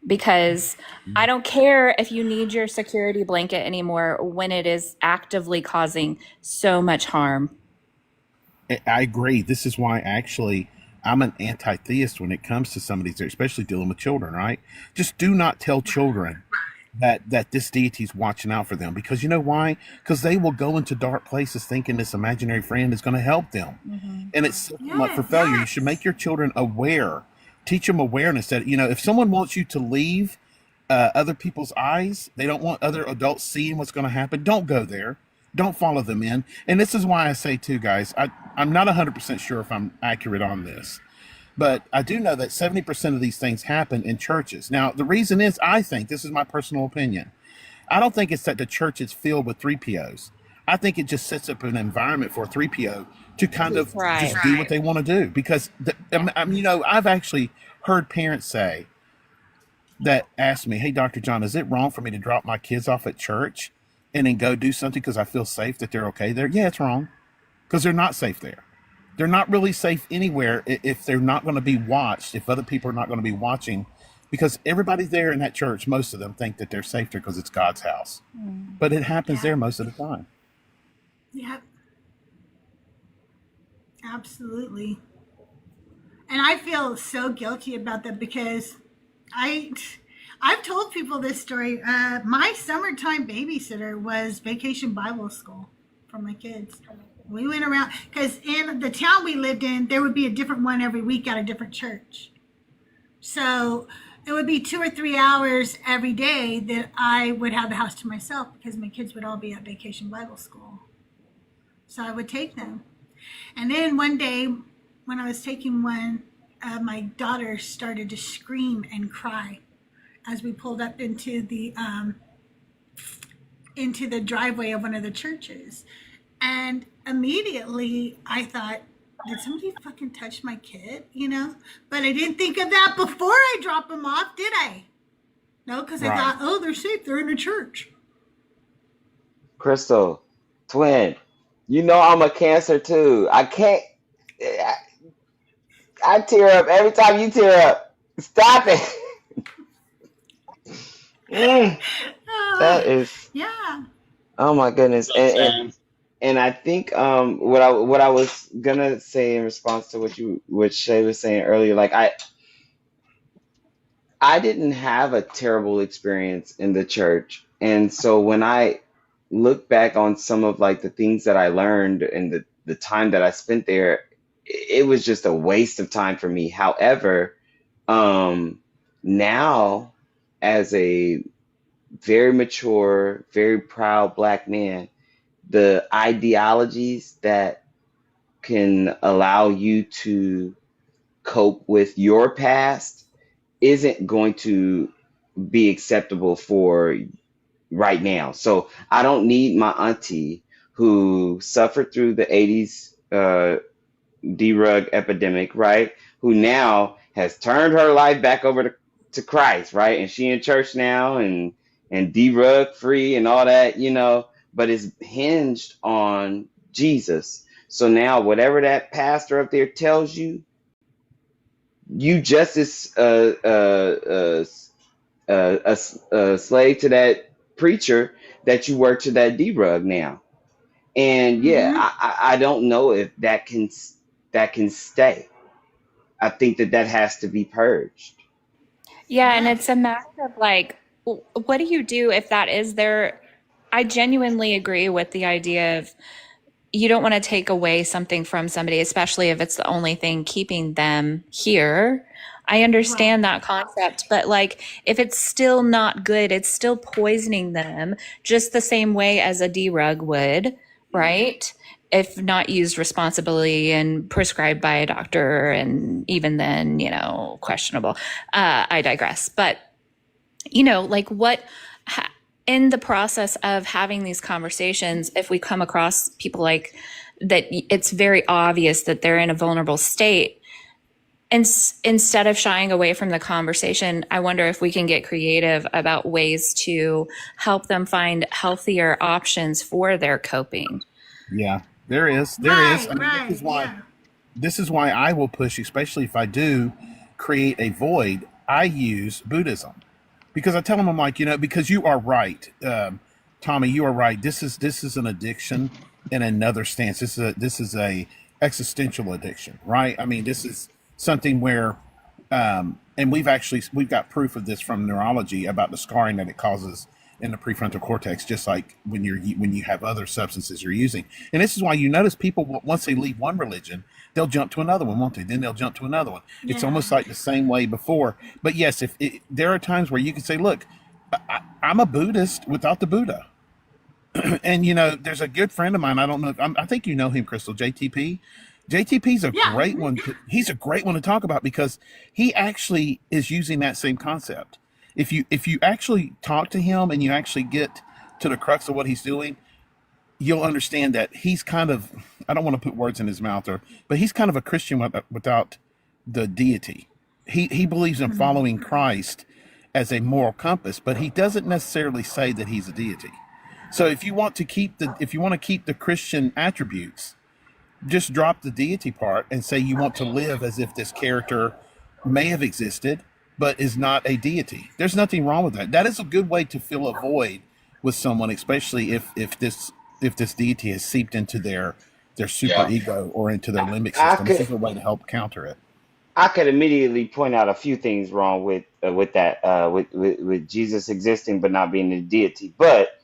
Because I don't care if you need your security blanket anymore when it is actively causing so much harm. I agree. This is why actually I'm an anti-theist when it comes to some of these, especially dealing with children, right? Just do not tell children that this deity's watching out for them. Because you know why? Because they will go into dark places thinking this imaginary friend is going to help them, and it's setting them up for failure. You should make your children aware, teach them awareness that, you know, if someone wants you to leave other people's eyes, they don't want other adults seeing what's going to happen, don't go there. Don't follow them in. And this is why I say too, guys, I'm not 100% sure if I'm accurate on this, but I do know that 70% of these things happen in churches. Now, the reason is, I think, this is my personal opinion, I don't think it's that the church is filled with 3POs. I think it just sets up an environment for a 3PO to kind of just do what they want to do. Because, you know, I've actually heard parents say that ask me, hey, Dr. John, is it wrong for me to drop my kids off at church and then go do something because I feel safe that they're okay there? Yeah, it's wrong, because they're not safe there. They're not really safe anywhere if they're not going to be watched, if other people are not going to be watching, because everybody there in that church, most of them think that they're safe there because it's God's house. But it happens there most of the time. Yep. Absolutely. And I feel so guilty about that because I've told people this story. My summertime babysitter was Vacation Bible School for my kids. We went around because in the town we lived in, there would be a different one every week at a different church. So it would be 2 or 3 hours every day that I would have the house to myself because my kids would all be at Vacation Bible School. So I would take them. And then one day when I was taking one, my daughter started to scream and cry as we pulled up into the driveway of one of the churches. And immediately I thought, did somebody fucking touch my kid, you know? But I didn't think of that before I dropped them off, did I? No, because I thought, oh, they're safe. They're in a church. Crystal, twin, you know I'm a Cancer too. I can't. I tear up every time you tear up. Stop it. That is. Yeah. Oh my goodness. And I think what I was gonna say in response to what Shay was saying earlier, like I didn't have a terrible experience in the church, and so when I look back on some of like the things that I learned and the time that I spent there, it was just a waste of time for me. However, now as a very mature, very proud Black man, the ideologies that can allow you to cope with your past isn't going to be acceptable for right now. So I don't need my auntie who suffered through the 80s D-rug epidemic, right? Who now has turned her life back over to Christ, right? And she in church now and D-rug free and all that, you know, but it's hinged on Jesus. So now whatever that pastor up there tells you, you just as a slave to that preacher that you were to that D-rug now. And yeah, I don't know if that can stay. I think that has to be purged. Yeah, and it's a matter of like, what do you do if that is there? I genuinely agree with the idea of you don't want to take away something from somebody, especially if it's the only thing keeping them here. I understand that concept, but like if it's still not good, it's still poisoning them just the same way as a D-rug would, right? If not used responsibly and prescribed by a doctor, and even then, you know, questionable. I digress. But, you know, like in the process of having these conversations, if we come across people like that, it's very obvious that they're in a vulnerable state. And instead of shying away from the conversation, I wonder if we can get creative about ways to help them find healthier options for their coping. Yeah, there is. I mean, this is why I will push, especially if I do create a void, I use Buddhism. Because I tell them, I'm like, you know, because you are right, Tommy, you are right. This is an addiction in another stance. This is a existential addiction, right? I mean, this is something where And we've got proof of this from neurology about the scarring that it causes in the prefrontal cortex, just like when you have other substances you're using. And this is why you notice people, once they leave one religion, they'll jump to another one, won't they? Then they'll jump to another one. It's Yeah. almost like the same way before. But yes, there are times where you can say, look, I'm a Buddhist without the Buddha. And there's a good friend of mine. I don't know. I think you know him, Crystal, JTP. JTP's a Yeah. great one. He's a great one to talk about because he actually is using that same concept. If you actually talk to him and you actually get to the crux of what he's doing, you'll understand that he's kind of, I don't want to put words in his mouth, but he's kind of a Christian without the deity. He believes in following Christ as a moral compass, but he doesn't necessarily say that he's a deity. So if you want to keep the Christian attributes, just drop the deity part and say you want to live as if this character may have existed but is not a deity. There's nothing wrong with that. That is a good way to fill a void with someone, especially if this deity has seeped into their super ego or into their limbic system. This is a way to help counter it. I could immediately point out a few things wrong with that with Jesus existing but not being a deity. But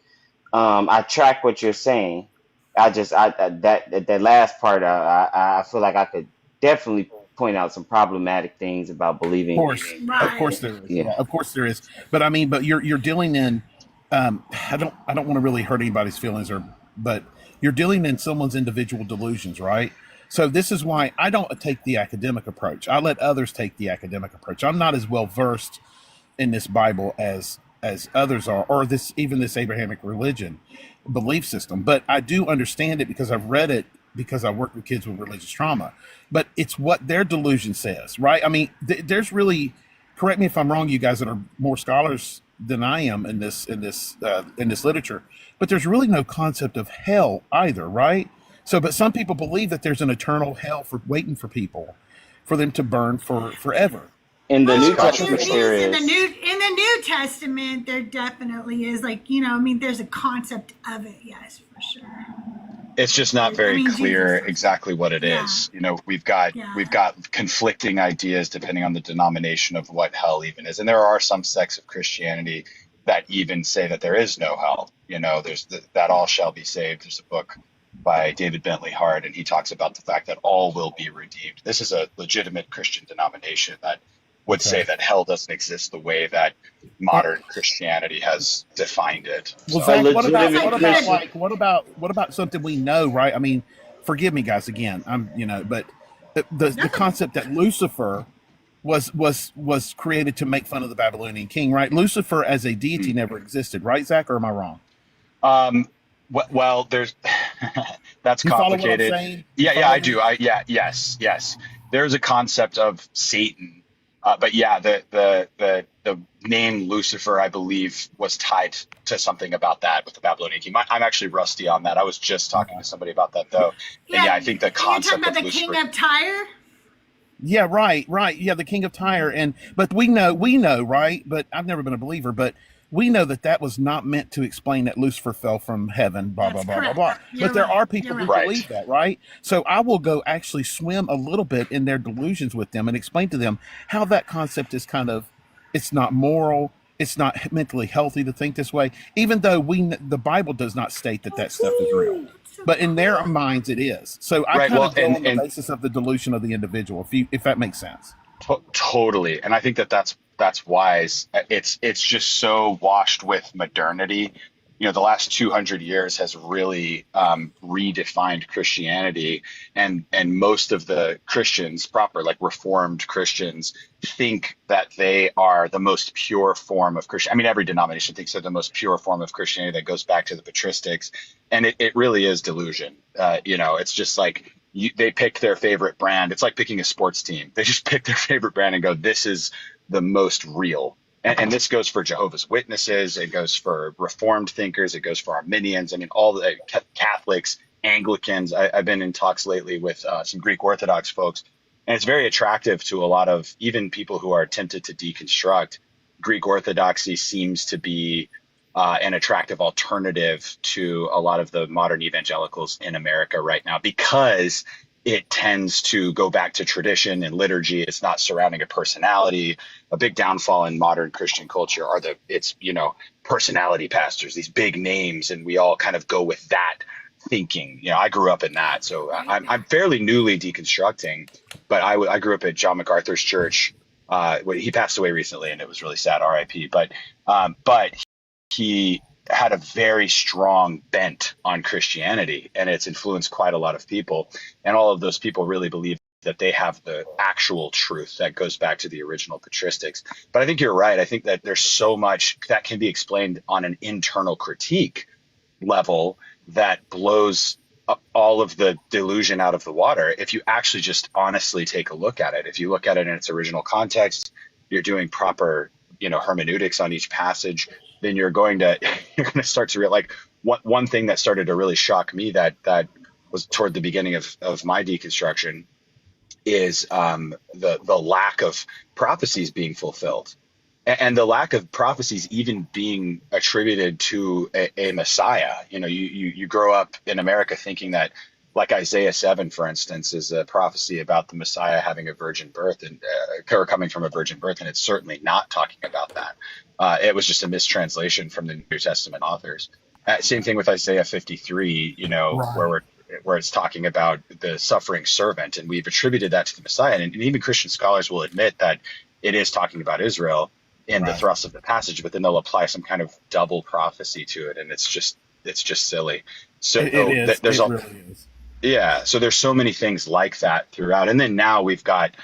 I track what you're saying. That last part, I feel like I could definitely point out some problematic things about believing. Of course there is. Yeah, of course there is. But I mean, but you're dealing in. I don't want to really hurt anybody's feelings, but you're dealing in someone's individual delusions, right? So this is why I don't take the academic approach. I let others take the academic approach. I'm not as well versed in this Bible as others are, or this Abrahamic religion belief system. But I do understand it because I've read it, because I work with kids with religious trauma. But it's what their delusion says, right? I mean, there's really, correct me if I'm wrong, you guys that are more scholars than I am in this literature, but there's really no concept of hell either, right? So, but some people believe that there's an eternal hell waiting for people, for them to burn forever. In the New Testament, there is. In the New Testament, there definitely is, there's a concept of it, yes, for sure. It's just not very clear exactly what it is. We've got conflicting ideas depending on the denomination of what hell even is. And there are some sects of Christianity that even say that there is no hell. There's that all shall be saved. There's a book by David Bentley Hart, and he talks about the fact that all will be redeemed. This is a legitimate Christian denomination that would say that hell doesn't exist the way that modern Christianity has defined it. Well, So, Zach, what about something we know, right? I mean, forgive me, guys, again. But the concept that Lucifer was created to make fun of the Babylonian king, right? Lucifer as a deity never existed, right, Zach? Or am I wrong? well, there's that's You follow what I'm complicated. saying? Yeah, I do. Yes. There's a concept of Satan. But yeah, the name Lucifer, I believe, was tied to something about that with the Babylonian king. I'm actually rusty on that. I was just talking to somebody about that though. And yeah, I think the concept You're talking about the Lucifer, king of Tyre? Yeah, right. Yeah, the king of Tyre. But we know, right? But I've never been a believer, but we know that was not meant to explain that Lucifer fell from heaven, blah, blah, blah, blah, blah. But there are people who believe that, right? So I will go actually swim a little bit in their delusions with them and explain to them how that concept is it's not moral, it's not mentally healthy to think this way, even though the Bible does not state that stuff is real. But in their minds, it is. So I go on the basis of the delusion of the individual, if that makes sense. Totally. And I think that's wise. It's just so washed with modernity. The last 200 years has really redefined Christianity, and most of the Christians proper, like Reformed Christians, think that they are the most pure form of Christianity. I mean, every denomination thinks they're the most pure form of Christianity that goes back to the patristics, and it really is delusion. It's just like they pick their favorite brand. It's like picking a sports team. They just pick their favorite brand and go, this is the most real. And this goes for Jehovah's Witnesses. It goes for Reformed thinkers. It goes for Arminians. I mean, all the Catholics, Anglicans. I've been in talks lately with some Greek Orthodox folks, and it's very attractive to a lot of even people who are tempted to deconstruct. Greek Orthodoxy seems to be an attractive alternative to a lot of the modern evangelicals in America right now, because it tends to go back to tradition and liturgy. It's not surrounding a personality. A big downfall in modern Christian culture are personality pastors, these big names, and we all kind of go with that thinking. I grew up in that, so I'm fairly newly deconstructing. But I grew up at John MacArthur's church. He passed away recently, and it was really sad, R.I.P. But he had a very strong bent on Christianity, and it's influenced quite a lot of people. And all of those people really believe that they have the actual truth that goes back to the original patristics. But I think you're right. I think that there's so much that can be explained on an internal critique level that blows all of the delusion out of the water if you actually just honestly take a look at it. If you look at it in its original context, you're doing proper hermeneutics on each passage, then you're going to start to realize, like, one thing that started to really shock me that was toward the beginning of my deconstruction is the lack of prophecies being fulfilled, and the lack of prophecies even being attributed to a Messiah. You grow up in America thinking that, like Isaiah 7, for instance, is a prophecy about the Messiah having a virgin birth or coming from a virgin birth, and it's certainly not talking about that. It was just a mistranslation from the New Testament authors. Same thing with Isaiah 53, Right. where it's talking about the suffering servant, and we've attributed that to the Messiah. And even Christian scholars will admit that it is talking about Israel in the Right. thrust of the passage, but then they'll apply some kind of double prophecy to it, and it's just silly. So It is. there's It a really is. Yeah, so there's so many things like that throughout, and then now we've got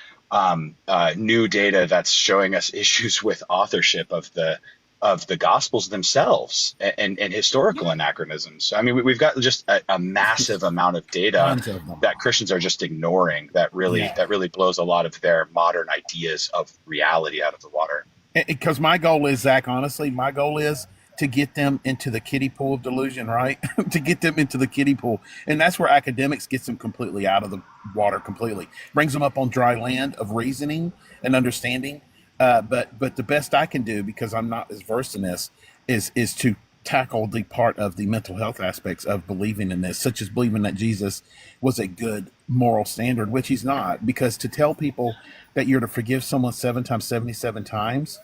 new data that's showing us issues with authorship of the Gospels themselves, and historical anachronisms. I mean, we've got just a massive amount of data Tons of them. that Christians are just ignoring. That Yeah. really blows a lot of their modern ideas of reality out of the water. Because my goal is, Zach, honestly, my goal is to get them into the kiddie pool of delusion, right? To get them into the kiddie pool. And that's where academics gets them completely out of the water completely. Brings them up on dry land of reasoning and understanding. But the best I can do, because I'm not as versed in this, is to tackle the part of the mental health aspects of believing in this, such as believing that Jesus was a good moral standard, which he's not. Because to tell people that you're to forgive someone 7 times, 77 times,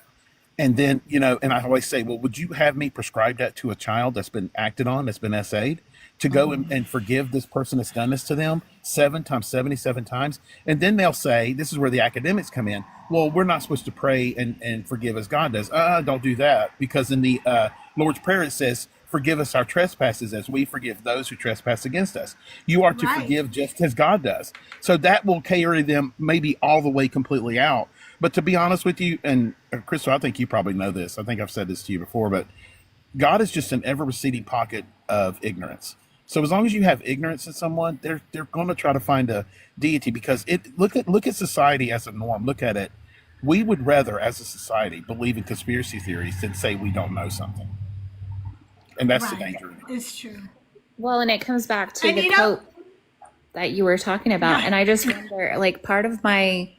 and then, and I always say, well, would you have me prescribe that to a child that's been acted on, that's been essayed, to go and forgive this person that's done this to them 7 times, 77 times? And then they'll say, this is where the academics come in. Well, we're not supposed to pray and forgive as God does. Don't do that, because in the Lord's Prayer it says, forgive us our trespasses as we forgive those who trespass against us. You are to Right. forgive just as God does. So that will carry them maybe all the way completely out. But to be honest with you, and Crystal, I think you probably know this. I think I've said this to you before, but God is just an ever receding pocket of ignorance. So as long as you have ignorance in someone, they're going to try to find a deity, because look at society as a norm. Look at it. We would rather, as a society, believe in conspiracy theories than say we don't know something, and that's the Right. danger in it. It's true. Well, and it comes back to And the quote that you were talking about. Yeah. And I just wonder, like, part of my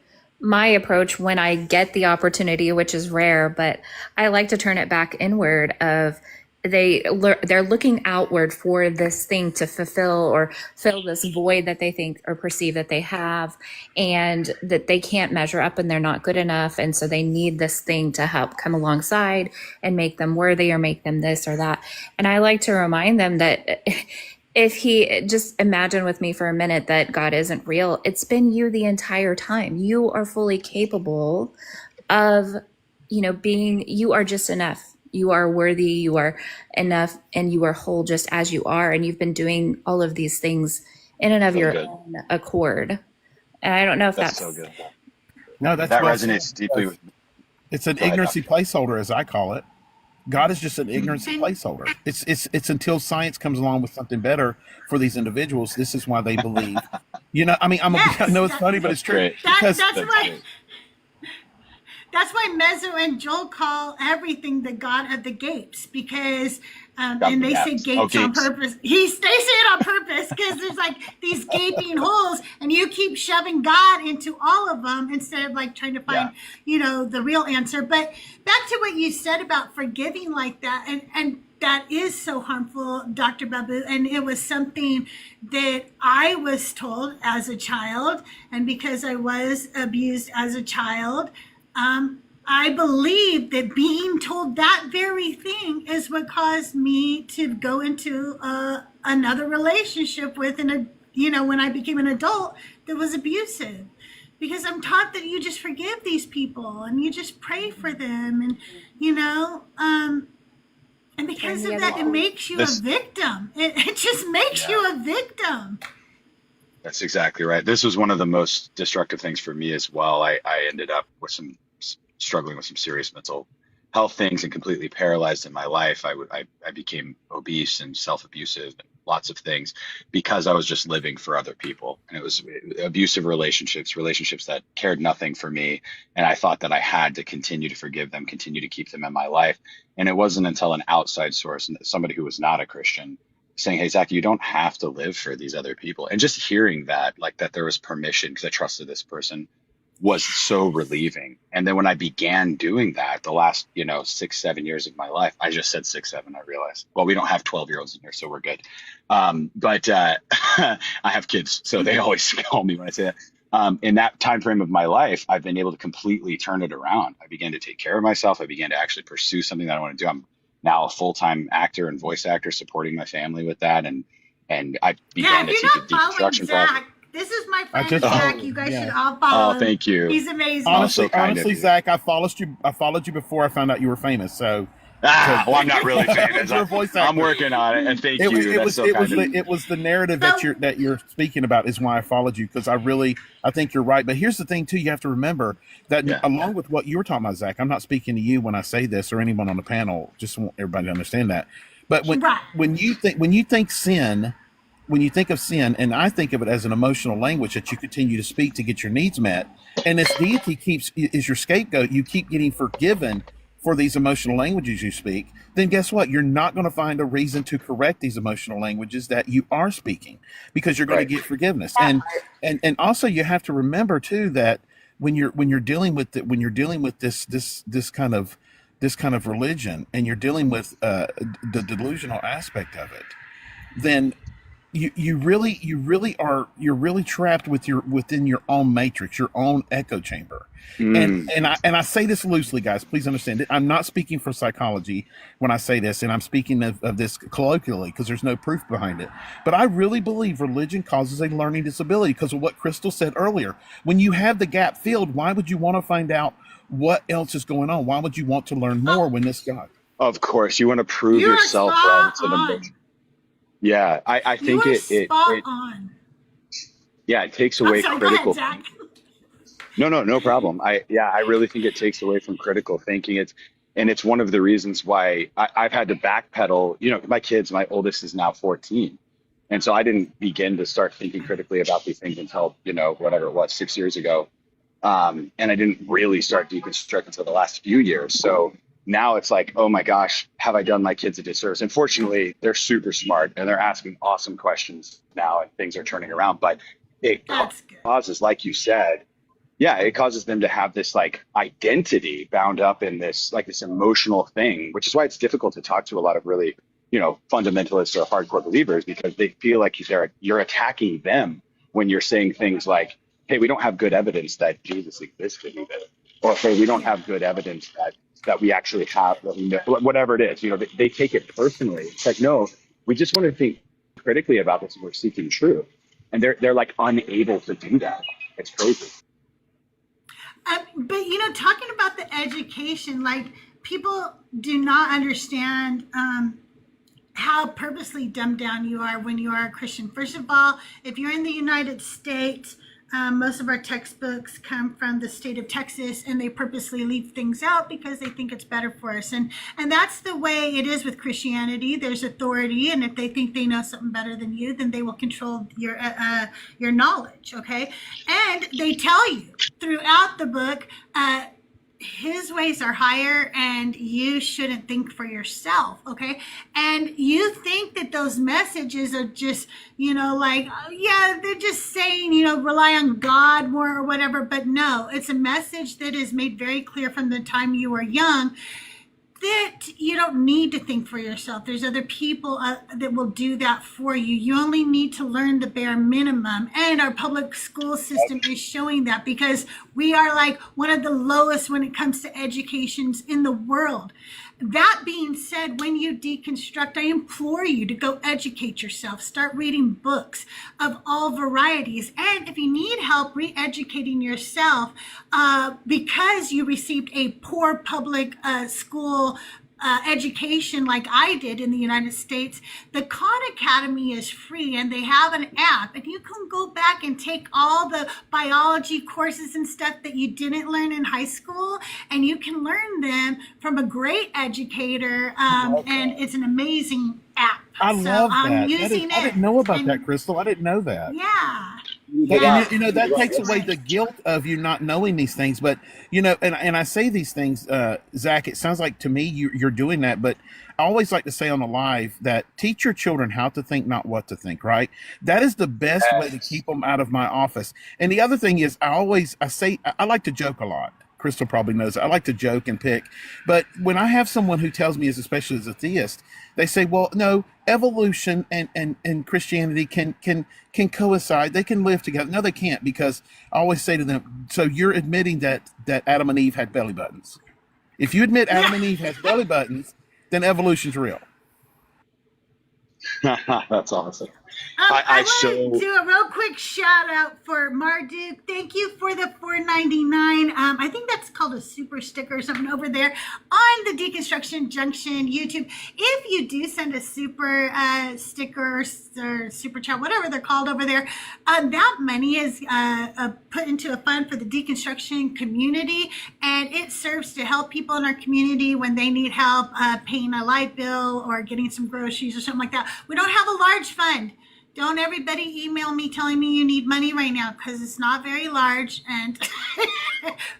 approach when I get the opportunity, which is rare, but I like to turn it back inward of they're looking outward for this thing to fulfill or fill this void that they think or perceive that they have, and that they can't measure up and they're not good enough. And so they need this thing to help come alongside and make them worthy or make them this or that. And I like to remind them that if he just imagine with me for a minute that God isn't real, it's been you the entire time. You are fully capable of, being, you are just enough. You are worthy, you are enough, and you are whole just as you are. And you've been doing all of these things in and of So your good. own accord. And I don't know if That's that's so good. No, that's That well said. resonates deeply with me. It's an Go ahead, ignorancy placeholder, as I call it. God is just an ignorancy placeholder. It's until science comes along with something better for these individuals. This is why they believe. I mean, Yes, I know it's funny, but it's true. great. Because That's That's why. great. That's why Mezzo and Joel call everything the God of the gapes, because God and the they say gaps. gapes Oh, on gapes. purpose. They say it on purpose because there's like these gaping holes, and you keep shoving God into all of them instead of like trying to Yeah. find, the real answer. But back to what you said about forgiving like that, and that is so harmful, Dr. Babu. And it was something that I was told as a child. And because I was abused as a child, I believe that being told that very thing is what caused me to go into another relationship with, when I became an adult, that was abusive. Because I'm taught that you just forgive these people and you just pray for them, and because of that, it makes you a victim. It just makes you a victim. That's exactly right. This was one of the most destructive things for me as well. I ended up with struggling with some serious mental health things and completely paralyzed in my life. I became obese and self-abusive and lots of things because I was just living for other people. And it was abusive relationships that cared nothing for me. And I thought that I had to continue to forgive them, continue to keep them in my life. And it wasn't until an outside source, somebody who was not a Christian, saying, "Hey, Zach, you don't have to live for these other people." And just hearing that, like that there was permission because I trusted this person, was so relieving. And then when I began doing that, the last, 6-7 years of my life, I just said 6-7, I realized. Well, we don't have 12-year-olds in here, so we're good. But I have kids, so they always call me when I say that. In that time frame of my life, I've been able to completely turn it around. I began to take care of myself. I began to actually pursue something that I want to do. I'm now a full-time actor and voice actor, supporting my family with that. And I began to take a deconstruction process. This is my friend Zach. You guys should all Oh, follow him. thank you. He's amazing. Honestly, Zach, I followed you before I found out you were famous. So, well, I'm not really famous. You're a voice actor. I'm working on it, and thank you. It was the narrative that you're speaking about is why I followed you, because I think you're right. But here's the thing too: you have to remember that along with what you were talking about, Zach, I'm not speaking to you when I say this or anyone on the panel. Just want everybody to understand that. But when you think sin. When you think of sin, and I think of it as an emotional language that you continue to speak to get your needs met, and this deity is your scapegoat, you keep getting forgiven for these emotional languages you speak, then guess what? You're not going to find a reason to correct these emotional languages that you are speaking, because you're going to get forgiveness. And also you have to remember too that when you're dealing with this kind of religion, and you're dealing with the delusional aspect of it, then you're really trapped within your own matrix, your own echo chamber. And I say this loosely, guys, please understand it. I'm not speaking for psychology when I say this, and I'm speaking of this colloquially because there's no proof behind it. But I really believe religion causes a learning disability because of what Crystal said earlier. When you have the gap filled, why would you want to find out what else is going on? Why would you want to learn more when this God? Of course, you want to prove yourself right. It's an emotion. Yeah, I think it takes away critical thinking. No problem. I really think it takes away from critical thinking. It's one of the reasons why I've had to backpedal. My kids, my oldest is now 14. And so I didn't begin to start thinking critically about these things until, whatever it was, 6 years ago. And I didn't really start deconstructing until the last few years. So now it's like, oh my gosh, have I done my kids a disservice? And fortunately, they're super smart and they're asking awesome questions now, and things are turning around. But it causes, like you said, it causes them to have this like identity bound up in this emotional thing, which is why it's difficult to talk to a lot of really, fundamentalists or hardcore believers, because they feel like you're attacking them when you're saying things like, hey, we don't have good evidence that Jesus existed even, or hey, we don't have good evidence that we actually have, that we know, whatever it is, they take it personally. It's like, no, we just want to think critically about this and we're seeking truth. And they're like unable to do that. It's crazy. But, talking about the education, like people do not understand how purposely dumbed down you are when you are a Christian. First of all, if you're in the United States, most of our textbooks come from the state of Texas, and they purposely leave things out because they think it's better for us. And that's the way it is with Christianity. There's authority, and if they think they know something better than you, then they will control your knowledge, okay? And they tell you throughout the book, his ways are higher and you shouldn't think for yourself, okay? And you think that those messages are just, they're just saying, rely on God more or whatever. But no, it's a message that is made very clear from the time you were young. that you don't need to think for yourself. There's other people that will do that for you. You only need to learn the bare minimum. And our public school system is showing that, because we are like one of the lowest when it comes to educations in the world. That being said, when you deconstruct, I implore you to go educate yourself. Start reading books of all varieties. And if you need help re-educating yourself because you received a poor public school education like I did in the United States, the Khan Academy is free, and they have an app, and you can go back and take all the biology courses and stuff that you didn't learn in high school, and you can learn them from a great educator, and it's an amazing app. I love that. I'm using I didn't know about that, Crystal. I didn't know that. Yeah. And, you know, that takes away the guilt of you not knowing these things. But, you know, and I say these things, Zach, it sounds like to me you're doing that. But I always like to say on the live that teach your children how to think, not what to think, right? That is the best way to keep them out of my office. And the other thing is I like to joke a lot. Crystal probably knows I like to joke and pick. But when I have someone who tells me, especially as a theist, they say, well, no, evolution and Christianity can coincide. They can live together. No, they can't, because I always say to them, so you're admitting that Adam and Eve had belly buttons. If you admit Adam and Eve has belly buttons, then evolution's real. That's awesome. I want to do a real quick shout out for Marduk. Thank you for the $4.99. I think that's called a super sticker or something over there on the Deconstruction Junction YouTube. If you do send a super sticker or super chat, whatever they're called over there, that money is put into a fund for the deconstruction community, and it serves to help people in our community when they need help paying a light bill or getting some groceries or something like that. We don't have a large fund. Don't everybody email me telling me you need money right now, because it's not very large. And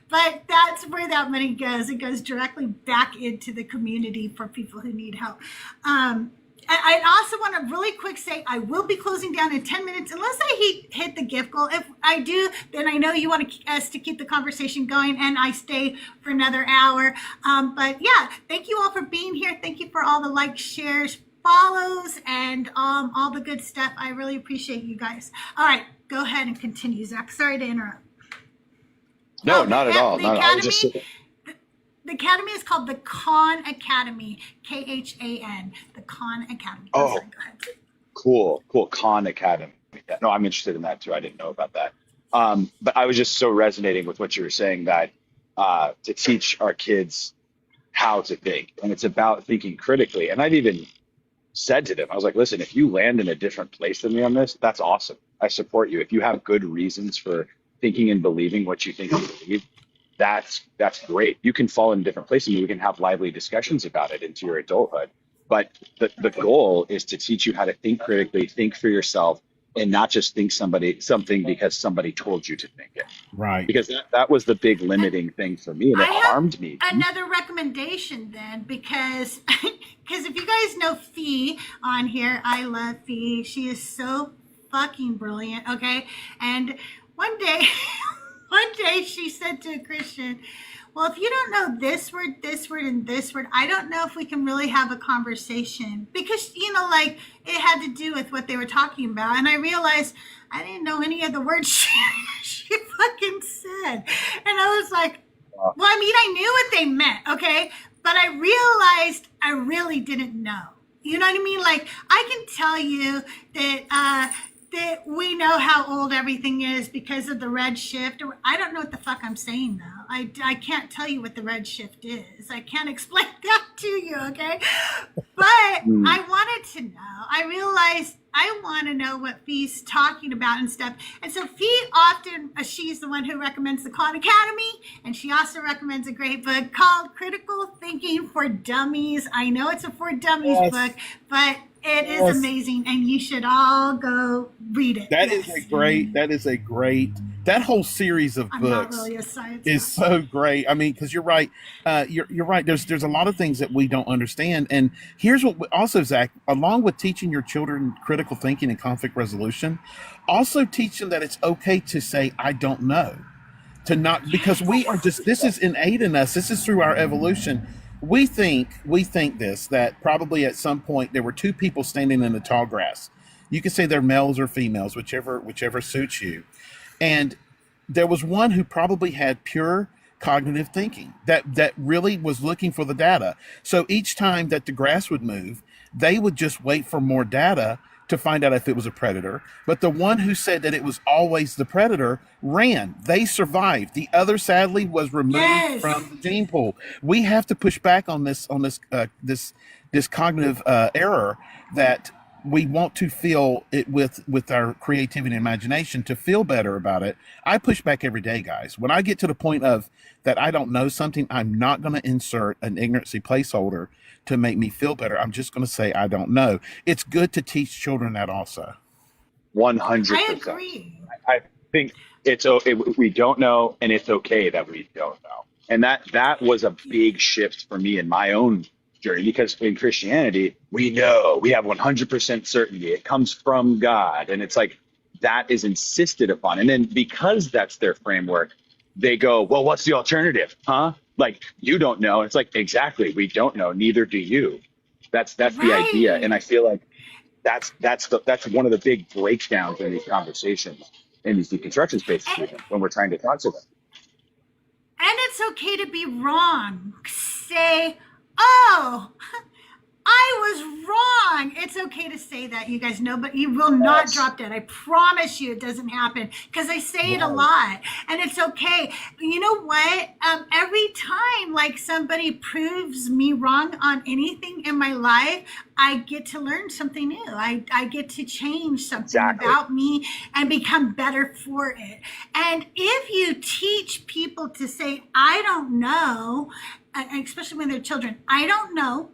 but that's where that money goes. It goes directly back into the community for people who need help. I also want to really quick say I will be closing down in 10 minutes unless I hit the gift goal. If I do, then I know you want us to keep the conversation going, and I stay for another hour. But yeah, thank you all for being here. Thank you for all the likes, shares, follows, and all the good stuff. I really appreciate you guys. All right, go ahead and continue, Zach. Sorry to interrupt. No, not at all. The Not Academy, at all. Just the Academy is called the Khan Academy, Khan, the Khan Academy. Oh. Sorry, go ahead. cool. Khan Academy. Yeah, no, I'm interested in that too. I didn't know about that. But I was just so resonating with what you were saying, that to teach our kids how to think, and it's about thinking critically. And I've even said to them, I was like, listen, if you land in a different place than me on this, that's awesome. I support you. If you have good reasons for thinking and believing what you think you believe, that's great. You can fall in a different place, and we can have lively discussions about it into your adulthood. But the goal is to teach you how to think critically, think for yourself, and not just think something because somebody told you to think it. Right. Because that was the big limiting thing for me, and it harmed me. Another recommendation then, because if you guys know Fee on here, I love Fee. She is so fucking brilliant, okay? And one day she said to a Christian, well, if you don't know this word, and this word, I don't know if we can really have a conversation. Because, like, it had to do with what they were talking about. And I realized I didn't know any of the words she fucking said. And I was like, well, I mean, I knew what they meant, okay? But I realized I really didn't know. You know what I mean? Like, I can tell you that we know how old everything is because of the red shift. I don't know what the fuck I'm saying, though. I can't tell you what the red shift is. I can't explain that to you, okay? But I wanted to know. I realized I want to know what Fee's talking about and stuff. And so Fee often, she's the one who recommends the Khan Academy, and she also recommends a great book called Critical Thinking for Dummies. I know it's a For Dummies book, but it is amazing, and you should all go read it. That is a great, that whole series of books really is so great. I mean, because you're right. You're right. There's a lot of things that we don't understand. And here's what also, Zach, along with teaching your children critical thinking and conflict resolution, also teach them that it's okay to say, I don't know. To not, because we are just, this is innate in us. This is through our evolution. We think this, that probably at some point there were two people standing in the tall grass. You could say they're males or females, whichever suits you. And there was one who probably had pure cognitive thinking that really was looking for the data. So each time that the grass would move, they would just wait for more data to find out if it was a predator. But the one who said that it was always the predator ran. They survived. The other, sadly, was removed Yes. from the gene pool. We have to push back on this cognitive error that we want to feel it with our creativity and imagination to feel better about it. I push back every day, guys. When I get to the point of that I don't know something, I'm not going to insert an ignorancy placeholder to make me feel better. I'm just going to say I don't know. It's good to teach children that also. 100%. I agree. I think we don't know, and it's okay that we don't know. And that was a big shift for me in my own journey, because in Christianity, we know, we have 100% certainty. It comes from God. And it's like, that is insisted upon. And then because that's their framework, they go, well, what's the alternative? Huh? Like, you don't know. It's like, exactly. We don't know. Neither do you. That's the idea. Right. And I feel like that's one of the big breakdowns in these conversations, in these deconstruction spaces, And, even, when we're trying to talk to them. and it's okay to be wrong. Say, oh, I was wrong. It's okay to say that, you guys know, but you will not Yes. drop dead. I promise you it doesn't happen, because I say it a lot, and it's okay. You know what? Every time like somebody proves me wrong on anything in my life, I get to learn something new. I get to change something Exactly. about me and become better for it. And if you teach people to say, I don't know, especially when they're children, I don't know,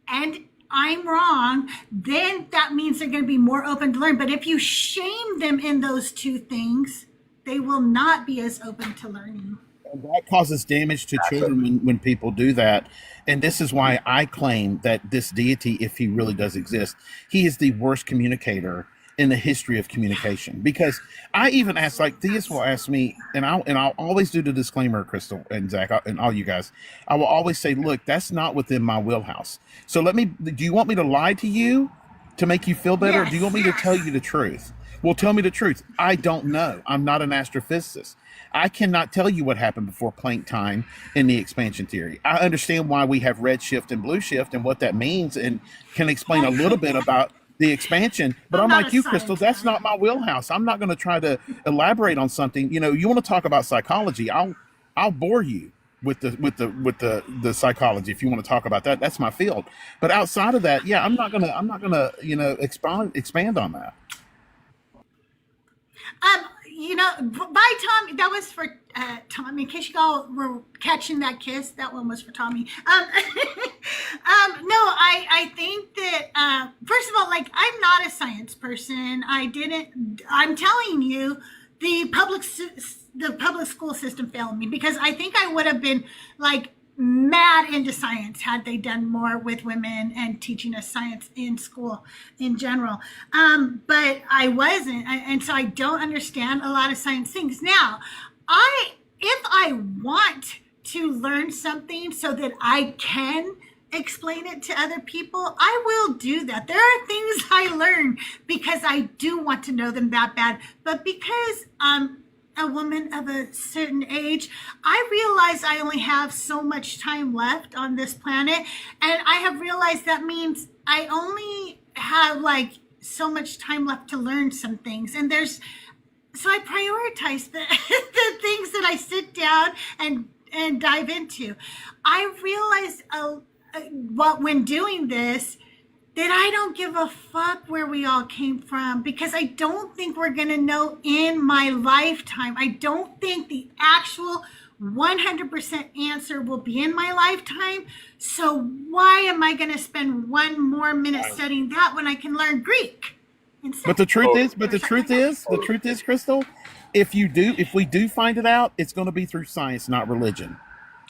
and I'm wrong, then that means they're going to be more open to learn. But if you shame them in those two things, they will not be as open to learning. And that causes damage to children when people do that. And this is why I claim that this deity, if he really does exist, he is the worst communicator in the history of communication. Because I even ask, like, theists will ask me, and I'll always do the disclaimer, Crystal and Zach, and all you guys. I will always say, look, that's not within my wheelhouse. So do you want me to lie to you to make you feel better? Or do you want me to tell you the truth? Well, tell me the truth. I don't know. I'm not an astrophysicist. I cannot tell you what happened before Planck time in the expansion theory. I understand why we have red shift and blue shift and what that means, and can explain a little bit about the expansion. But I'm like you, Crystal, that's not my wheelhouse. I'm not going to try to elaborate on something. You know, you want to talk about psychology, I'll bore you with the psychology if you want to talk about that. That's my field. But outside of that, yeah, I'm not gonna expand on that. By Tommy, that was for Tommy. In case you all were catching that kiss, that one was for Tommy. No, I think that first of all, like, I'm not a science person. I'm telling you, the public school system failed me, because I think I would have been like mad into science had they done more with women and teaching us science in school in general. But I wasn't, and so I don't understand a lot of science things. Now, if I want to learn something so that I can explain it to other people, I will do that. There are things I learn because I do want to know them that bad, but because I'm a woman of a certain age, I realize I only have so much time left on this planet, and I have realized that means I only have like so much time left to learn some things, and so I prioritize the the things that I sit down and dive into. I realized when doing this, that I don't give a fuck where we all came from, because I don't think we're going to know in my lifetime. I don't think the actual 100% answer will be in my lifetime. So why am I going to spend one more minute studying that when I can learn Greek instead? But the truth is, Crystal, if we do find it out, it's going to be through science, not religion.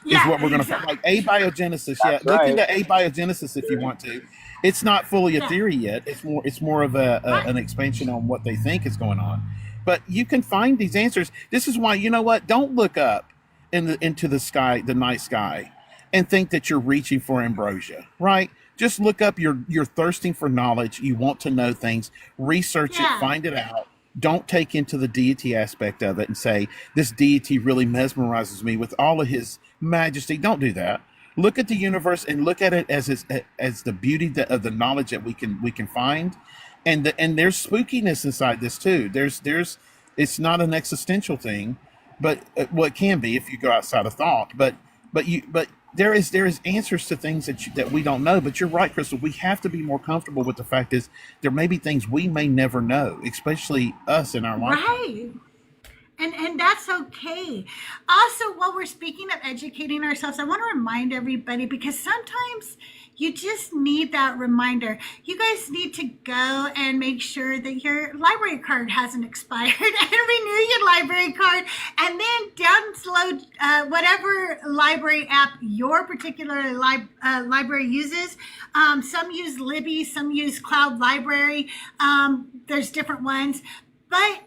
Is what we're going to find. Like abiogenesis. Yeah, look into abiogenesis if you want to. It's not fully a theory yet. It's more of an expansion on what they think is going on. But you can find these answers. This is why, you know what? Don't look up into the sky, the night sky, and think that you're reaching for ambrosia, right? Just look up, you're thirsting for knowledge, you want to know things, research it, find it out. Don't take into the deity aspect of it and say, this deity really mesmerizes me with all of his majesty. Don't do that. Look at the universe and look at it as the beauty of the knowledge that we can find, and there's spookiness inside this too. There's it's not an existential thing, but what can be if you go outside of thought. But there is answers to things that we don't know. But you're right, Crystal. We have to be more comfortable with the fact is there may be things we may never know, especially us in our life. Right. And that's okay. Also, while we're speaking of educating ourselves, I want to remind everybody, because sometimes you just need that reminder. You guys need to go and make sure that your library card hasn't expired and renew your library card, and then download whatever library app your particular library uses. Some use Libby, some use Cloud Library. There's different ones, but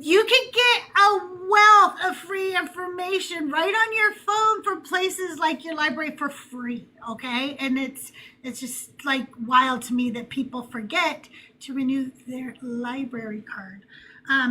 you can get a wealth of free information right on your phone from places like your library for free, okay? And it's just like wild to me that people forget to renew their library card.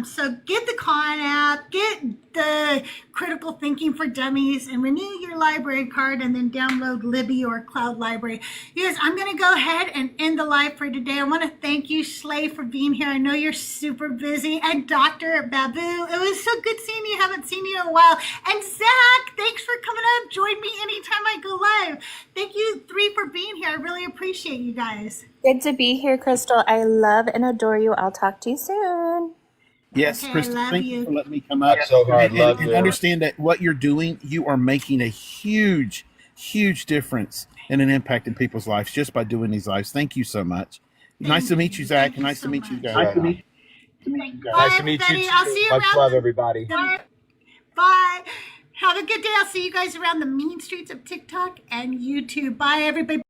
So get the Khan app, get the Critical Thinking for Dummies, and renew your library card, and then download Libby or Cloud Library. You guys, I'm going to go ahead and end the live for today. I want to thank you, Schley, for being here. I know you're super busy. And Dr. Babu, it was so good seeing you. Haven't seen you in a while. And Zach, thanks for coming up. Join me anytime I go live. Thank you three for being here. I really appreciate you guys. Good to be here, Crystal. I love and adore you. I'll talk to you soon. Yes, Okay, Crystal, love thank you. you for letting me come up. So hard, love And you. understand that what you're doing, you are making a huge, huge difference and an impact in people's lives just by doing these lives. Thank you so much. Nice to meet you, Zach. Thank you Nice so to meet you much. guys. Nice to meet Bye, Nice to meet you everybody. too. I'll see you Much around love, the- everybody. Bye. Have a good day. I'll see you guys around the mean streets of TikTok and YouTube. Bye, everybody.